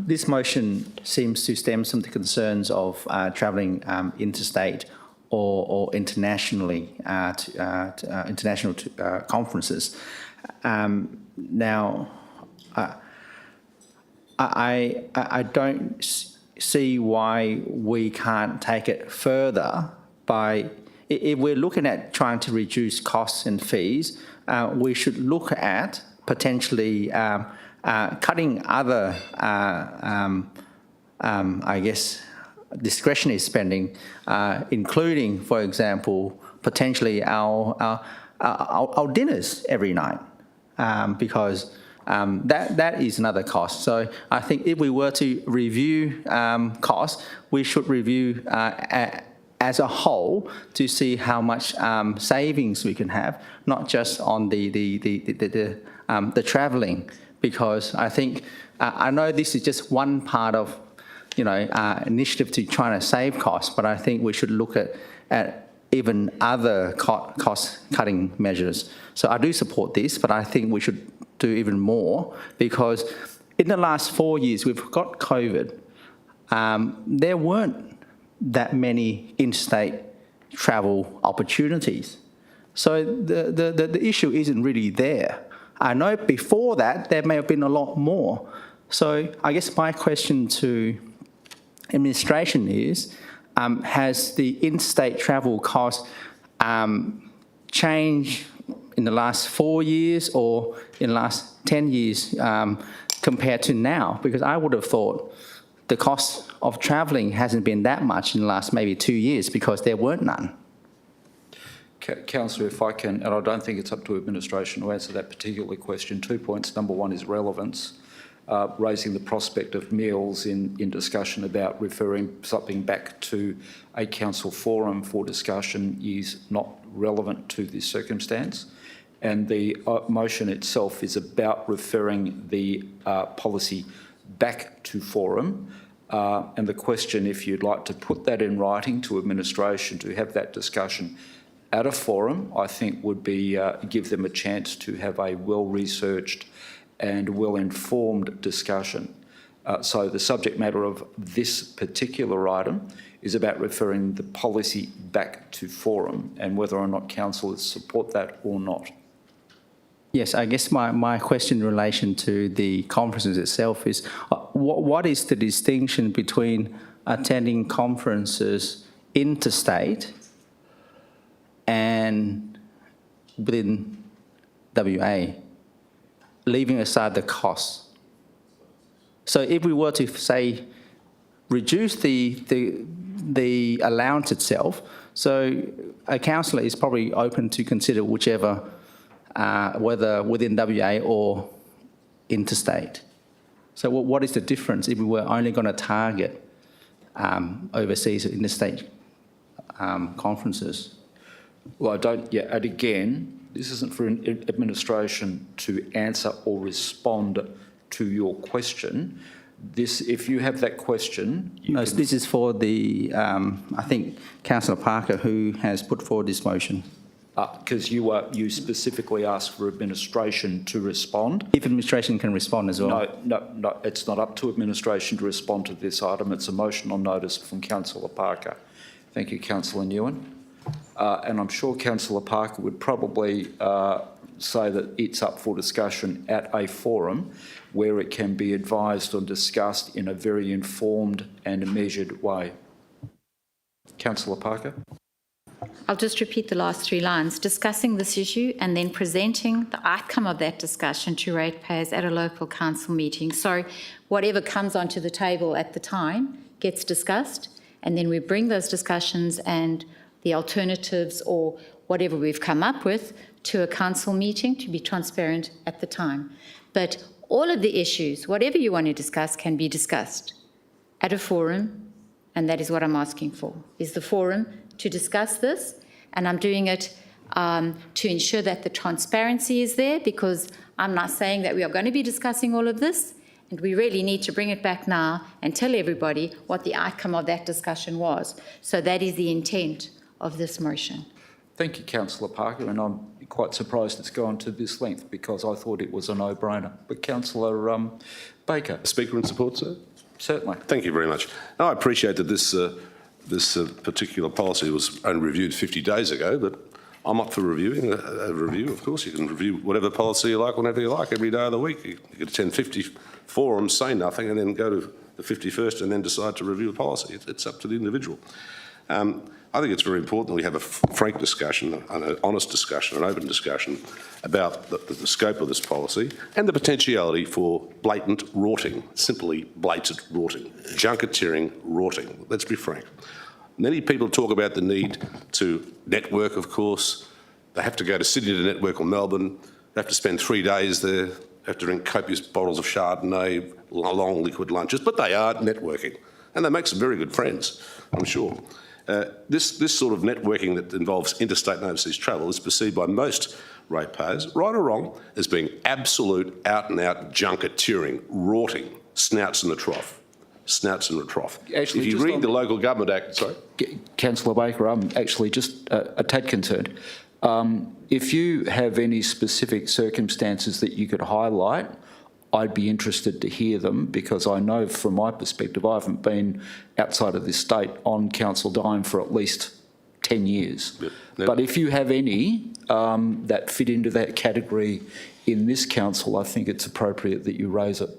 this motion seems to stem from the concerns of travelling interstate or internationally to international conferences. Now, I don't see why we can't take it further by, if we're looking at trying to reduce costs and fees, we should look at potentially cutting other, I guess, discretionary spending, including, for example, potentially our dinners every night, because that is another cost. So I think if we were to review costs, we should review as a whole to see how much savings we can have, not just on the travelling, because I think I know this is just one part of initiative to trying to save costs, but I think we should look at even other cost-cutting measures. So I do support this, but I think we should do even more, because in the last 4 years we've got COVID. There weren't that many interstate travel opportunities. So the issue isn't really there. I know before that there may have been a lot more. So I guess my question to administration is, has the interstate travel cost changed in the last 4 years or in the last 10 years compared to now? Because I would have thought the cost of travelling hasn't been that much in the last maybe 2 years, because there weren't none. Councillor, if I can, and I don't think it's up to administration to answer that particular question, 2 points. Number one is relevance. Raising the prospect of meals in discussion about referring something back to a council forum for discussion is not relevant to this circumstance. And the motion itself is about referring the policy back to forum. And the question, if you'd like to put that in writing to administration to have that discussion at a forum, I think would be give them a chance to have a well-researched and well-informed discussion. So the subject matter of this particular item is about referring the policy back to forum and whether or not councillors support that or not. Yes, I guess my question in relation to the conferences itself is, what is the distinction between attending conferences interstate and within WA, leaving aside the costs? So if we were to, say, reduce the allowance itself, so a councillor is probably open to consider whichever, whether within WA or interstate. So what is the difference if we were only going to target overseas or interstate conferences? Well, I don't, yeah, and again, this isn't for an administration to answer or respond to your question. This, if you have that question... No, this is for the, I think, Councillor Parker, who has put forward this motion. Because you specifically asked for administration to respond. If administration can respond as well. No, it's not up to administration to respond to this item. It's a motion on notice from Councillor Parker. Thank you, Councillor Nguyen. And I'm sure Councillor Parker would probably say that it's up for discussion at a forum where it can be advised or discussed in a very informed and measured way. Councillor Parker. I'll just repeat the last 3 lines. Discussing this issue and then presenting the outcome of that discussion to ratepayers at a local council meeting. So whatever comes onto the table at the time gets discussed, and then we bring those discussions and the alternatives or whatever we've come up with to a council meeting to be transparent at the time. But all of the issues, whatever you want to discuss, can be discussed at a forum, and that is what I'm asking for, is the forum to discuss this, and I'm doing it to ensure that the transparency is there, because I'm not saying that we are going to be discussing all of this, and we really need to bring it back now and tell everybody what the outcome of that discussion was. So that is the intent of this motion. Thank you, Councillor Parker, and I'm quite surprised it's gone to this length because I thought it was a no-brainer. But Councillor Baker. Speaker in support, sir? Certainly. Thank you very much. No, I appreciate that this particular policy was only reviewed 50 days ago, but I'm up for reviewing a review. Of course, you can review whatever policy you like, whenever you like, every day of the week. You could attend 50 forums, say nothing, and then go to the 51st and then decide to review a policy. It's up to the individual. I think it's very important that we have a frank discussion, an honest discussion, an open discussion about the scope of this policy and the potentiality for blatant rorting, simply blatant rorting, junketeering rorting. Let's be frank. Many people talk about the need to network, of course. They have to go to Sydney to network or Melbourne. They have to spend 3 days there. They have to drink copious bottles of Chardonnay, long liquid lunches, but they are networking. And they make some very good friends, I'm sure. This sort of networking that involves interstate and overseas travel is perceived by most ratepayers, right or wrong, as being absolute out-and-out junketeering, rorting, snouts in the trough. Snouts in the trough. Actually, if you read the Local Government Act... Sorry? Councillor Baker, I'm actually just a tad concerned. If you have any specific circumstances that you could highlight, I'd be interested to hear them, because I know from my perspective I haven't been outside of this state on council dime for at least 10 years. Yep. But if you have any that fit into that category in this council, I think it's appropriate that you raise it.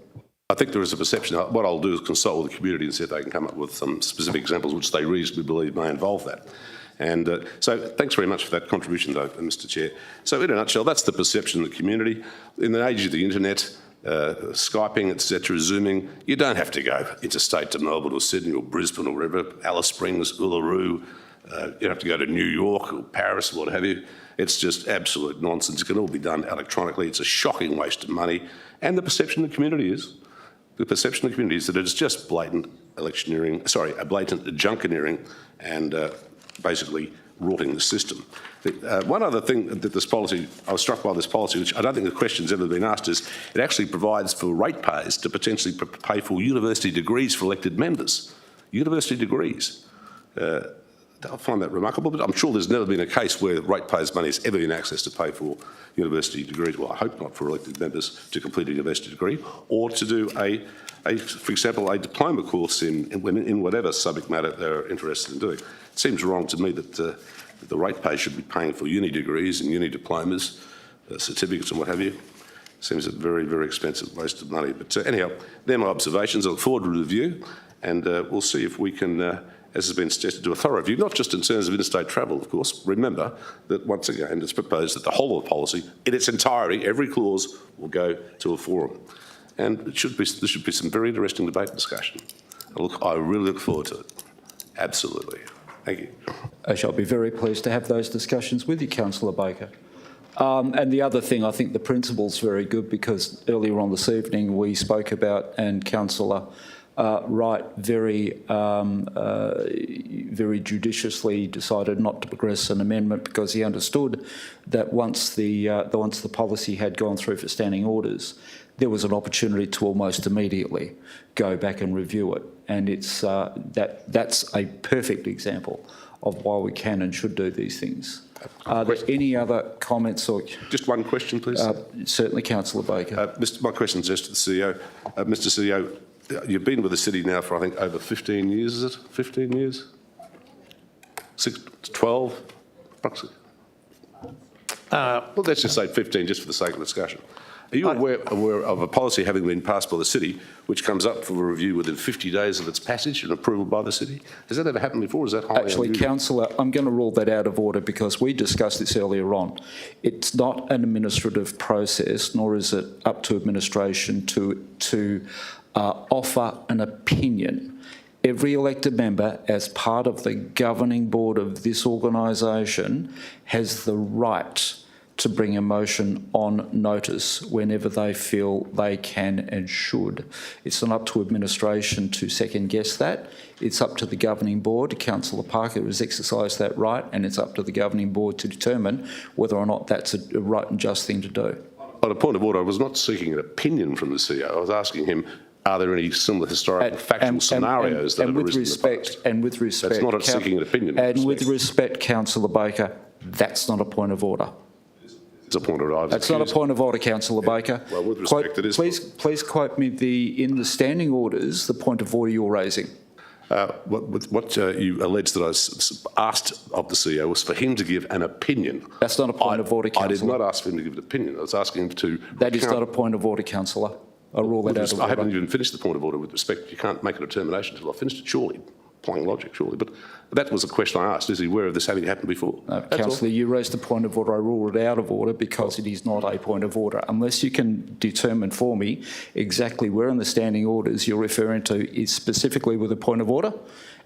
I think there is a perception. What I'll do is consult with the community and see if they can come up with some specific examples which they reasonably believe may involve that. And so thanks very much for that contribution, though, Mr Chair. So in a nutshell, that's the perception of the community. In the age of the internet, Skyping, etc., Zooming, you don't have to go interstate to Melbourne or Sydney or Brisbane or wherever, Alice Springs, Uluru. You don't have to go to New York or Paris or what have you. It's just absolute nonsense. It can all be done electronically. It's a shocking waste of money. And the perception of the community is, that it's just blatant electioneering, a blatant junketeering and basically rorting the system. One other thing that this policy, I was struck by this policy, which I don't think the question's ever been asked, is it actually provides for ratepayers to potentially pay for university degrees for elected members. University degrees. I find that remarkable, but I'm sure there's never been a case where ratepayers' money has ever been accessed to pay for university degrees. Well, I hope not for elected members to complete a university degree or to do for example, a diploma course in whatever subject matter they're interested in doing. It seems wrong to me that the ratepayers should be paying for uni degrees and uni diplomas, certificates and what have you. Seems a very, very expensive waste of money. But anyhow, they're my observations. I look forward to the review, and we'll see if we can, as has been suggested, do a thorough review, not just in terms of interstate travel, of course. Remember that, once again, it's proposed that the whole of the policy, in its entirety, every clause, will go to a forum. And there should be some very interesting debate and discussion. I really look forward to it. Absolutely. Thank you. I shall be very pleased to have those discussions with you, Councillor Baker. And the other thing, I think the principle's very good, because earlier on this evening we spoke about, and Councillor Wright very judiciously decided not to progress an amendment because he understood that once the policy had gone through for standing orders, there was an opportunity to almost immediately go back and review it, and it's that's a perfect example of why we can and should do these things. Are there any other comments or... Just one question, please. Certainly, Councillor Baker. My question is just to the CEO. Mr CEO, you've been with the city now for, I think, over 15 years, is it? 15 years? 12? Approximately. Well, let's just say 15, just for the sake of discussion. Are you aware of a policy having been passed by the city which comes up for a review within 50 days of its passage and approval by the city? Has that ever happened before? Is that highly Actually, unusual? Councillor, I'm going to rule that out of order because we discussed this earlier on. It's not an administrative process, nor is it up to administration to offer an opinion. Every elected member, as part of the governing board of this organisation, has the right to bring a motion on notice whenever they feel they can and should. It's not up to administration to second guess that. It's up to the governing board. Councillor Parker has exercised that right, and it's up to the governing board to determine whether or not that's a right and just thing to do. On a point of order, I was not seeking an opinion from the CEO. I was asking him, are there any similar historical factual scenarios that have arisen in the past? And with respect... That's not seeking an opinion. And with respect, Councillor Baker, that's not a point of order. It's a point of order. That's not a point of order, Councillor Baker. Well, with respect, it is. Please quote me in the standing orders the point of order you're raising. What you allege that I asked of the CEO was for him to give an opinion. That's not a point of order, Councillor. I did not ask for him to give an opinion. I was asking him to... That is not a point of order, Councillor. I'll rule that out of order. I haven't even finished the point of order with respect. You can't make a determination until I've finished it, surely. Plain logic, surely. But that was the question I asked. Is he aware of this having happened before? No, Councillor, you raised the point of order. I ruled it out of order because it is not a point of order. Unless you can determine for me exactly where in the standing orders you're referring to is specifically with a point of order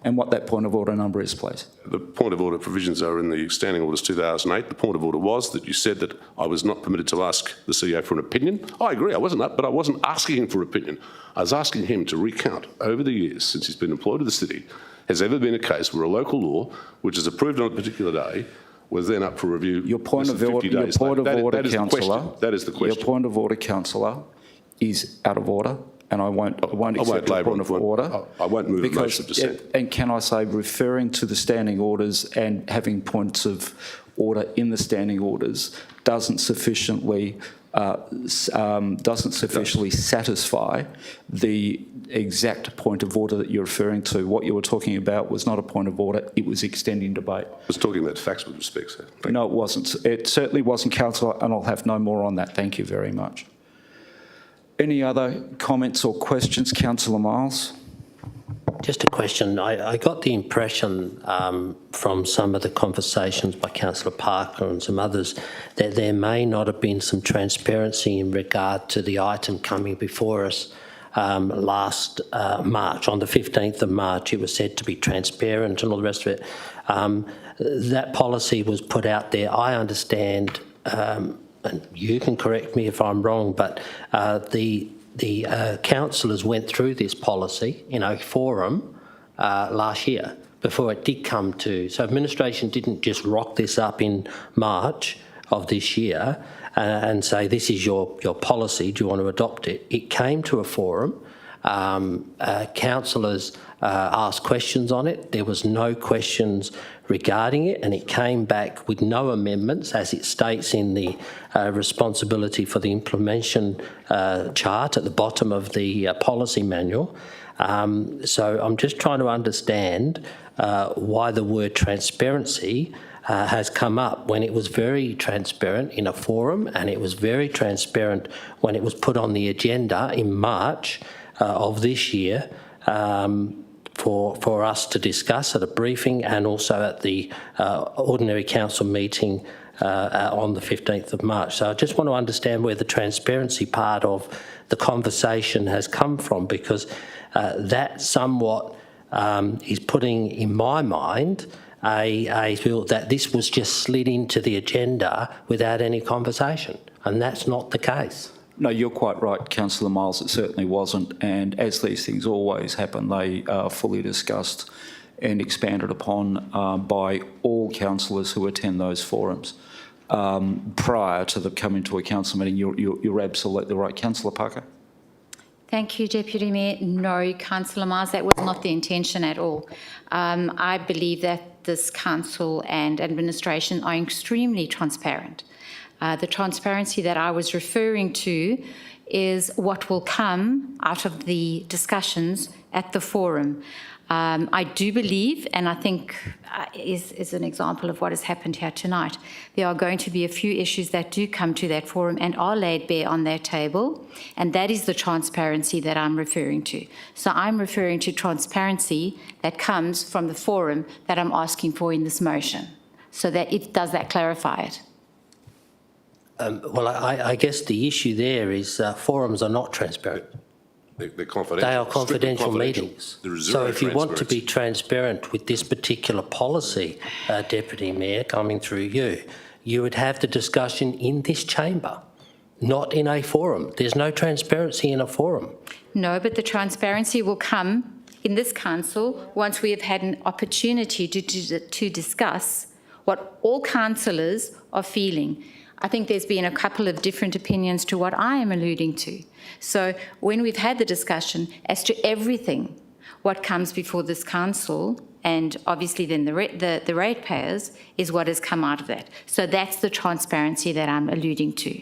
and what that point of order number is, please. The point of order provisions are in the standing orders 2008. The point of order was that you said that I was not permitted to ask the CEO for an opinion. I agree, I wasn't, but I wasn't asking him for an opinion. I was asking him to recount over the years since he's been employed with the city, has ever been a case where a local law, which is approved on a particular day, was then up for review. Your point of order, Councillor. That is the question. Your point of order, Councillor, is out of order, and I won't accept your point of order. I won't move a motion of dissent. And can I say, referring to the standing orders and having points of order in the standing orders doesn't sufficiently satisfy the exact point of order that you're referring to. What you were talking about was not a point of order, it was extending debate. I was talking about facts with respect, sir. No, it wasn't. It certainly wasn't, Councillor, and I'll have no more on that. Thank you very much. Any other comments or questions, Councillor Miles? Just a question. I got the impression from some of the conversations by Councillor Parker and some others that there may not have been some transparency in regard to the item coming before us last March. On the 15th of March, it was said to be transparent and all the rest of it. That policy was put out there. I understand, and you can correct me if I'm wrong, but the councillors went through this policy in a forum last year before it did come to... So administration didn't just rock this up in March of this year and say, this is your policy, do you want to adopt it? It came to a forum councillors asked questions on it. There was no questions regarding it, and it came back with no amendments, as it states in the responsibility for the implementation chart at the bottom of the policy manual. So I'm just trying to understand why the word transparency has come up when it was very transparent in a forum, and it was very transparent when it was put on the agenda in March of this year for us to discuss at a briefing and also at the ordinary council meeting on the 15th of March. So I just want to understand where the transparency part of the conversation has come from, because that somewhat is putting in my mind I feel that this was just slid into the agenda without any conversation, and that's not the case. No, you're quite right, Councillor Miles, it certainly wasn't, and as these things always happen, they are fully discussed and expanded upon by all councillors who attend those forums. Prior to them coming to a council meeting, you're absolutely right. Councillor Parker? Thank you, Deputy Mayor. No, Councillor Miles, that was not the intention at all. I believe that this council and administration are extremely transparent. The transparency that I was referring to is what will come out of the discussions at the forum. I do believe, and I think is an example of what has happened here tonight, there are going to be a few issues that do come to that forum and are laid bare on that table, and that is the transparency that I'm referring to. So I'm referring to transparency that comes from the forum that I'm asking for in this motion. So that does that clarify it? Well, I guess the issue there is forums are not transparent. They're confidential. They are confidential meetings. So if you want to be transparent with this particular policy, Deputy Mayor, coming through you, you would have the discussion in this chamber, not in a forum. There's no transparency in a forum. No, but the transparency will come in this council once we have had an opportunity to discuss what all councillors are feeling. I think there's been a couple of different opinions to what I am alluding to. So when we've had the discussion as to everything, what comes before this council, and obviously then the ratepayers, is what has come out of that. So that's the transparency that I'm alluding to.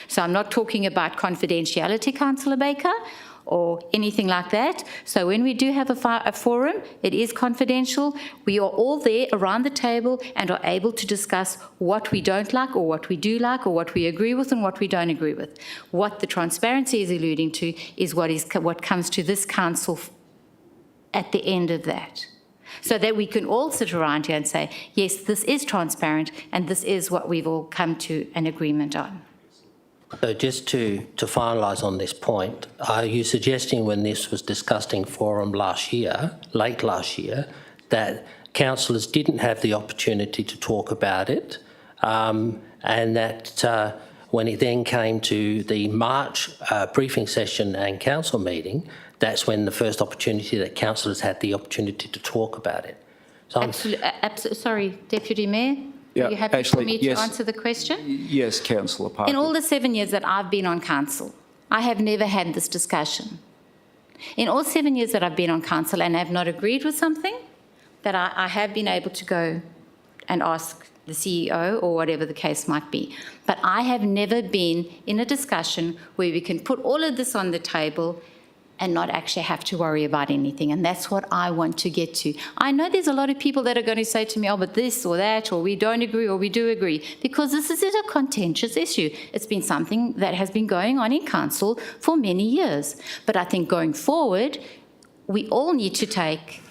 So I'm not talking about confidentiality, Councillor Baker, or anything like that. So when we do have a forum, it is confidential. We are all there around the table and are able to discuss what we don't like or what we do like or what we agree with and what we don't agree with. What the transparency is alluding to is what comes to this council at the end of that. So that we can all sit around here and say, yes, this is transparent and this is what we've all come to an agreement on. So just to finalise on this point, are you suggesting when this was discussed in forum last year, late last year, that councillors didn't have the opportunity to talk about it, and that when it then came to the March briefing session and council meeting, that's when the first opportunity that councillors had the opportunity to talk about it? So Sorry, Deputy Mayor? Yeah, Are you happy actually, for me yes. to answer the question? Yes, Councillor Parker. In all the 7 years that I've been on council, I have never had this discussion. In all 7 years that I've been on council and have not agreed with something, that I have been able to go and ask the CEO or whatever the case might be. But I have never been in a discussion where we can put all of this on the table and not actually have to worry about anything. And that's what I want to get to. I know there's a lot of people that are going to say to me, oh, but this or that, or we don't agree, or we do agree, because this is a contentious issue. It's been something that has been going on in council for many years. But I think going forward, we all need to take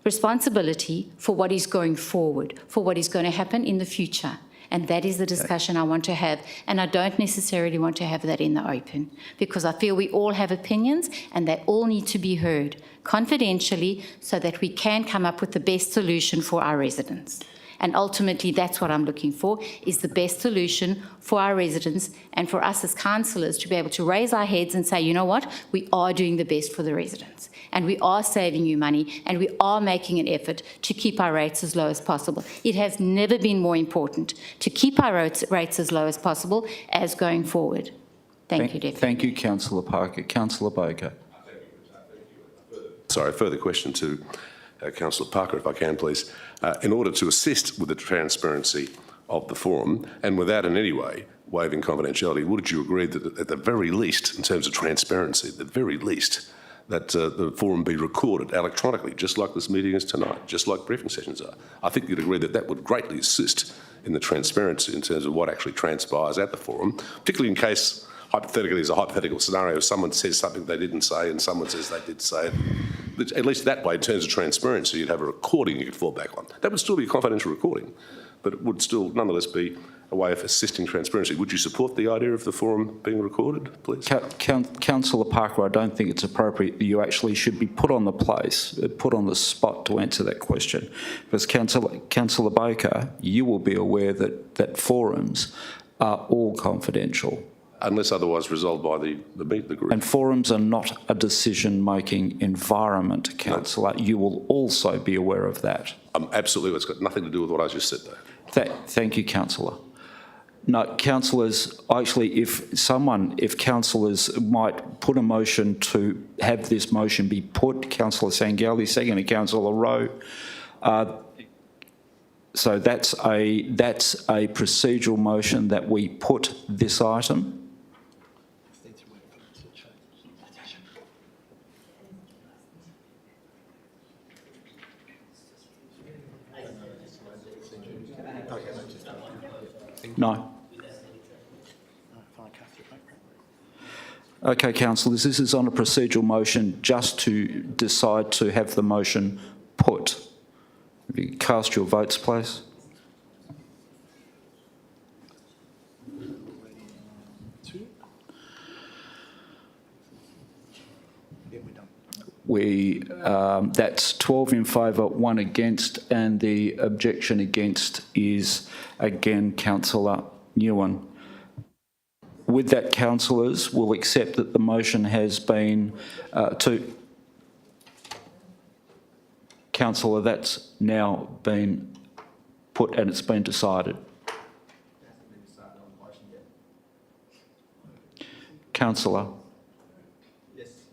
responsibility for what is going forward, for what is going to happen in the future. And that is the discussion I want to have. And I don't necessarily want to have that in the open, because I feel we all have opinions and they all need to be heard confidentially so that we can come up with the best solution for our residents. And ultimately, that's what I'm looking for, is the best solution for our residents and for us as councillors to be able to raise our heads and say, you know what, we are doing the best for the residents and we are saving you money and we are making an effort to keep our rates as low as possible. It has never been more important to keep our rates as low as possible as going forward. Thank you, Deputy. Thank you, Councillor Parker. Councillor Baker. sorry, a further question to Councillor Parker, if I can, please. In order to assist with the transparency of the forum, and without in any way waiving confidentiality, would you agree that at the very least, in terms of transparency, at the very least, that the forum be recorded electronically, just like this meeting is tonight, just like briefing sessions are? I think you'd agree that that would greatly assist in the transparency in terms of what actually transpires at the forum, particularly in case, hypothetically, there's a hypothetical scenario, someone says something they didn't say and someone says they did say it. But at least that way, in terms of transparency, you'd have a recording you could fall back on. That would still be a confidential recording, but it would still nonetheless be a way of assisting transparency. Would you support the idea of the forum being recorded, please? Councillor Parker, I don't think it's appropriate that you actually should be put on the place, put on the spot to answer that question. Because Councillor Baker, you will be aware that forums are all confidential. Unless otherwise resolved by the group. And forums are not a decision-making environment, Councillor. No. You will also be aware of that. Absolutely. It's got nothing to do with what I just said, though. Thank you, Councillor. No, councillors, actually, if councillors might put a motion to have this motion be put, Councillor Sangalli, second to Councillor Rowe. So that's a procedural motion that we put this item. No. Okay, councillors, this is on a procedural motion just to decide to have the motion put. If you cast your votes, please. That's 12 in favour, 1 against, and the objection against is again Councillor Nguyen. With that, councillors will accept that the motion has been Councillor, that's now been put and it's been decided. Councillor,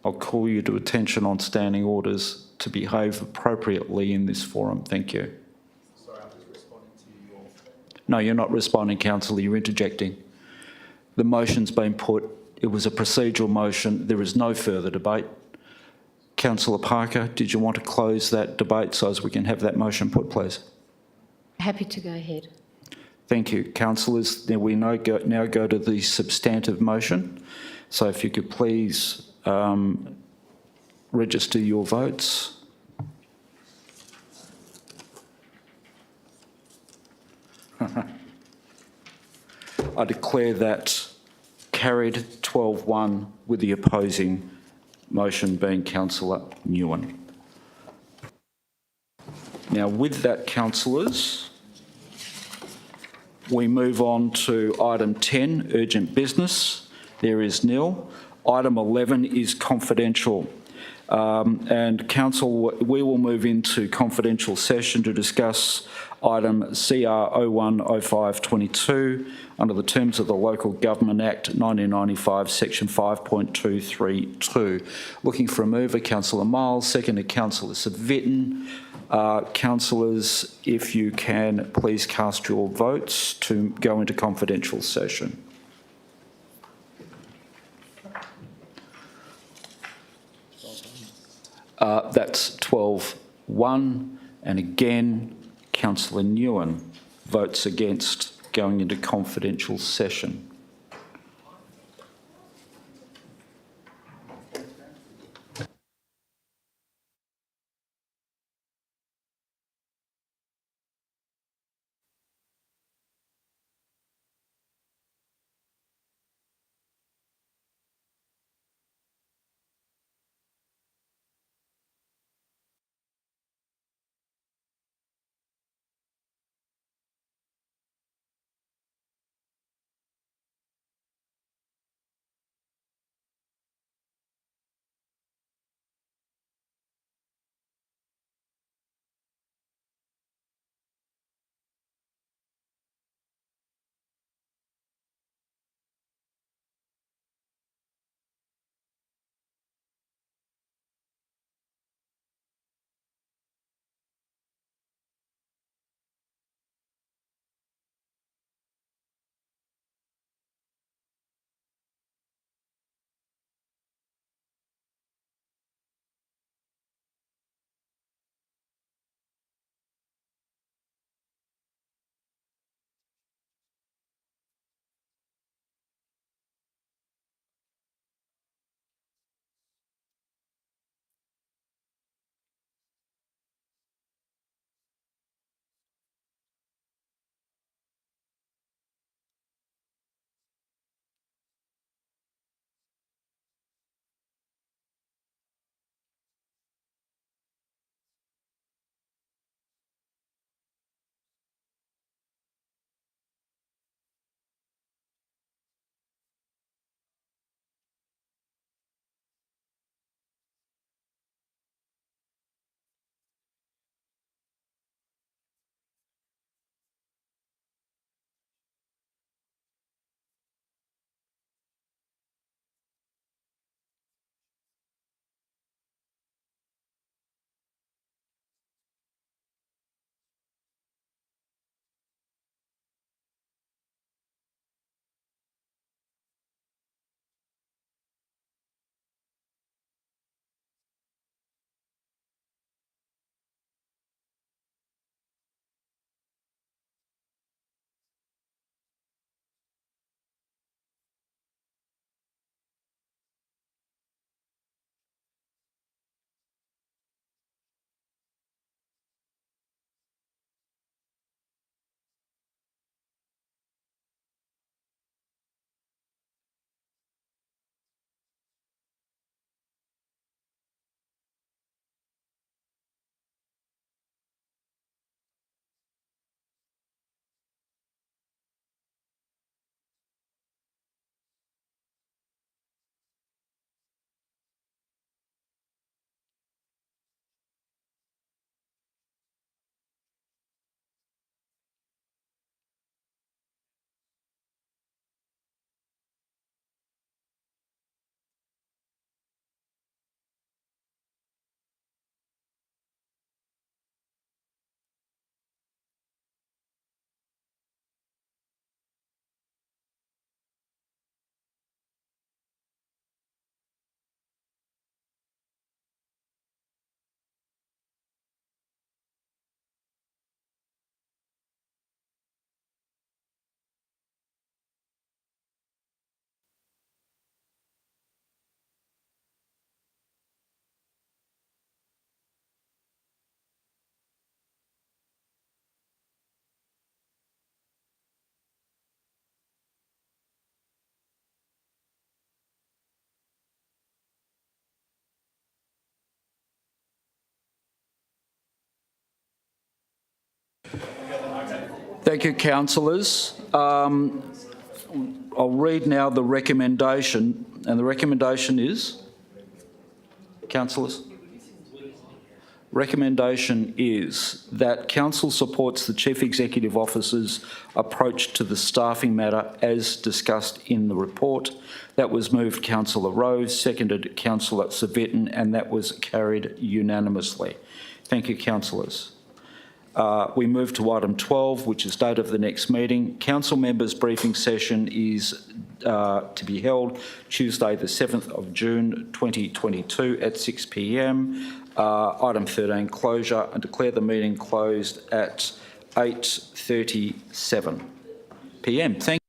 I'll call you to attention on standing orders to behave appropriately in this forum. Thank you. Sorry, I'm just responding to your... No, you're not responding, councillor. You're interjecting. The motion's been put. It was a procedural motion. There is no further debate. Councillor Parker, did you want to close that debate so as we can have that motion put, please? Happy to go ahead. Thank you. Councillors, now we now go to the substantive motion. So if you could please register your votes. I declare that carried 12-1 with the opposing motion being Councillor Nguyen. Now with that, councillors, we move on to item 10, urgent business. There is nil. Item 11 is confidential. And council, we will move into confidential session to discuss item CR 010522 under the terms of the Local Government Act 1995, section 5.232. Looking for a mover, Councillor Miles, second to Councillor Savitton. Councillors, if you can, please cast your votes to go into confidential session. That's 12-1, and again, Councillor Nguyen votes against going into confidential session. Thank you, councillors. I'll read now the recommendation, and the recommendation is, councillors? Recommendation is that council supports the Chief Executive Officer's approach to the staffing matter as discussed in the report. That was moved Councillor Rose, seconded Councillor Civic, and that was carried unanimously. Thank you, councillors. We move to item 12, which is date of the next meeting. Council members' briefing session is to be held Tuesday the 7th of June 2022 at 6 p.m. Item 13, closure, and declare the meeting closed at 8:37 p.m. Thank